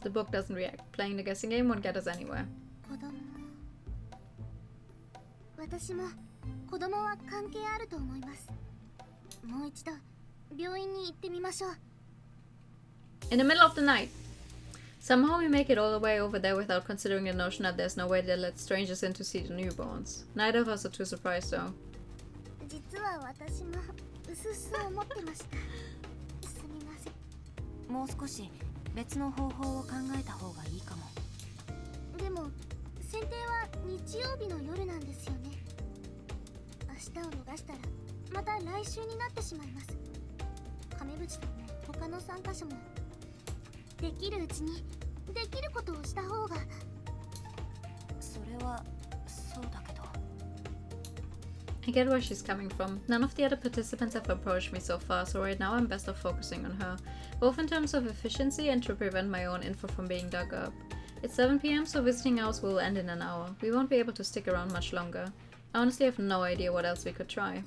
The book doesn't react. Playing the guessing game won't get us anywhere. 子供。私も子供は関係あると思います。もう一度病院に行ってみましょう。 In the middle of the night. Somehow we make it all the way over there without considering the notion that there's no way they let strangers in to see the newborns. Neither of us are too surprised though. 実は私もうすうす思ってました。すみません。もう少し別の方法を考えた方がいいかも。でも選定は日曜日の夜なんですよね。明日を逃したらまた来週になってしまいます。亀渕さんも他の参加者もできるうちにできることをした方が。それはそうだけど。I get where she's coming from. None of the other participants have approached me so far, so right now I'm best off focusing on her, both in terms of efficiency and to prevent my own info from being dug up. It's 7 PM, so visiting hours will end in an hour. We won't be able to stick around much longer. I honestly have no idea what else we could try.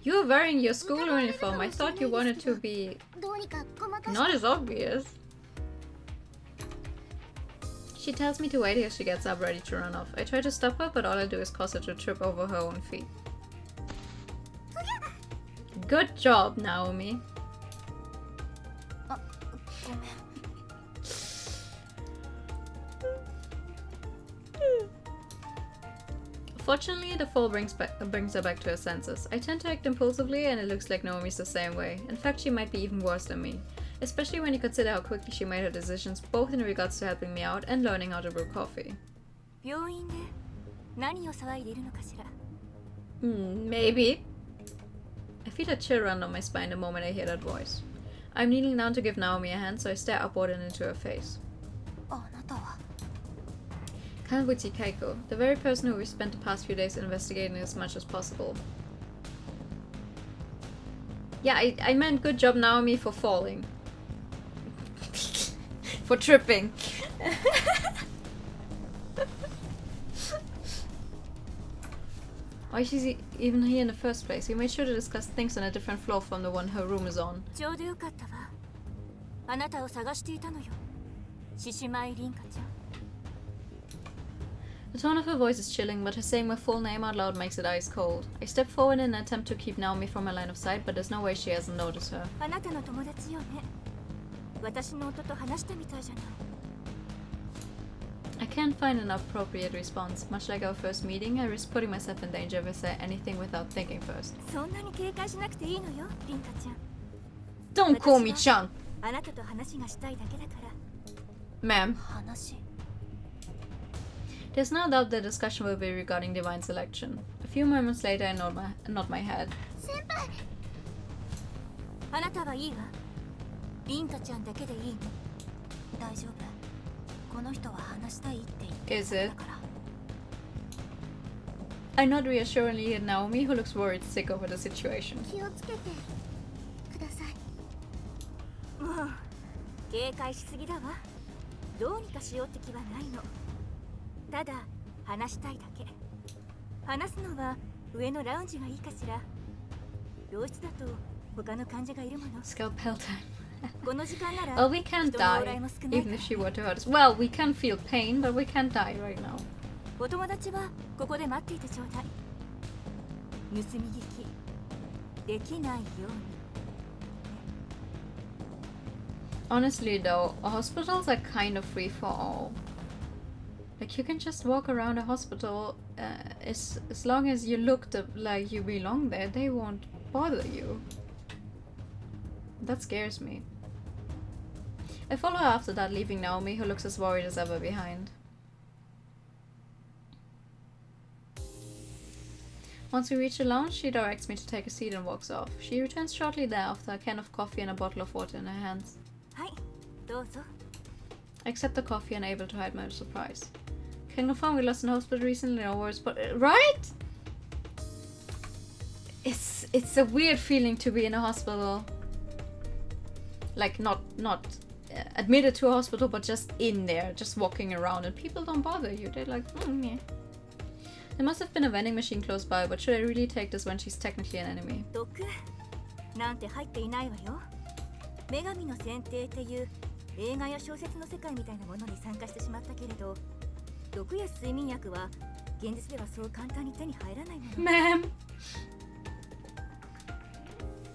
You're wearing your school uniform. I thought you wanted to be not as obvious. She tells me to wait till she gets up ready to run off. I try to stop her, but all I do is cause her to trip over her own feet. Good job, Naomi. Fortunately, the fall brings her back to her senses. I tend to act impulsively, and it looks like Naomi's the same way. In fact, she might be even worse than me. Especially when you consider how quickly she made her decisions, both in regards to helping me out and learning how to brew coffee. Maybe. I feel a chill run down my spine the moment I hear that voice. I'm kneeling down to give Naomi a hand, so I stare upward and into her face. Kawaguchi Keiko, the very person who we spent the past few days investigating as much as possible. Yeah, I meant good job, Naomi, for falling. For tripping. Why is she even here in the first place? We made sure to discuss things on a different floor from the one her room is on. The tone of her voice is chilling, but her saying my full name out loud makes it ice cold. I step forward in an attempt to keep Naomi from my line of sight, but there's no way she hasn't noticed her. I can't find an appropriate response. Much like our first meeting, I risk putting myself in danger if I say anything without thinking first. Don't call me Chan! Ma'am. There's no doubt the discussion will be regarding divine selection. A few moments later, I nod my head. Is it? I nod reassuringly at Naomi, who looks worried sick over the situation. Scalpel time. Well, we can't die, even if she were to hurt us. Well, we can feel pain, but we can't die right now. Honestly though, hospitals are kind of free for all. Like, you can just walk around a hospital as long as you look like you belong there, they won't bother you. That scares me. I follow her after that, leaving Naomi, who looks as worried as ever, behind. Once we reach the lounge, she directs me to take a seat and walks off. She returns shortly thereafter, a can of coffee and a bottle of water in her hands. I accept the coffee, unable to hide my surprise. Can confirm we lost in hospital recently, no worries, but right? It's a weird feeling to be in a hospital. Like, not admitted to a hospital, but just in there, just walking around, and people don't bother you. They're like, yeah. There must have been a vending machine close by, but should I really take this when she's technically an enemy? Ma'am!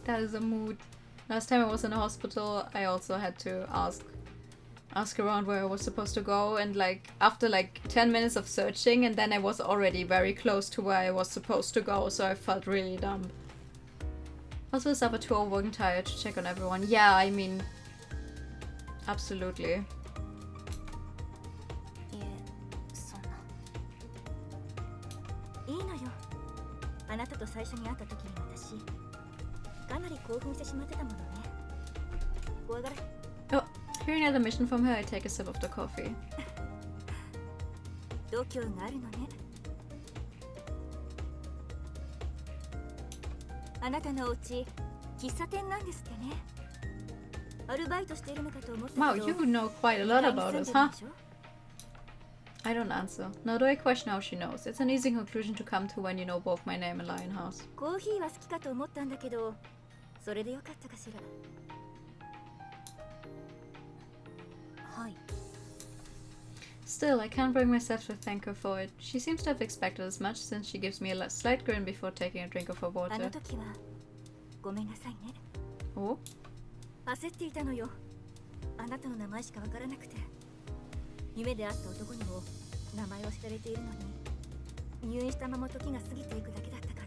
That is a mood. Last time I was in a hospital, I also had to ask around where I was supposed to go, and like after like 10 minutes of searching, and then I was already very close to where I was supposed to go, so I felt really dumb. Also, was up at 2 working tired to check on everyone. Yeah, I mean, absolutely. Oh, hearing another mission from her, I take a sip of the coffee. あなたのお家喫茶店なんですってね。アルバイトしているのかと思ったけど。 Wow, you know quite a lot about us, huh? I don't answer, nor do I question how she knows. It's an easy conclusion to come to when you know both my name and Lionhouse. コーヒーは好きかと思ったんだけど、それでよかったかしら。はい。 Still, I can't bring myself to thank her for it. She seems to have expected as much since she gives me a slight grin before taking a drink of her あ water. の時はごめんなさいね。 Oh? 焦っていたのよ。あなたの名前しかわからなくて。夢で会った男にも名前を知られているのに、入院したまま時が過ぎていくだけだったから。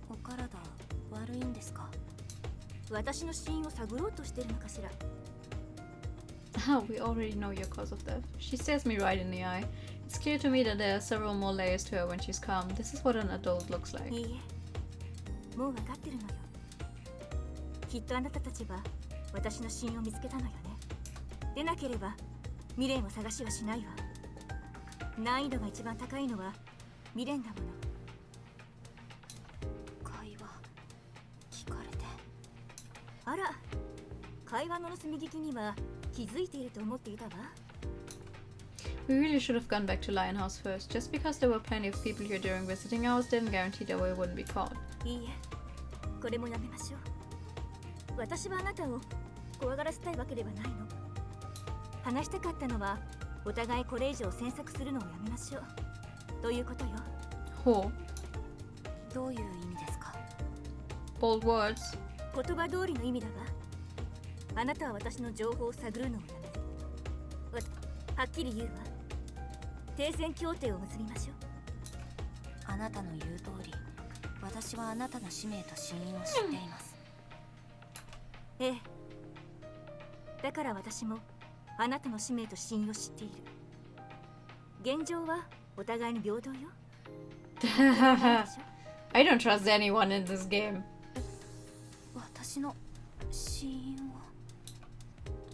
お体悪いんですか？私の死因を探ろうとしているのかしら。Ah, we already know your cause of death. She stares me right in the eye. It's clear to me that there are several more layers to her when she's calm. This is what an adult looks like. いいえ、もう分かってるのよ。きっとあなたたちは私の死因を見つけたのよね。でなければ未練を探しはしないわ。難易度が一番高いのは未練だもの。会話聞かれて。あら、会話の盗み聞きには気づいていると思っていたわ。We really should have gone back to Lionhouse first. Just because there were plenty of people here during visiting hours didn't guarantee that we wouldn't be caught. いいえ、これもやめましょう。私はあなたを怖がらせたいわけではないの。話したかったのは、お互いこれ以上詮索するのをやめましょうということよ。Ho. どういう意味ですか？ Bold words. 言葉通りの意味だわ。あなたは私の情報を探るのをやめる。はっきり言うわ。停戦協定を結びましょう。あなたの言う通り、私はあなたの使命と死因を知っています。ええ。だから私もあなたの使命と死因を知っている。現状はお互いに平等よ。I don't trust anyone in this game. 私の死因は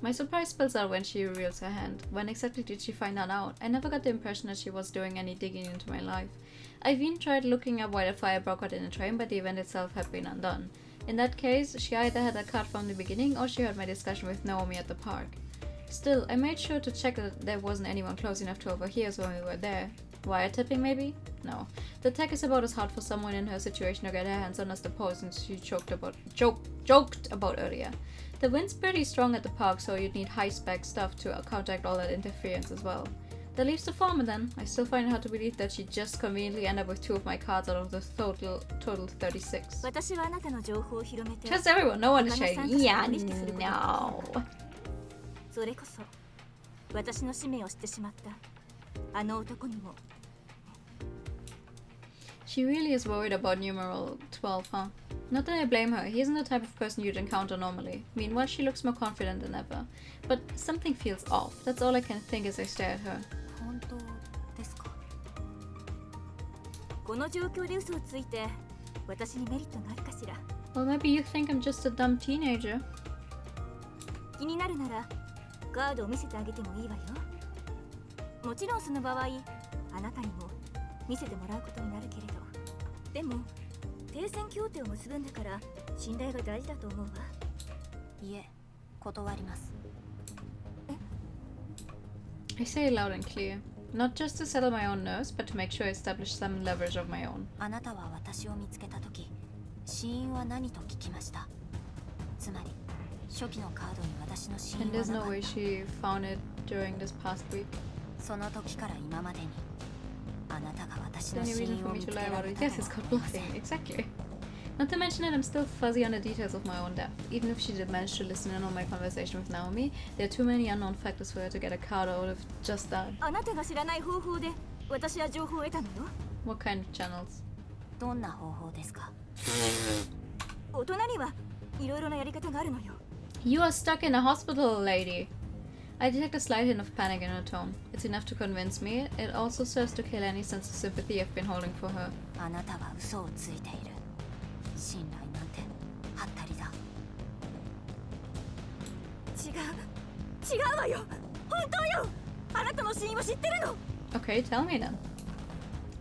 My surprise spills out when she reveals her hand. When exactly did she find that out? I never got the impression that she was doing any digging into my life. I even tried looking up why the fire broke out in the train, but the event itself had been undone. In that case, she either had a card from the beginning or she heard my discussion with Naomi at the park. Still, I made sure to check that there wasn't anyone close enough to overhear us when we were there. Wiretapping, maybe? No. The tech is about as hard for someone in her situation to get her hands on as the poisons she joked about earlier. The wind's pretty strong at the park, so you'd need high-spec stuff to counteract all that interference as well. That leaves the farmer then. I still find it hard to believe that she just conveniently ended up with 2 of my cards out of the total 36. 私はあなたの情報を広めて。 Just everyone, no one is shady. Yeah, no. それこそ私の使命を知ってしまったあの男にも。She really is worried about numeral 12, huh? Not that I blame her, he isn't the type of person you'd encounter normally. Meanwhile, she looks more confident than ever. But something feels off, that's all I can think as I stare at her. 本当ですか？この状況で嘘をついて私にメリットがあるかしら。 Well, maybe you think I'm just a dumb teenager. 気になるならカードを見せてあげてもいいわよ。もちろんその場合あなたにも見せてもらうことになるけれど、でも停戦協定を結ぶんだから信頼が大事だと思うわ。いえ、断ります。 I say it loud and clear. Not just to settle my own nerves, but to make sure I establish some leverage of my own. あなたは私を見つけたとき、死因は何と聞きました。つまり、初期のカードに私の死因 And は there's なか no っ way た。 she found it during this past week. その時から今までに、あなたが私 Is の there any 死 reason 因 for を me 見 to つけ lie ら about れ it? た Yes, と it's は called 思いません。 bluffing. Exactly. Not to mention that I'm still fuzzy on the details of my own death. Even if she did manage to listen in on my conversation with Naomi, there are too many unknown factors for her to get a card out of just that. あなたが知らない方法で私は情報を得たのよ。 What kind of channels? どんな方法ですか？大人にはいろいろなやり方があるのよ。 You are stuck in a hospital, lady. I detect a slight hint of panic in her tone. It's enough to convince me. It also serves to kill any sense of sympathy I've been holding for her. あなたは嘘をついている。信頼なんてはったりだ。違うわよ。本当よ。あなたの死因を知ってるの。 Okay, tell me then.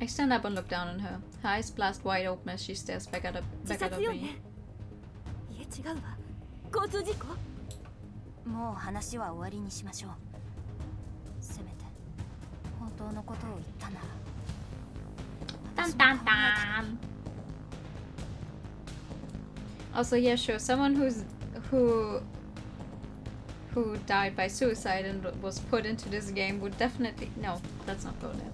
I stand up and look down on her. Her eyes blast wide open as she stares back at me. いえ違うわ交通事故もう話は終わりにしましょうせめて本当のことを言ったなら Dun dun dun. Also, yeah, sure. Someone who died by suicide and was put into this game would definitely... No, let's not go there.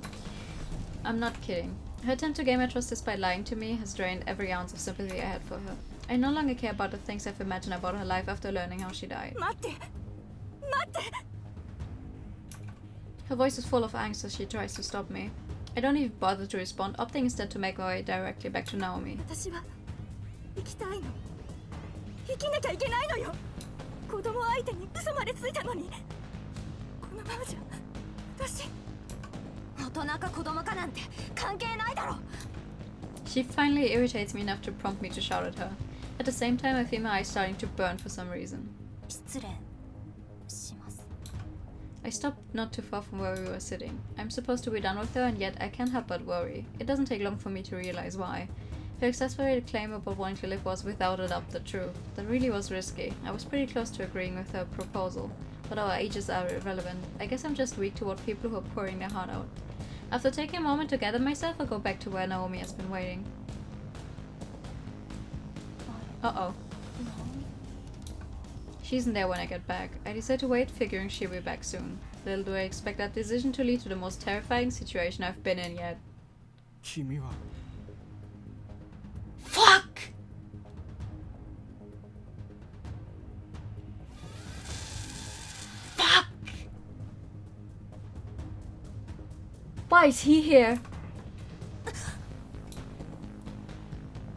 I'm not kidding. Her attempt to gain my trust despite lying to me has drained every ounce of sympathy I had for her. I no longer care about the things I've imagined about her life after learning how she died. 待って待って Her voice is full of angst as she tries to stop me. I don't even bother to respond, opting instead to make my way directly back to Naomi. 私は生きたいの生きなきゃいけないのよ子供相手に嘘までついたのにこのままじゃ私大人か子供かなんて関係ないだろ She finally irritates me enough to prompt me to shout at her. At the same time, I feel my eyes starting to burn for some reason. 失礼します I stopped not too far from where we were sitting. I'm supposed to be done with her, and yet I can't help but worry. It doesn't take long for me to realize why. Her exasperated claim about wanting to live was without a doubt the truth. That really was risky. I was pretty close to agreeing with her proposal. But our ages are irrelevant. I guess I'm just weak toward people who are pouring their heart out. After taking a moment to gather myself, I go back to where Naomi has been waiting. Uh-oh. She isn't there when I get back. I decide to wait, figuring she'll be back soon. Little do I expect that decision to lead to the most terrifying situation I've been in yet. 君は Fuck! Fuck! Why is he here?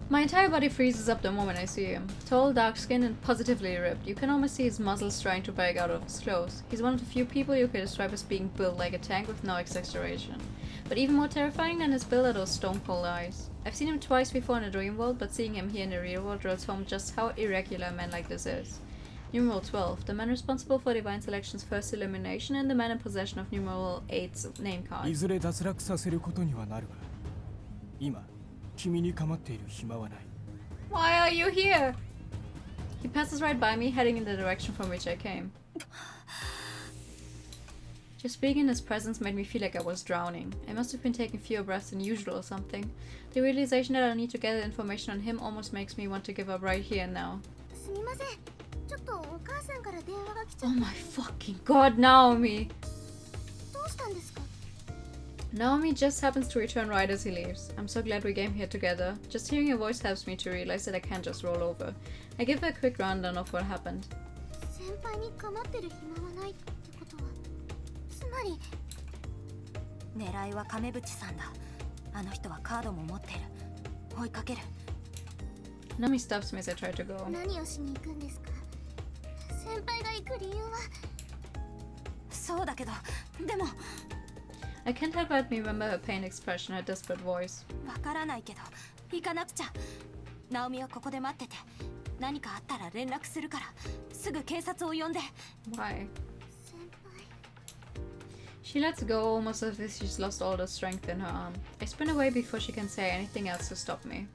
My entire body freezes up the moment I see him. Tall, dark-skinned, and positively ripped. You can almost see his muscles trying to break out of his clothes. He's one of the few people you could describe as being built like a tank with no exaggeration. But even more terrifying than his build are those stone-cold eyes. I've seen him twice before in the dream world, but seeing him here in the real world drills home just how irregular a man like this is. Numeral 12, the man responsible for Divine Selection's first elimination and the man in possession of Numeral 8's name い card. ずれ脱落させることにはなるが今君に構っている暇はない Why are you here? He passes right by me, heading in the direction from which I came. Just being in his presence made me feel like I was drowning. I must have been taking fewer breaths than usual or something. The realization that I need to gather information on him almost makes me want to give up right here and now. すみませんちょっとお母さんから電話が来ちゃ Oh って my fucking god, Naomi! どうしたんですか Naomi just happens to return right as he leaves. I'm so glad we came here together. Just hearing your voice helps me to realize that I can't just roll over. I give her a quick rundown of what happened. 先輩に構ってる暇はないってことはつまり狙いは亀渕さんだあの人はカードも持ってる追いかける Naomi stops me as I try to go. 何をしに行くんですか先輩が行く理由はそうだけどでも I can't help but remember her pained expression, her desperate voice. わからないけど行かなくちゃナオミはここで待ってて何かあったら連絡するからすぐ警察を呼んで Why? 先輩 She lets go almost as if she's lost all the strength in her arm. I sprint away before she can say anything else to stop me.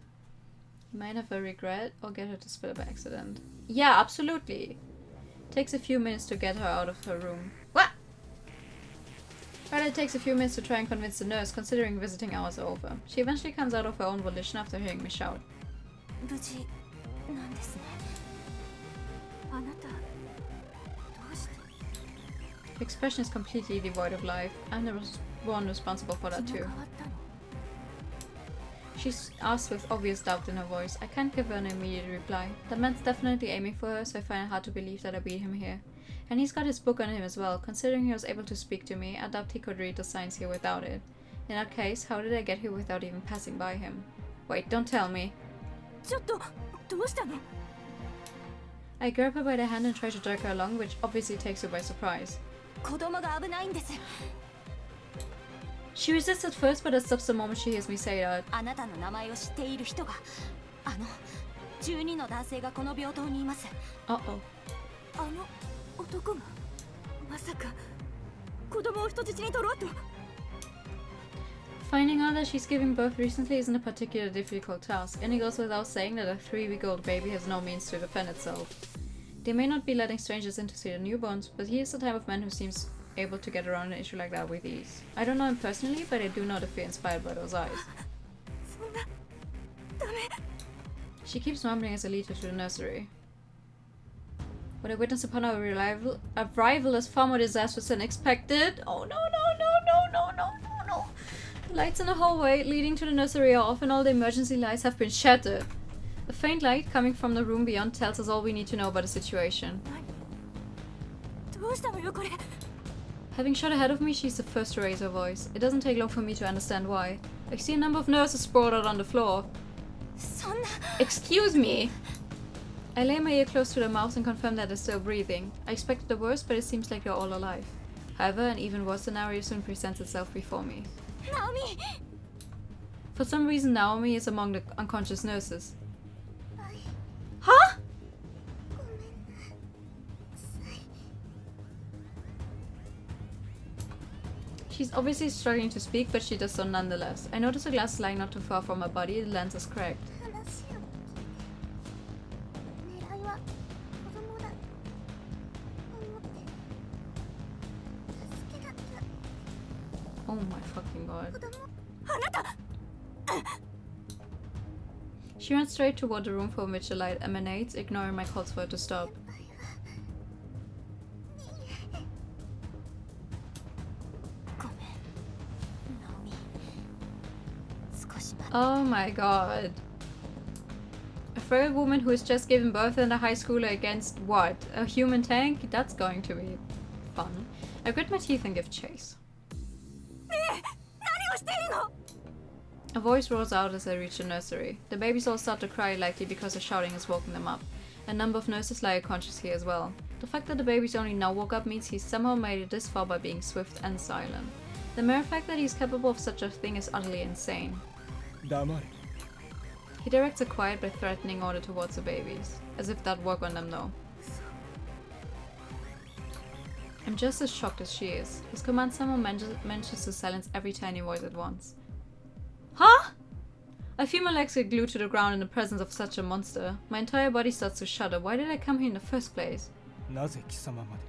Might have a regret or get her to split by accident. Yeah, absolutely. Takes a few minutes to get her out of her room. What? But it takes a few minutes to try and convince the nurse, considering visiting hours are over. She eventually comes out of her own volition after hearing me shout. 無事なんですねあなたどうして The expression is completely devoid of life. I'm the one responsible for that 気が too. 変わったの She asks with obvious doubt in her voice. I can't give her an immediate reply. The man's definitely aiming for her, so I find it hard to believe that I beat him here. And he's got his book on him as well. Considering he was able to speak to me, I doubt he could read the signs here without it. In that case, how did I get here without even passing by him? Wait, don't tell me. ちょっとどうしたの I grab her by the hand and try to jerk her along, which obviously takes her by surprise. 子供が危ないんです She resists at first, but it stops the moment she hears me say that. あなたの名前を知っている人があの12の男性がこの病棟にいます Uh-oh. あの男がまさか子供を人質に取ろうと Finding out that she's giving birth recently isn't a particularly difficult task, and it goes without saying that a 3-week-old baby has no means to defend itself. They may not be letting strangers in to see the newborns, but he is the type of man who seems able to get around an issue like that with ease. I don't know him personally, but I do know the fear inspired by those eyes. She keeps mumbling as I lead her to the nursery. What I witnessed upon our arrival is far more disastrous than expected. Oh no, no, no, no, no, no, no, no. The lights in the hallway leading to the nursery are off and all the emergency lights have been shattered. A faint light coming from the room beyond tells us all we need to know about the situation. Having shot ahead of me, she's the first to raise her voice. It doesn't take long for me to understand why. I see a number of nurses sprawled out on the floor. Excuse me! I lay my ear close to their mouths and confirm that they're still breathing. I expected the worst, but it seems like they're all alive. However, an even worse scenario soon presents itself before me. Naomi! For some reason, Naomi is among the unconscious nurses. Huh? She's obviously struggling to speak, but she does so nonetheless. I notice a glass lying not too far from her body. The lens is cracked. Oh my fucking god. She runs straight toward the room from which the light emanates, ignoring my calls for her to stop. Oh my god. A frail woman who has just given birth and a high schooler against what? A human tank? That's going to be fun. I grit my teeth and give chase. A voice roars out as I reach the nursery. The babies all start to cry, likely because the shouting has woken them up. A number of nurses lie unconscious here as well. The fact that the babies only now woke up means he's somehow made it this far by being swift and silent. The mere fact that he's capable of such a thing is utterly insane. He directs a quiet but threatening order towards the babies, as if that'd work on them though. I'm just as shocked as she is. His command somehow manages to silence every tiny voice at once. Huh? I feel my legs get glued to the ground in the presence of such a monster. My entire body starts to shudder. Why did I come here in the first place? なぜ貴様まで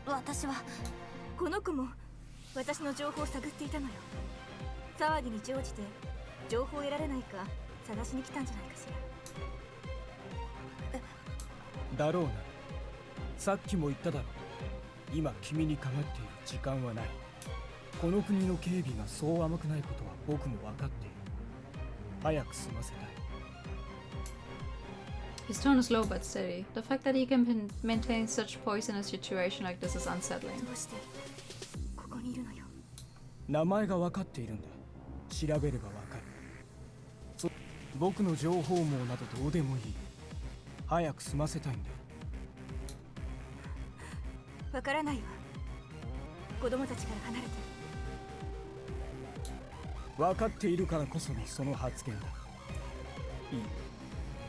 私はこの子も私の情報を探っていたのよ。騒ぎに乗じて情報を得られないか探しに来たんじゃないかしら。だろうな。さっきも言っただろう。今君にかかっている時間はない。この国の警備がそう甘くないことは僕も分かっている。早く済ませたい。His tone is low but steady. The fact that he can maintain such poise in a situation like this is unsettling. どうしてここにいるのよ。名前が分かっているんだ。調べれば分かる。僕の情報網などどうでもいい。早く済ませたいんだ。わからないわ。子供たちから離れて。分かっているからこそのその発言だ。いい。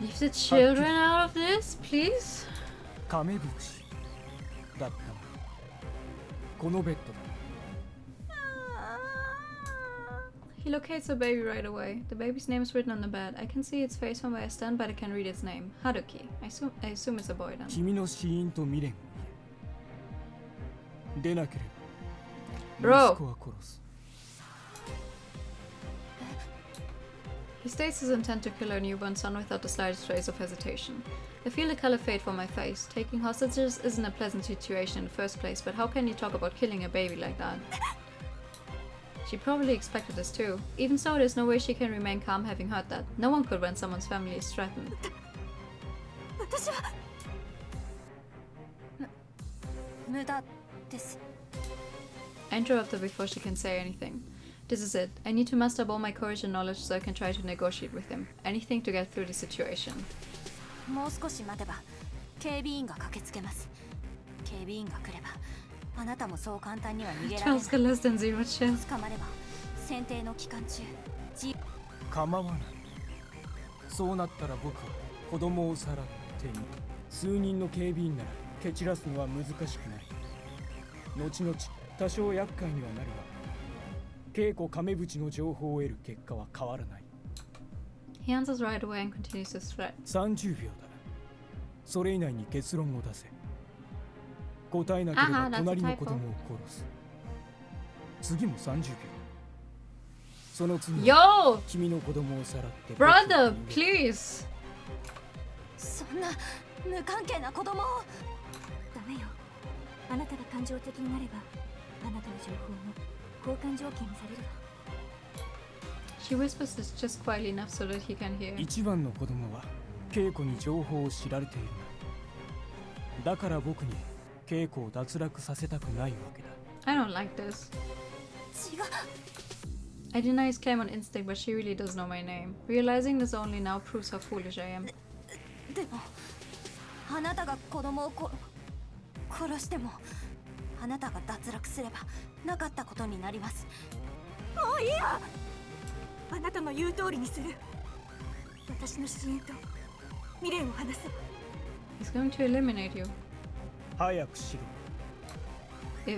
Leave the children out of this, please? 亀渕だったな。このベッドだ。He locates the baby right away. The baby's name is written on the bed. I can see its face from where I stand, but I can't read its name. Haruki. I assume it's a boy then. 君の死因と未練を言え。出なければ息子は殺す。He states his intent to kill her newborn son without the slightest trace of hesitation. I feel the color fade from my face. Taking hostages isn't a pleasant situation in the first place, but how can you talk about killing a baby like that? She probably expected this too. Even so, there's no way she can remain calm having heard that. No one could when someone's family is threatened. 私は無駄です。 I interrupt her before she can say anything. This is it. I need to muster up all my courage and knowledge so I can try to negotiate with him. Anything to get through the situation. もう少し待てば警備員が駆けつけます。警備員が来ればあなたもそう簡単には逃げられない。 Charles got less than 0 chance. 捕まれば選定の期間中構わない。そうなったら僕は子供をさらっていい。数人の警備員なら蹴散らすのは難しくない。後々多少厄介にはなるが稽古亀渕の情報を得る結果は変わらない。 He answers right away and continues his threat. 30秒だ。それ以内に結論を出せ。答えなければ隣の子供を殺す。次も30秒。その次は君の子供をさらって。Brother, please. そんな無関係な子供を。ダメよ。あなたが感情的になればあなたの情報も交換条件にされるわ。She whispers this just quietly enough so that he can hear. 一番の子供は稽古に情報を知られている。だから僕に稽古を脱落させたくないわけだ。 I don't like this. 違う。 I deny his claim on instinct, but she really does know my name. Realizing this only now proves how foolish I am. でもあなたが子供を殺してもあなたが脱落すればなかったことになります。もういいわ。あなたの言う通りにする。私の支援と未練を話せば。 He's going to eliminate you. 早くしろ。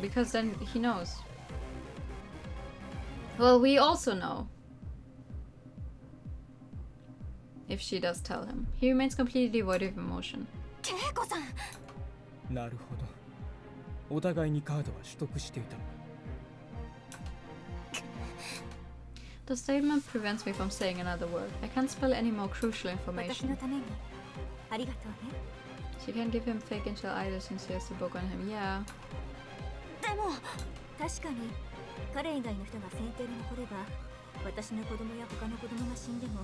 Because then he knows. Well, we also know. If she does tell him. He remains completely devoid of emotion. 恵子さん。なるほど。お互いにカードは取得していた。 The statement prevents me from saying another word. I can't spell any more crucial 私の information. ためにありがとうね。 She can't give him fake intel either since he has the book on him. Yeah. でも確かに彼以外の人が先手で残れば私の子供や他の子供が死んでも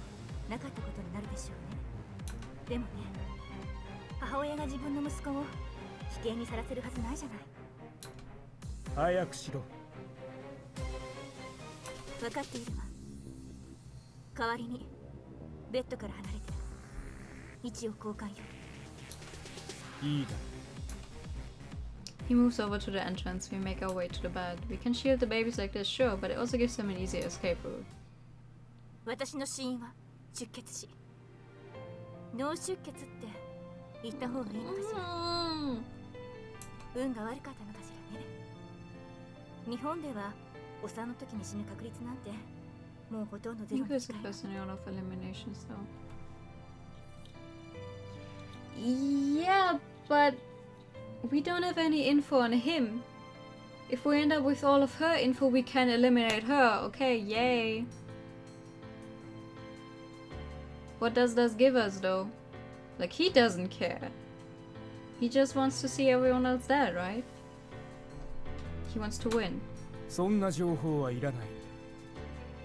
なかったことになるでしょうね。でもね、母親が自分の息子を危険にさらせるはずないじゃない。早くしろ。分かっているわ。代わりにベッドから離れて位置を交換よ。いいだ。 He moves over to the entrance. We make our way to the bed. We can shield the babies like this, sure, but it also gives them an easier escape route. 私の死因は出血死。脳出血って言った方がいいのかしら。運が悪かったのかしらね。日本ではお産の時に死ぬ確率なんてもうほとんどゼロ He に is 近 a いわ。 person out of eliminations, though. Yeah, but we don't have any info on him. If we end up with all of her info, we can eliminate her. Okay, yay. What does this give us, though? Like, he doesn't care. He just wants to see everyone else dead, right? He wants to win. そんな情報はいらない。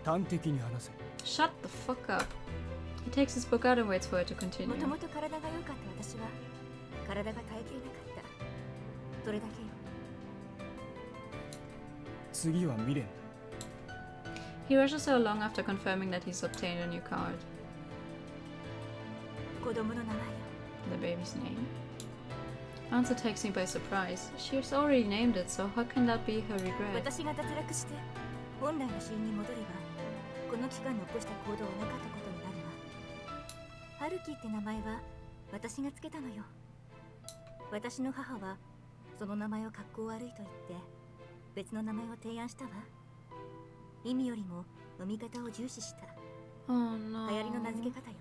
端的に話せ。 Shut the fuck up. He takes his book out and waits for it to も continue. ともと体が良かった私は体が耐えきれなかった。それだけよ。次は未練だ。 He rushes her along after confirming that he's obtained a new card. 子供の名前よ。 The baby's name. Answer takes me by surprise. She's already named it, so how can that be her regret? 私が脱落して本来の死因に戻ればこの期間に起こした行動はなかったことになるわ。春樹って名前は私がつけたのよ。私の母はその名前を格好悪いと言って別の名前を提案したわ。意味よりも読み方を重視した。 Oh no. 流行りの名付け方よ。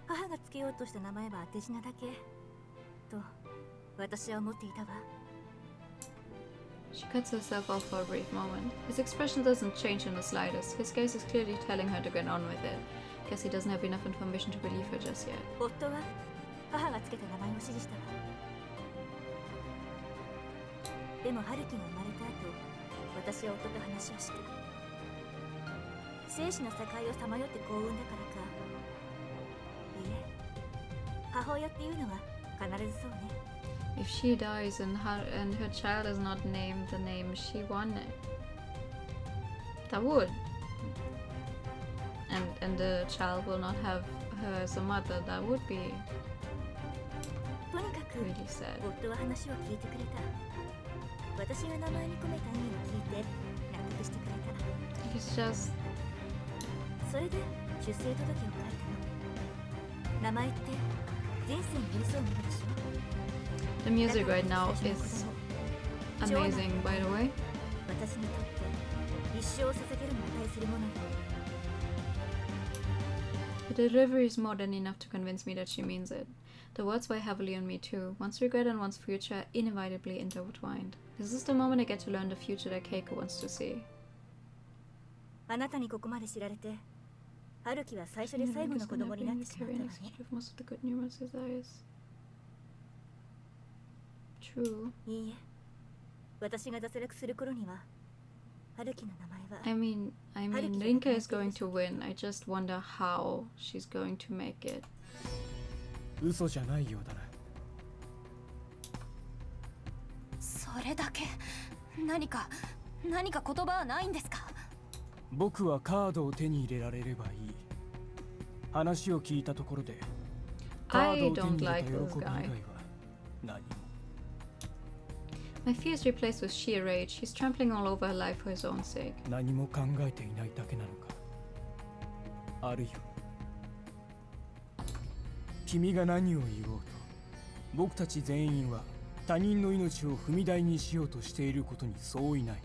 母がつけようとした名前は当て字なだけと私は思っていたわ。 She cuts herself off for a brief moment. His expression doesn't change in the slightest. His gaze is clearly telling her to get on with it. Guess he doesn't have enough information to believe her just yet. 夫は母がつけた名前を支持したわ。でも春樹が生まれた後、私は夫と話をした。生死の境をさまよって幸運だからか。いえ、母親っていうのは必ずそうね。 If she dies and her child is not named the name she wanted, that would. And the child will not have her as a mother, that would be とにかく really sad. 夫は話を聞いてくれた。私が名前に込めた意味を聞いて納得してくれた。 He's just それで出生届を書いたの。名前って前世に寄り添うものでしょ。 the music right now is amazing, by the way. 私にとって一生を捧げるに値するものよ。 The delivery is more than enough to convince me that she means it. The words weigh heavily on me too. One's regret and one's future are inevitably intertwined. This is the moment I get to learn the future that Keiko wants to see. あなたにここまで知られて、春樹は最初で最後の子供になってしまったわね。 Most of the good numerous desires. True. いいえ、私が脱落する頃には、春樹の名前は。I mean, Rinka is going to win. I just wonder how she's going to make it. 嘘じゃないようだな。それだけ。何か言葉はないんですか？僕はカードを手に入れられればいい。話を聞いたところで、カードを手に入れた喜び以外は何も。My fear is replaced with sheer rage. He's trampling all over her life for his own sake. 何も考えていないだけなのか。あるいは君が何を言おうと、僕たち全員は他人の命を踏み台にしようとしていることに相違ない。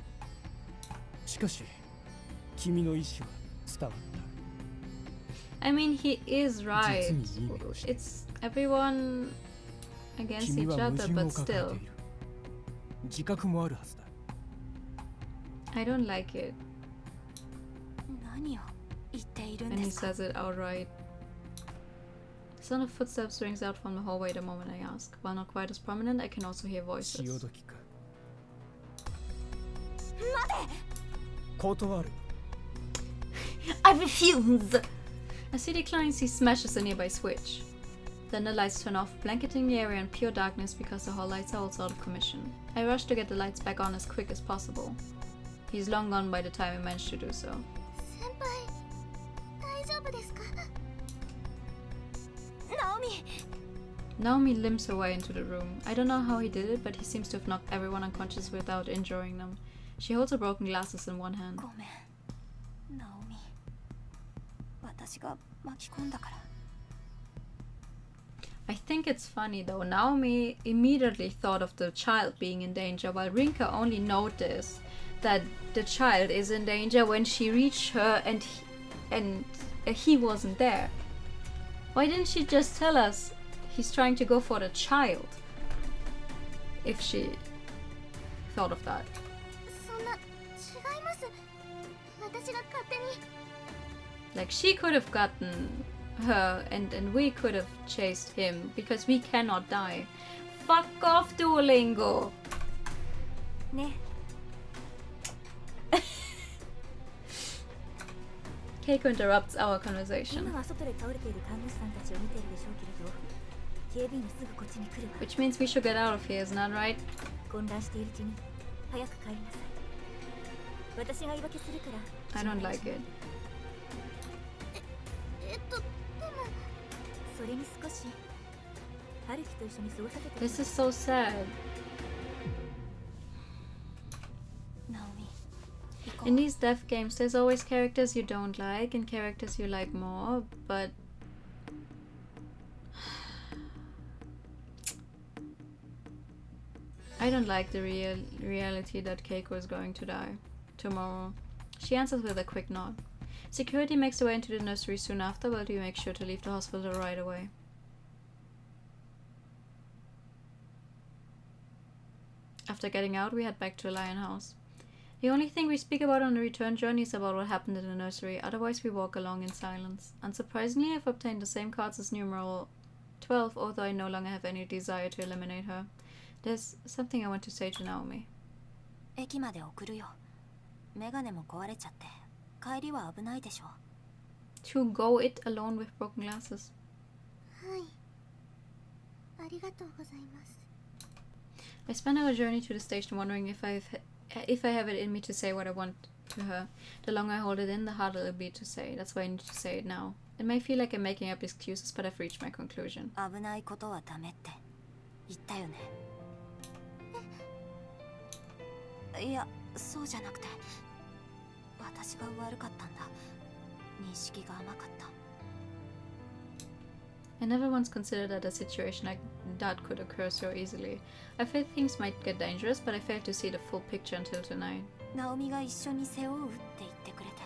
しかし君の意志は伝わった。 I mean, he is right. It's everyone against each other, but still. 自覚もあるはずだ。I don't like it. 何を言っているん And で he すか？ says it outright. The sound of footsteps rings out from the hallway the moment I ask. While not quite as prominent, I can also hear voices. 潮時か。待て！断る。I refuse! As he declines, he smashes a nearby switch. Then the lights turn off, blanketing the area in pure darkness because the hall lights are also out of commission. I rush to get the lights back on as quick as possible. He's long gone by the time I manage to do so. 先輩、大丈夫ですか？ナオミ！ Naomi limps her way into the room. I don't know how he did it, but he seems to have knocked everyone unconscious without injuring them. She holds her broken glasses in one hand. ごめん、ナオミ。私が巻き込んだから。 I think it's funny though. Naomi immediately thought of the child being in danger, while Rinka only noticed that the child is in danger when she reached her and he wasn't there. Why didn't she just tell us he's trying to go for the child? If she thought of that. そんな、違います。私が勝手に。 Like she could have gotten her and we could have chased him because we cannot die. Fuck off, Duolingo! ね。Keiko interrupts our conversation, 今は外で倒れている看護師さんたちを見ているでしょうけれど、警備員はすぐこっちに来るわ。 which means we should get out of here, isn't that right? 混乱しているうちに早く帰りなさい。私が言い訳するから。 I don't like it. でもそれに少し春樹と一緒に過ごさせて。 This is so sad. ナオミ、行こう。 In these death games, there's always characters you don't like and characters you like more, but I don't like the reality that Keiko is going to die tomorrow. She answers with a quick nod. Security makes their way into the nursery soon after, but we make sure to leave the hospital right away. After getting out, we head back to the Lion House. The only thing we speak about on the return journey is about what happened in the nursery, otherwise we walk along in silence. Unsurprisingly, I've obtained the same cards as numeral 12, although I no longer have any desire to eliminate her. There's something I want to say to Naomi. 駅まで送るよ。メガネも壊れちゃって、帰りは危ないでしょ。 To go it alone with broken glasses. はい。ありがとうございます。 I spend our journey to the station wondering if I have it in me to say what I want to her. The longer I hold it in, the harder it'll be to say. That's why I need to say it now. It may feel like I'm making up excuses, but I've reached my conclusion. 危ないことはダメって言ったよね。いや、そうじゃなくて、私が悪かったんだ。認識が甘かった。 I never once considered that a situation like that could occur so easily. I felt things might get dangerous, but I failed to see the full picture until tonight. ナオミが一緒に背負うって言ってくれて、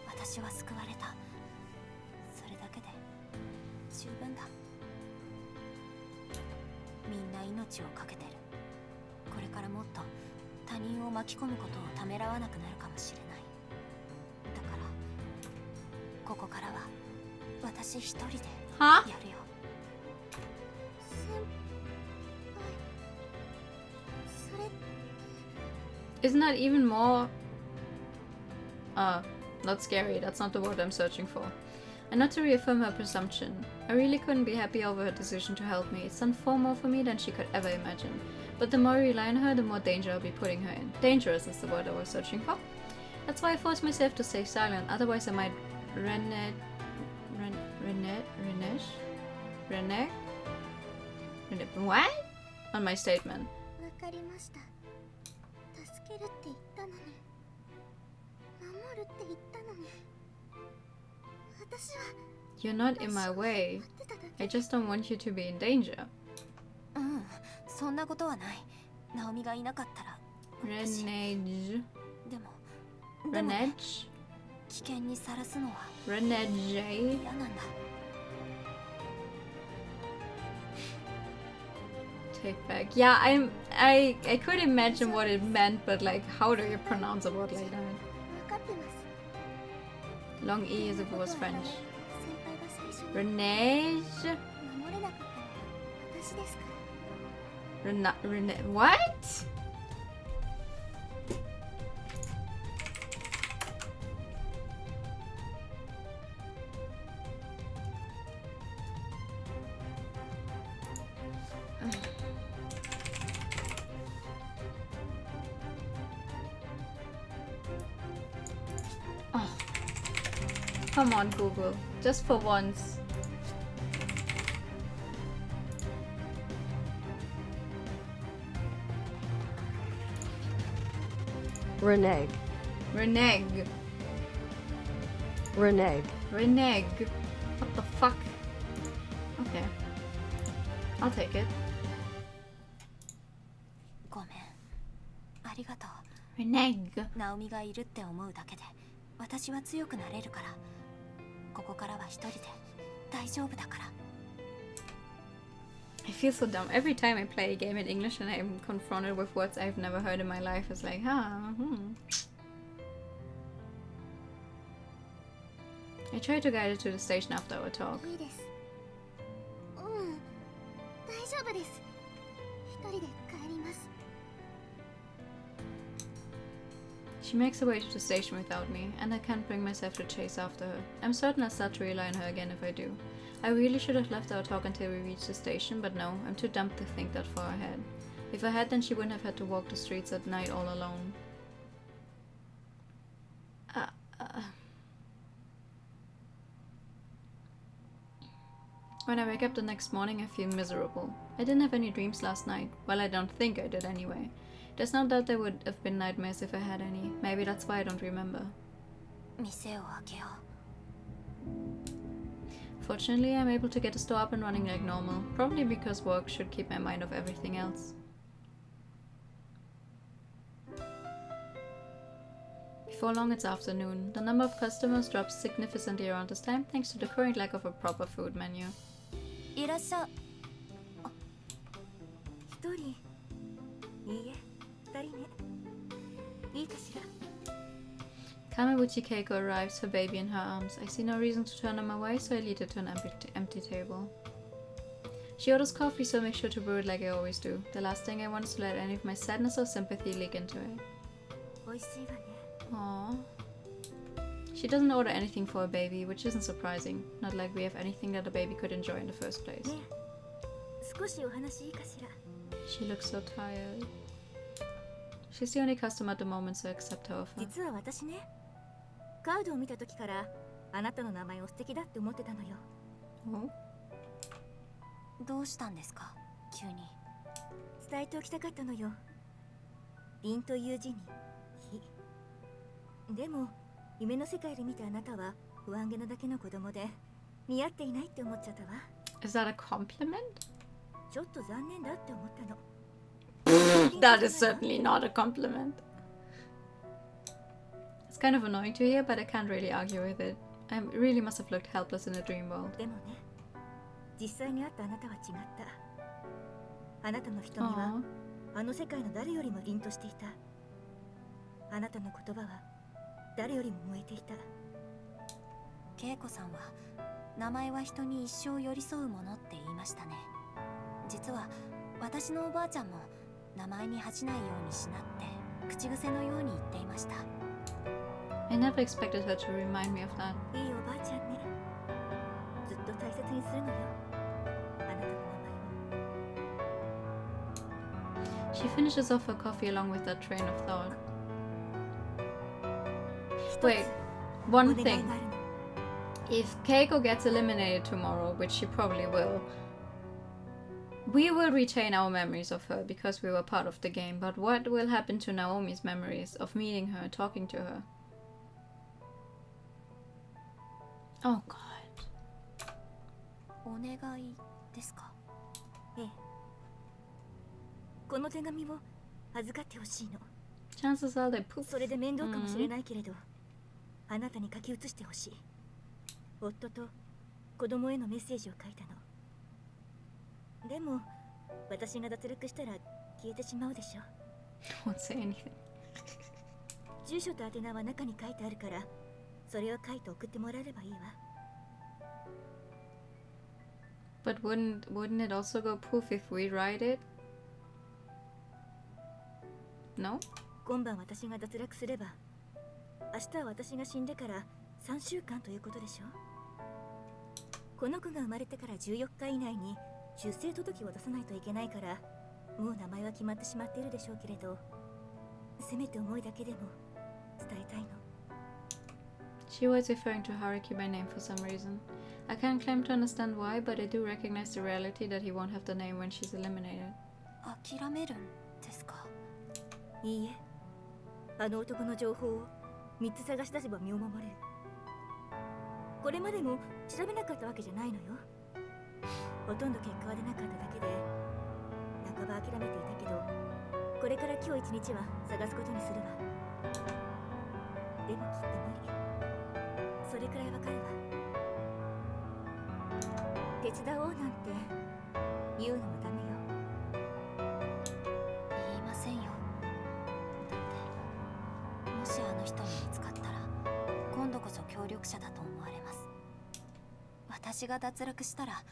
私は救われた。それだけで十分だ。みんな命をかけてる。これからもっと他人を巻き込むことをためらわなくなるかもしれない。だからここからは私一人でやるよ。Isn't that even more... not scary, that's not the word I'm searching for. And not to reaffirm her presumption, I really couldn't be happy over her decision to help me. It's done far more for me than she could ever imagine. But the more I rely on her, the more danger I'll be putting her in. Dangerous is the word I was searching for. That's why I forced myself to stay silent, otherwise I might renege what? On my statement. わかりました。助けるって言ったのに、守るって言ったのに、私は You're not in my way. I just don't want you to be in danger. うん、そんなことはない。ナオミがいなかったら。Renege. でも Renege? 危険にさらすのは Renege? 嫌なんだ。Take back. Yeah, I could imagine what it meant, but like, how do you pronounce a word like that? 分かってます。 Long E as if it was French. 先輩が最初に Renege? 守れなかったのは私ですから。What? Oh. Come on, Google. Just for once. Renege. Renege. Renege. Renege. What the fuck? Okay. I'll take it. ごめん。ありがとう。 Renege. ナオミがいるって思うだけで、私は強くなれるから。ここからは一人で大丈夫だから。I feel so dumb. Every time I play a game in English and I'm confronted with words I've never heard in my life, it's like, I tried to guide her to the station after our talk. いいです。うん、大丈夫です。一人で帰ります。 She makes her way to the station without me, and I can't bring myself to chase after her. I'm certain I'll start to rely on her again if I do. I really should have left our talk until we reached the station, but no, I'm too dumb to think that far ahead. If I had, then she wouldn't have had to walk the streets at night all alone. When I wake up the next morning, I feel miserable. I didn't have any dreams last night. Well, I don't think I did anyway. There's no doubt there would have been nightmares if I had any. Maybe that's why I don't remember. 店を開けよう。 Fortunately, I'm able to get the store up and running like normal. Probably because work should keep my mind off everything else. Before long, it's afternoon. The number of customers drops significantly around this time thanks to the current lack of a proper food menu. いらっしゃ。一人。いいえ、二人ね。いいかしら。 Kamabuchi Keiko arrives, her baby in her arms. I see no reason to turn them away, so I lead her to an empty table. She orders coffee, so I make sure to brew it like I always do. The last thing I want is to let any of my sadness or sympathy leak into it. 美味しいわね。 Aww. She doesn't order anything for a baby, which isn't surprising. Not like we have anything that a baby could enjoy in the first place. ねえ、少しお話いいかしら。 She looks so tired. She's the only customer at the moment, so I accept her offer. 実は私ね、カードを見た時からあなたの名前を素敵だって思ってたのよ。どうしたんですか、急に。伝えておきたかったのよ。凛という字に火。でも夢の世界で見たあなたは不安げなだけの子供で似合っていないって思っちゃったわ。 Is that a compliment? ちょっと残念だって思ったの。That is certainly not a compliment. It's kind of annoying to hear, but I can't really argue with it. I really must have looked helpless in a dream world. でもね、実際に会ったあなたは違った。あなたの瞳はあの世界の誰よりも凛としていた。あなたの言葉は誰よりも燃えていた。恵子さんは名前は人に一生寄り添うものって言いましたね。実は私のおばあちゃんも名前に恥じないようにしなって口癖のように言っていました。I never expected her to remind me of that. いいおばあちゃんね。ずっと大切にするのよ。あなたの名前を。She finishes off her coffee along with that train of thought. Wait, one thing. If Keiko gets eliminated tomorrow, which she probably will, we will retain our memories of her because we were part of the game. But what will happen to Naomi's memories of meeting her, talking to her? Oh god. お願いですか？ええ。この手紙を預かってほしいの。 Chances are they poof. それで面倒かもしれないけれど、あなたに書き写してほしい。夫と子供へのメッセージを書いたの。でも私が脱落したら消えてしまうでしょ。 Won't say anything. 住所と宛名は中に書いてあるから、それを書いて送ってもらえればいいわ。 But wouldn't it also go poof if we write it? No? 今晩私が脱落すれば、明日は私が死んでから3週間ということでしょ。この子が生まれてから14日以内に出生届を出さないといけないから、もう名前は決まってしまっているでしょうけれど、せめて思いだけでも伝えたいの。 She was referring to Haruki by name for some reason. I can't claim to understand why, but I do recognize the reality that he won't have the name when she's eliminated. 諦めるんですか？いいえ、あの男の情報を3つ探し出せば身を守れる。これまでも調べなかったわけじゃないのよ。ほとんど結果は出なかっただけで、半ば諦めていたけど、これから今日一日は探すことにするわ。でもきっと無理。それくらいわかるわ。手伝おうなんて言うのもダメよ。言いませんよ。だってもしあの人に見つかったら今度こそ協力者だと思われます。私が脱落したら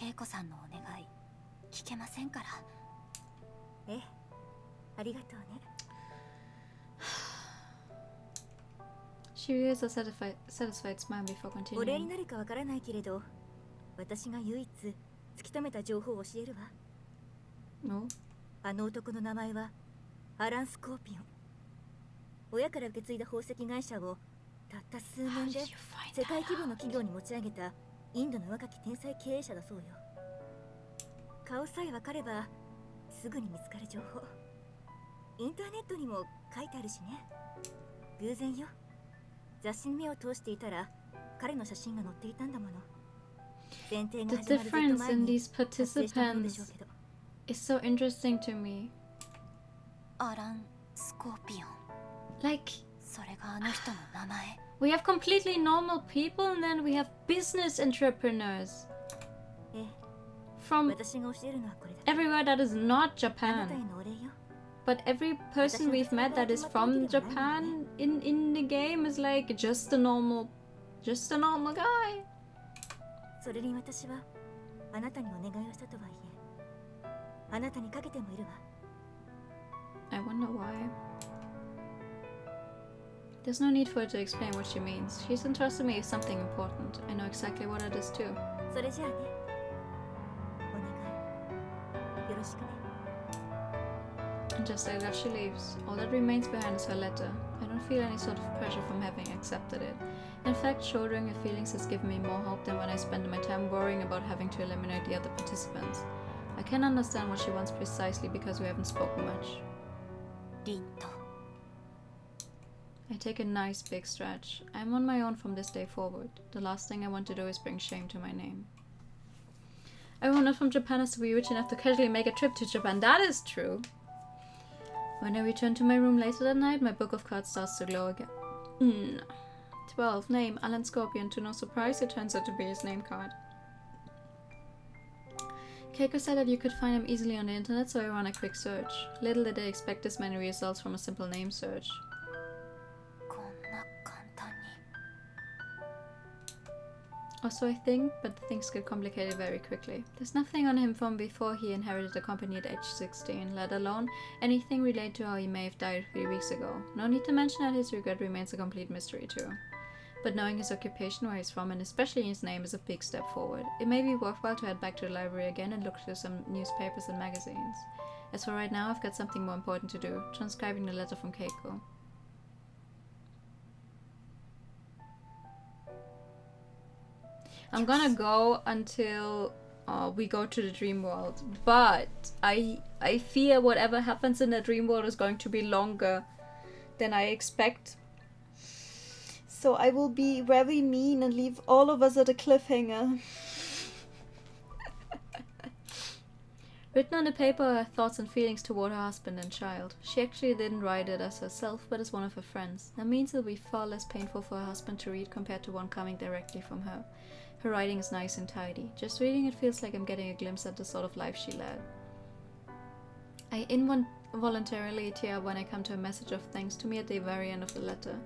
恵子さんのお願い聞けませんから。ええ、ありがとうね。She reveals a satisfied smile before お礼に continuing. なるかわからないけれど、私が唯一突き止めた情報を教えるわ。 No? あの男の名前はアラン・スコーピオン。親から受け継いだ宝石会社をたった数 How 年 did で you find 世界 that 規模の out? 企業に持ち上げたインドの若き天才経営者だそうよ。顔さえわかればすぐに見つかる情報。インターネットにも書いてあるしね。偶然よ。雑誌に目を通していたら彼の写真が載っていたんだもの。前提が The 始まるずっと difference 前 in に these 撮影したものでしょう participants けど。 is so interesting to me. アラン・スコーピオン。 Like, それがあの人の名前。 we have completely normal people and then we have business entrepreneurs ええ、 from 私が教えるのはこれだ。 everywhere that is not あなたへ Japan. のお礼よ。 But every person we've met that is from Japan in the game is like just a normal guy. それに私はあなたにお願いをしたとはいえ、あなたにかけてもいるわ。 I wonder why. There's no need for her to explain what she means. She's entrusted me with something important. I know exactly what it is too. それじゃあね。お願い。よろしくね。 And just like that, she leaves. All that remains behind is her letter. I don't feel any sort of pressure from having accepted it. In fact, shouldering her feelings has given me more hope than when I spend my time worrying about having to eliminate the other participants. I can understand what she wants precisely because we haven't spoken much. リンと。 I take a nice big stretch. I'm on my own from this day forward. The last thing I want to do is bring shame to my name. Everyone not from Japan has to be rich enough to casually make a trip to Japan. That is true. When I return to my room later that night, my book of cards starts to glow again. 12. Name, Alan Scorpion. To no surprise, it turns out to be his name card. Keiko said that you could find him easily on the internet, so I ran a quick search. Little did I expect this many results from a simple name search. Also, I think, but things get complicated very quickly. There's nothing on him from before he inherited the company at age 16, let alone anything related to how he may have died 3 weeks ago. No need to mention that his regret remains a complete mystery too. But knowing his occupation, where he's from, and especially his name is a big step forward. It may be worthwhile to head back to the library again and look through some newspapers and magazines. As for right now, I've got something more important to do, transcribing the letter from Keiko. I'm gonna go until we go to the dream world, but I fear whatever happens in the dream world is going to be longer than I expect. So I will be very mean and leave all of us at a cliffhanger. Written on the paper are her thoughts and feelings toward her husband and child. She actually didn't write it as herself, but as one of her friends. That means it'll be far less painful for her husband to read compared to one coming directly from her. Her writing is nice and tidy. Just reading it feels like I'm getting a glimpse at the sort of life she led. I involuntarily tear when I come to a message of thanks to me at the very end of the letter.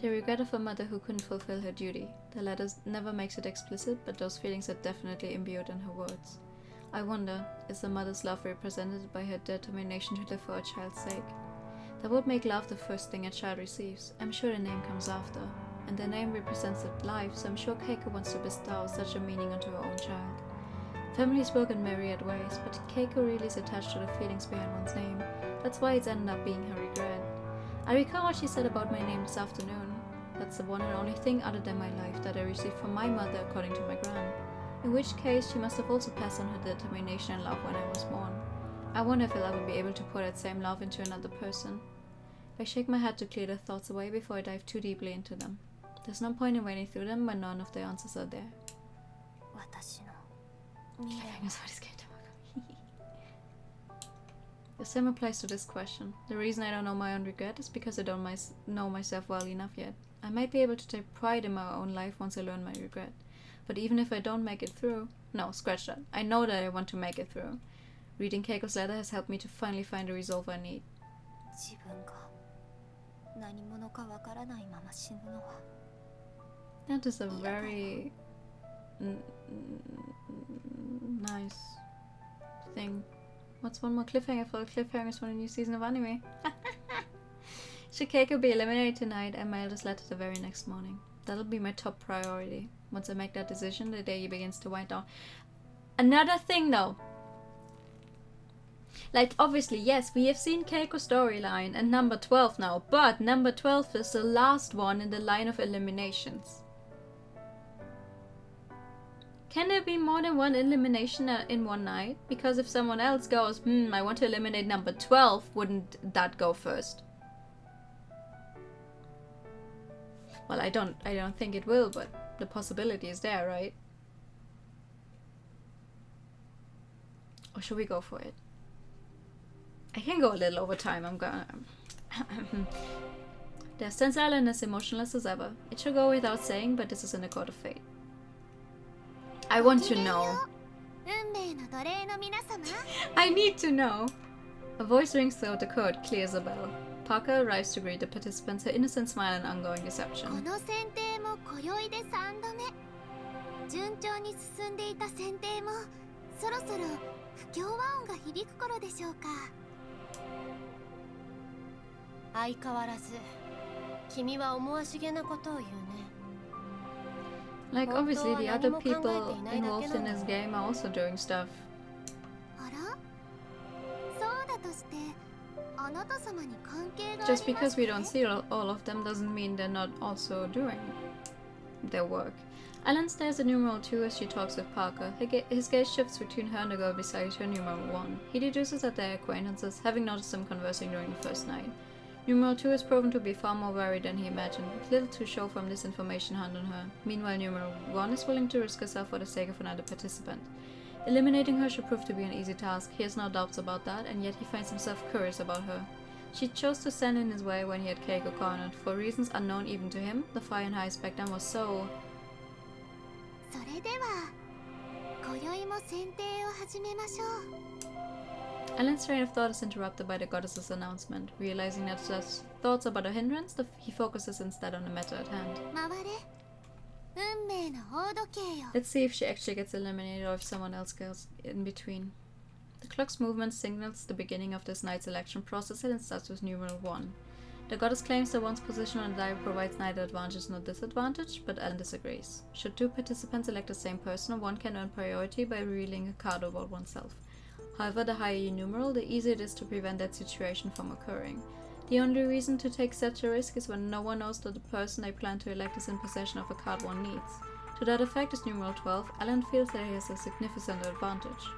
The regret of a mother who couldn't fulfill her duty. The letter never makes it explicit, but those feelings are definitely imbued in her words. I wonder, is the mother's love represented by her determination to live for her child's sake? That would make love the first thing a child receives. I'm sure the name comes after. And the name represents the life, so I'm sure Keiko wants to bestow such a meaning onto her own child. Families work in myriad ways, but Keiko really is attached to the feelings behind one's name. That's why it's ended up being her regret. I recall what she said about my name this afternoon. That's the one and only thing other than my life that I received from my mother according to my gran. In which case, she must have also passed on her determination and love when I was born. I wonder if I'll ever be able to pour that same love into another person. I shake my head to clear the thoughts away before I dive too deeply into them. There's no point in wading through them when none of the answers are there. The same applies to this question. The reason I don't know my own regret is because I don't know myself well enough yet. I might be able to take pride in my own life once I learn my regret. But even if I don't make it through... No, scratch that. I know that I want to make it through. Reading Keiko's letter has helped me to finally find the resolve I need. That is a very nice thing. What's one more cliffhanger for cliffhangers for a new season of anime? Should Keiko be eliminated tonight, I mail this letter the very next morning. That'll be my top priority. Once I make that decision, the day begins to wind down. Another thing though. Like, obviously, yes, we have seen Keiko's storyline and number 12 now, but number 12 is the last one in the line of eliminations. Can there be more than one elimination in one night? Because if someone else goes, I want to eliminate number 12, wouldn't that go first? Well, I don't think it will, but the possibility is there, right? Or should we go for it? I can go a little over time, I'm gonna... Their Sense Island is emotionless as ever. It should go without saying, but this is in the court of fate. I want to know. I need to know. A voice rings throughout the court, clear as a bell. Parker arrives to greet the participants, her innocent smile and ongoing deception. Like, obviously the other people involved in this game are also doing stuff. Just because we don't see all of them doesn't mean they're not also doing their work. Ellen stares at numeral 2 as she talks with Parker. His gaze shifts between her and the girl beside her, numeral 1. He deduces that they're acquaintances, having noticed them conversing during the first night. Numeral 2 has proven to be far more worried than he imagined, with little to show from this information hand on her. Meanwhile, numeral 1 is willing to risk herself for the sake of another participant. Eliminating her should prove to be an easy task. He has no doubts about that, and yet he finds himself curious about her. She chose to stand in his way when he had Keiko cornered. For reasons unknown even to him, the fire in her eyes back then was so... それでは今宵も選定を始めましょう。 Alan's train of thought is interrupted by the goddess's announcement. Realizing that his thoughts are but a hindrance, he focuses instead on the matter at hand. 回れ運命の大時計よ。 Let's see if she actually gets eliminated or if someone else goes in between. The clock's movement signals the beginning of this night's election process and it starts with numeral 1. The goddess claims that one's position on the dial provides neither advantage nor disadvantage, but Alan disagrees. Should two participants elect the same person, one can earn priority by revealing a card about oneself. However, the higher your numeral, the easier it is to prevent that situation from occurring. The only reason to take such a risk is when no one knows that the person they plan to elect is in possession of a card one needs. To that effect is numeral 12, Alan feels that he has a significant advantage.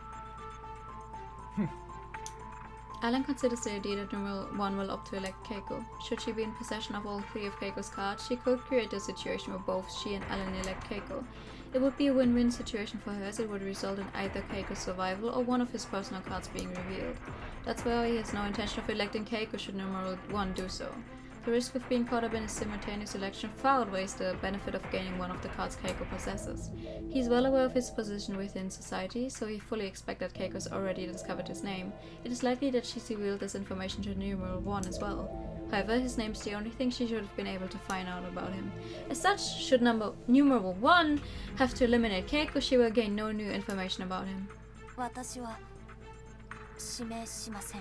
Alan considers the idea that numeral 1 will opt to elect Keiko. Should she be in possession of all 3 of Keiko's cards, she could create a situation where both she and Alan elect Keiko. It would be a win-win situation for her as it would result in either Keiko's survival or one of his personal cards being revealed. That's why he has no intention of electing Keiko should numeral 1 do so. The risk of being caught up in a simultaneous election far outweighs the benefit of gaining one of the cards Keiko possesses. He is well aware of his position within society, so he fully expects that Keiko has already discovered his name. It is likely that she's revealed this information to numeral 1 as well. However, his name is the only thing she should have been able to find out about him. As such, should numeral 1 have to eliminate Keiko, she will gain no new information about him. 私は指名しません。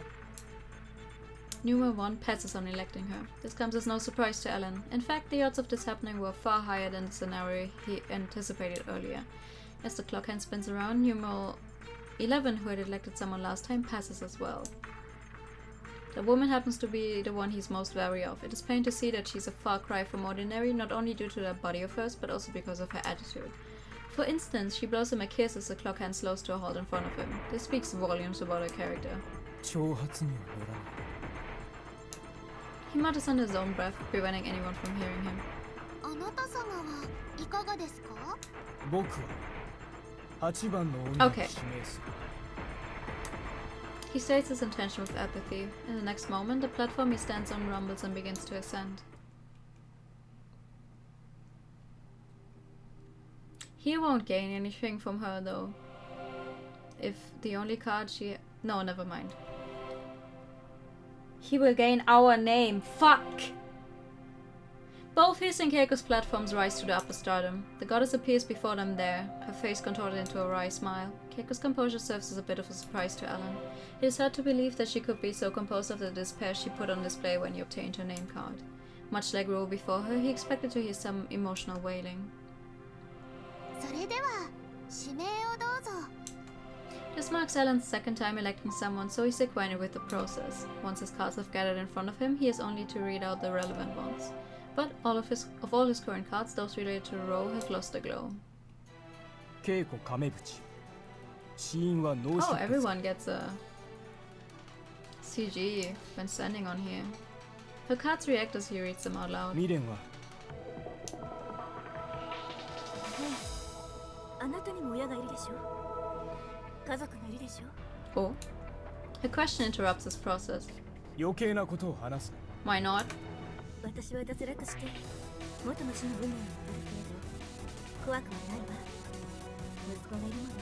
Numeral 1 passes on electing her. This comes as no surprise to Alan. In fact, the odds of this happening were far higher than the scenario he anticipated earlier. As the clock hand spins around, numeral 11, who had elected someone last time, passes as well. The woman happens to be the one he's most wary of. It is plain to see that she's a far cry from ordinary, not only due to that body of hers, but also because of her attitude. For instance, she blows him a kiss as the clock hand slows to a halt in front of him. This speaks volumes about her character. 挑発には乗らない。 He mutters under his own breath, preventing anyone from hearing him. あなた様はいかがですか？僕は8番の女を指名する。He states his intention with apathy. In the next moment, the platform he stands on rumbles and begins to ascend. He won't gain anything from her though. If the only card she... No, never mind. He will gain our name. Fuck! Both his and Keiko's platforms rise to the upper stardom. The goddess appears before them there, her face contorted into a wry smile. Keiko's composure serves as a bit of a surprise to Alan. It is hard to believe that she could be so composed after the despair she put on display when he obtained her name card. Much like Rule before her, he expected to hear some emotional wailing. それでは指名をどうぞ。 This marks Alan's second time electing someone, so he's acquainted with the process. Once his cards have gathered in front of him, he has only to read out the relevant ones. But of all his current cards, those related to Ro have lost their glow. 稽古亀淵。死因は脳 Oh, 出血。 everyone gets a CG when standing on here. Her cards react as he reads them out loud. 未練はあなたにも親がいるでしょ。家族がいるでしょ。 Oh. Her question interrupts this process. 余計なことを話すな。 Why not? 私は脱落して元の死の運命に戻るけれど怖くはないわ。息子がいるもの。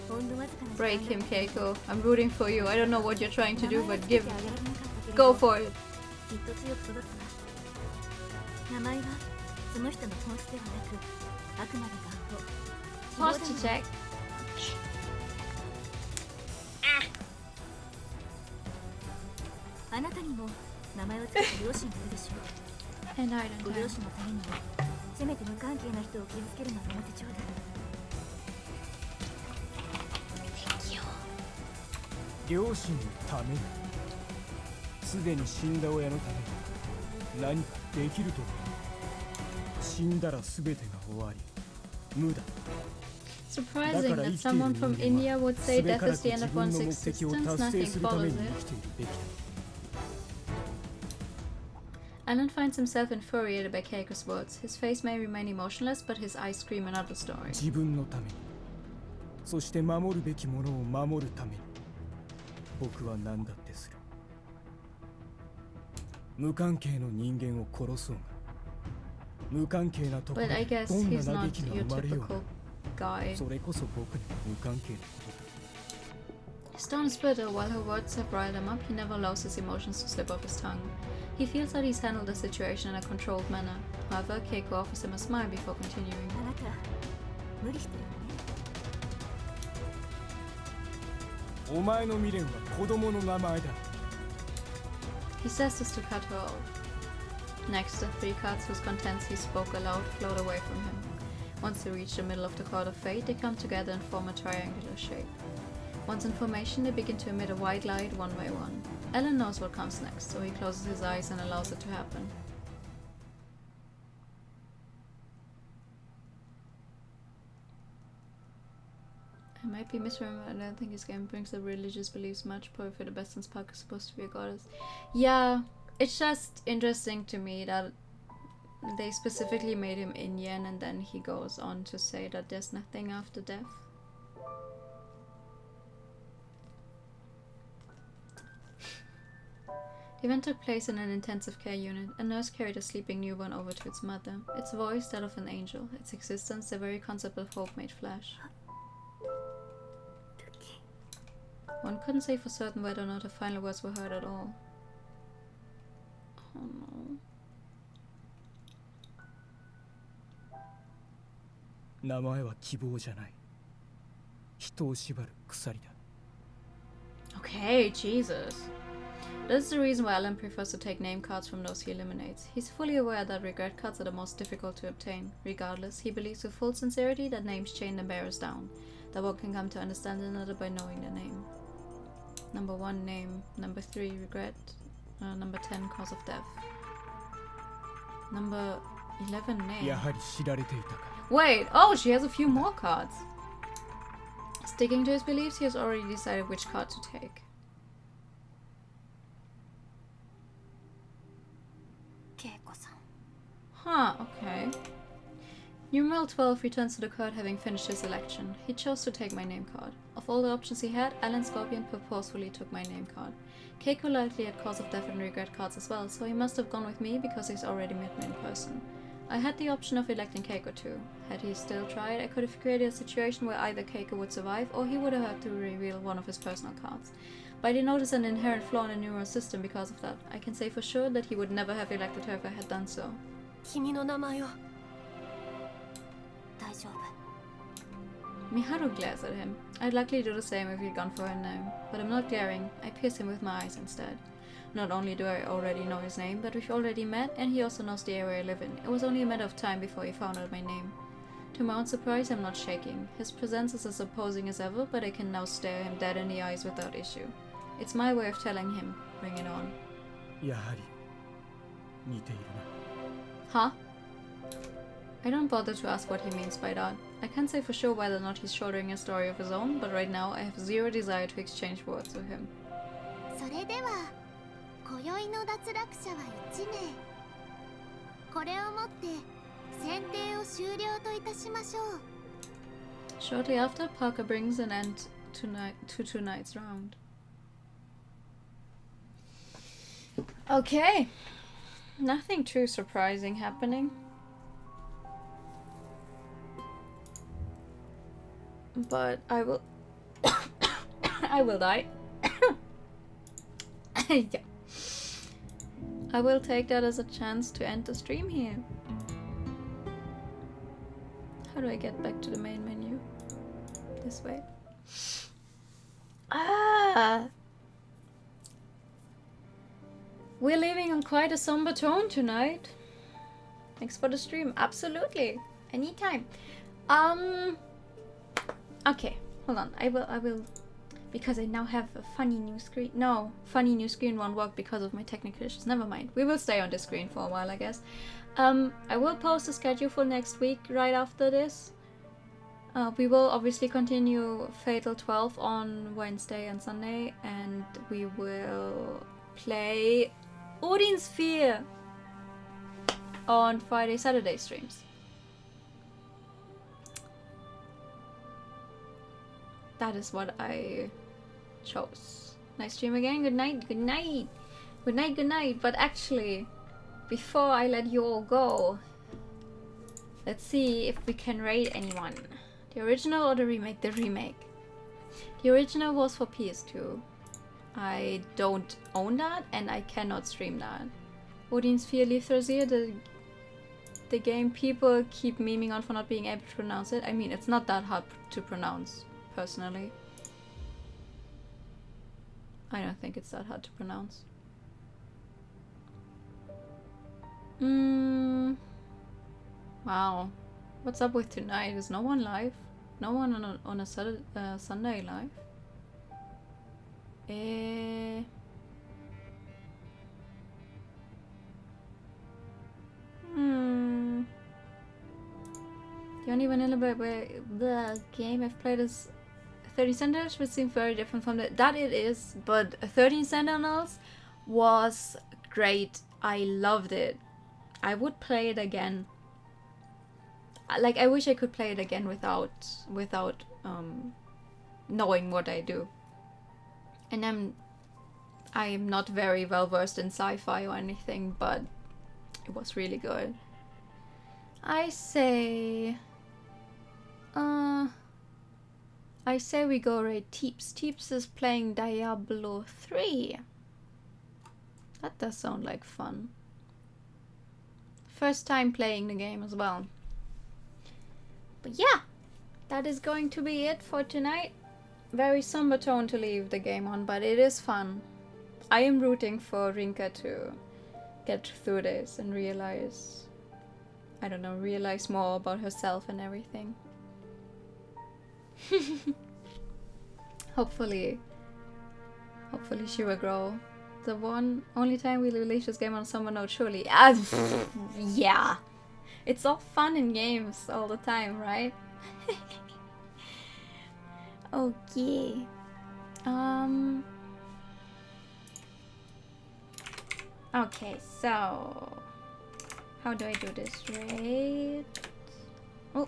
ほんのわずかな時間 Break him, Keiko. I'm rooting for you. I don't know what you're trying to do, but 名前はつけ give. てあげられなかったけれど Go for it. きっと強く育つわ。名前はその人の本質ではなくあくまで願望。 Pause to check. あなたにも名前をつけた両親がいるでしょう。 And I ご don't 両 know. 親のためにもせめて無関係な人を傷つけるのはやめてちょうだい。両親のためにすでに死んだ親のために何かできると思う。死んだら全てが終わり無だ。 Surprising that someone from India would say death is the end of one's existence, nothing follows it. Alan finds himself infuriated by Keiko's words. His face may remain emotionless, but his eyes scream another story. 自分のためにそして守るべきものを守るために僕は何だってする。無関係の人間を殺そうが無関係なところ But I で guess どんな he's 嘆 not きが your 生まれよう typical が guy. それこそ僕に無関係なことだ。 Stone is bitter. While her words have riled him up, he never allows his emotions to slip off his tongue. He feels that he's handled the situation in a controlled manner. However, Keiko offers him a smile before continuing. あなた無理してるのね。お前の未練は子供の名前だ。 He says this to cut her off. Next, the 3 cards whose contents he spoke aloud float away from him. Once they reach the middle of the Court of Fate, they come together and form a triangular shape. Once in formation, they begin to emit a white light one by one. Alan knows what comes next, so he closes his eyes and allows it to happen. I might be misremembering, I don't think his game brings the religious beliefs much, probably for the best since Park is supposed to be a goddess. Yeah, it's just interesting to me that they specifically made him Indian and then he goes on to say that there's nothing after death. The event took place in an intensive care unit. A nurse carried a sleeping newborn over to its mother. Its voice, that of an angel. Its existence, the very concept of hope made flesh. One couldn't say for certain whether or not the final words were heard at all. Oh no. 名前は希望じゃない。人を縛る鎖だ。 Okay, Jesus. This is the reason why Alan prefers to take name cards from those he eliminates. He's fully aware that regret cards are the most difficult to obtain. Regardless, he believes with full sincerity that names chain the bearers down, that one can come to understand another by knowing their name. Number 1, name. Number 3, regret. Number 10, cause of death. Number 11, name. やはり知られていたか。 Wait, oh, she has a few more cards. Sticking to his beliefs, he has already decided which card to take. 恵子さん。 Huh, okay. Numeral 12 returns to the court having finished his election. He chose to take my name card. Of all the options he had, Alan Scorpion purposefully took my name card. Keiko likely had cause of death and regret cards as well, so he must have gone with me because he's already met me in person. I had the option of electing Keiko too. Had he still tried, I could have created a situation where either Keiko would survive or he would have had to reveal one of his personal cards. But I noticed an inherent flaw in the neural system because of that. I can say for sure that he would never have elected her if I had done so. 君の名前を。大丈夫。 Miharu glares at him. I'd likely do the same if he'd gone for her name, but I'm not glaring. I pierce him with my eyes instead. Not only do I already know his name, but we've already met, and he also knows the area I live in. It was only a matter of time before he found out my name. To my own surprise, I'm not shaking. His presence is as opposing as ever, but I can now stare him dead in the eyes without issue. It's my way of telling him, bring it on. やはり似ているな。 Huh? I don't bother to ask what he means by that. I can't say for sure whether or not he's shouldering a story of his own, but right now I have zero desire to exchange words with him. それでは今宵の脱落者は1名。これをもって選定を終了といたしましょう。 Shortly after, Parker brings an end to tonight's round. Okay. Nothing too surprising happening. But I will... I will die. Yeah. I will take that as a chance to end the stream here. How do I get back to the main menu? This way. Ah! We're leaving on quite a somber tone tonight. Thanks for the stream. Absolutely. Anytime. Okay. Hold on. I will... Because I now have a funny new screen. No, funny new screen won't work because of my technical issues. Never mind. We will stay on this screen for a while, I guess. I will post a schedule for next week right after this. We will obviously continue Fatal 12 on Wednesday and Sunday, and we will play Odin Sphere on Friday, Saturday streams. that is what I chose. Nice stream again. Good night. Good night. Good night. Good night. But actually, before I let you all go, let's see if we can rate anyone. The original or the remake? The remake. The original was for PS2. I don't own that and I cannot stream that. Odin's Fear Liefdrazir, the game people keep memeing on for not being able to pronounce it. I mean, it's not that hard to pronounce, personally. I don't think it's that hard to pronounce. Wow. What's up with tonight? Is no one live? No one on a Sunday live? The only vanilla game I've played is 13 Sentinels, which seems very different from that it is, but 13 Sentinels was great. I loved it. I would play it again. Like, I wish I could play it again without knowing what I do. And I'm not very well versed in sci-fi or anything, but it was really good. I say we go rate Teeps. Teeps is playing Diablo 3. That does sound like fun. First time playing the game as well. But yeah, that is going to be it for tonight. Very somber tone to leave the game on, but it is fun. I am rooting for Rinka to get through this and realize, I don't know, realize more about herself and everything. Hopefully she will grow. The only time we release this game on summer note, surely. Yeah. It's all fun in games all the time, right? Okay. Okay, so how do I do this? Right? Oh.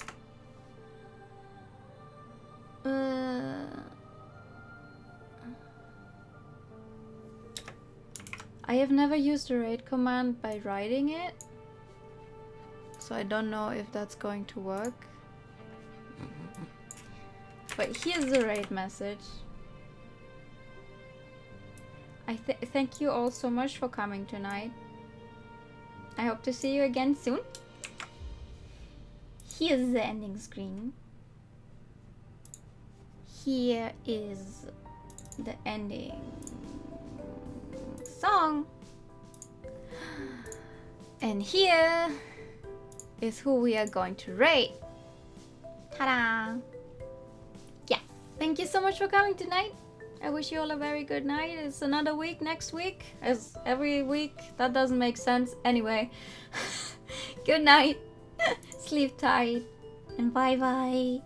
I have never used the raid command by writing it, so I don't know if that's going to work. But here's the raid message. I thank you all so much for coming tonight. I hope to see you again soon. Here's the ending screen. Here is the ending song. And here is who we are going to rate. Ta-da! Yeah, thank you so much for coming tonight. I wish you all a very good night. It's another week next week, as every week. That doesn't make sense. Anyway, good night, sleep tight, and bye-bye.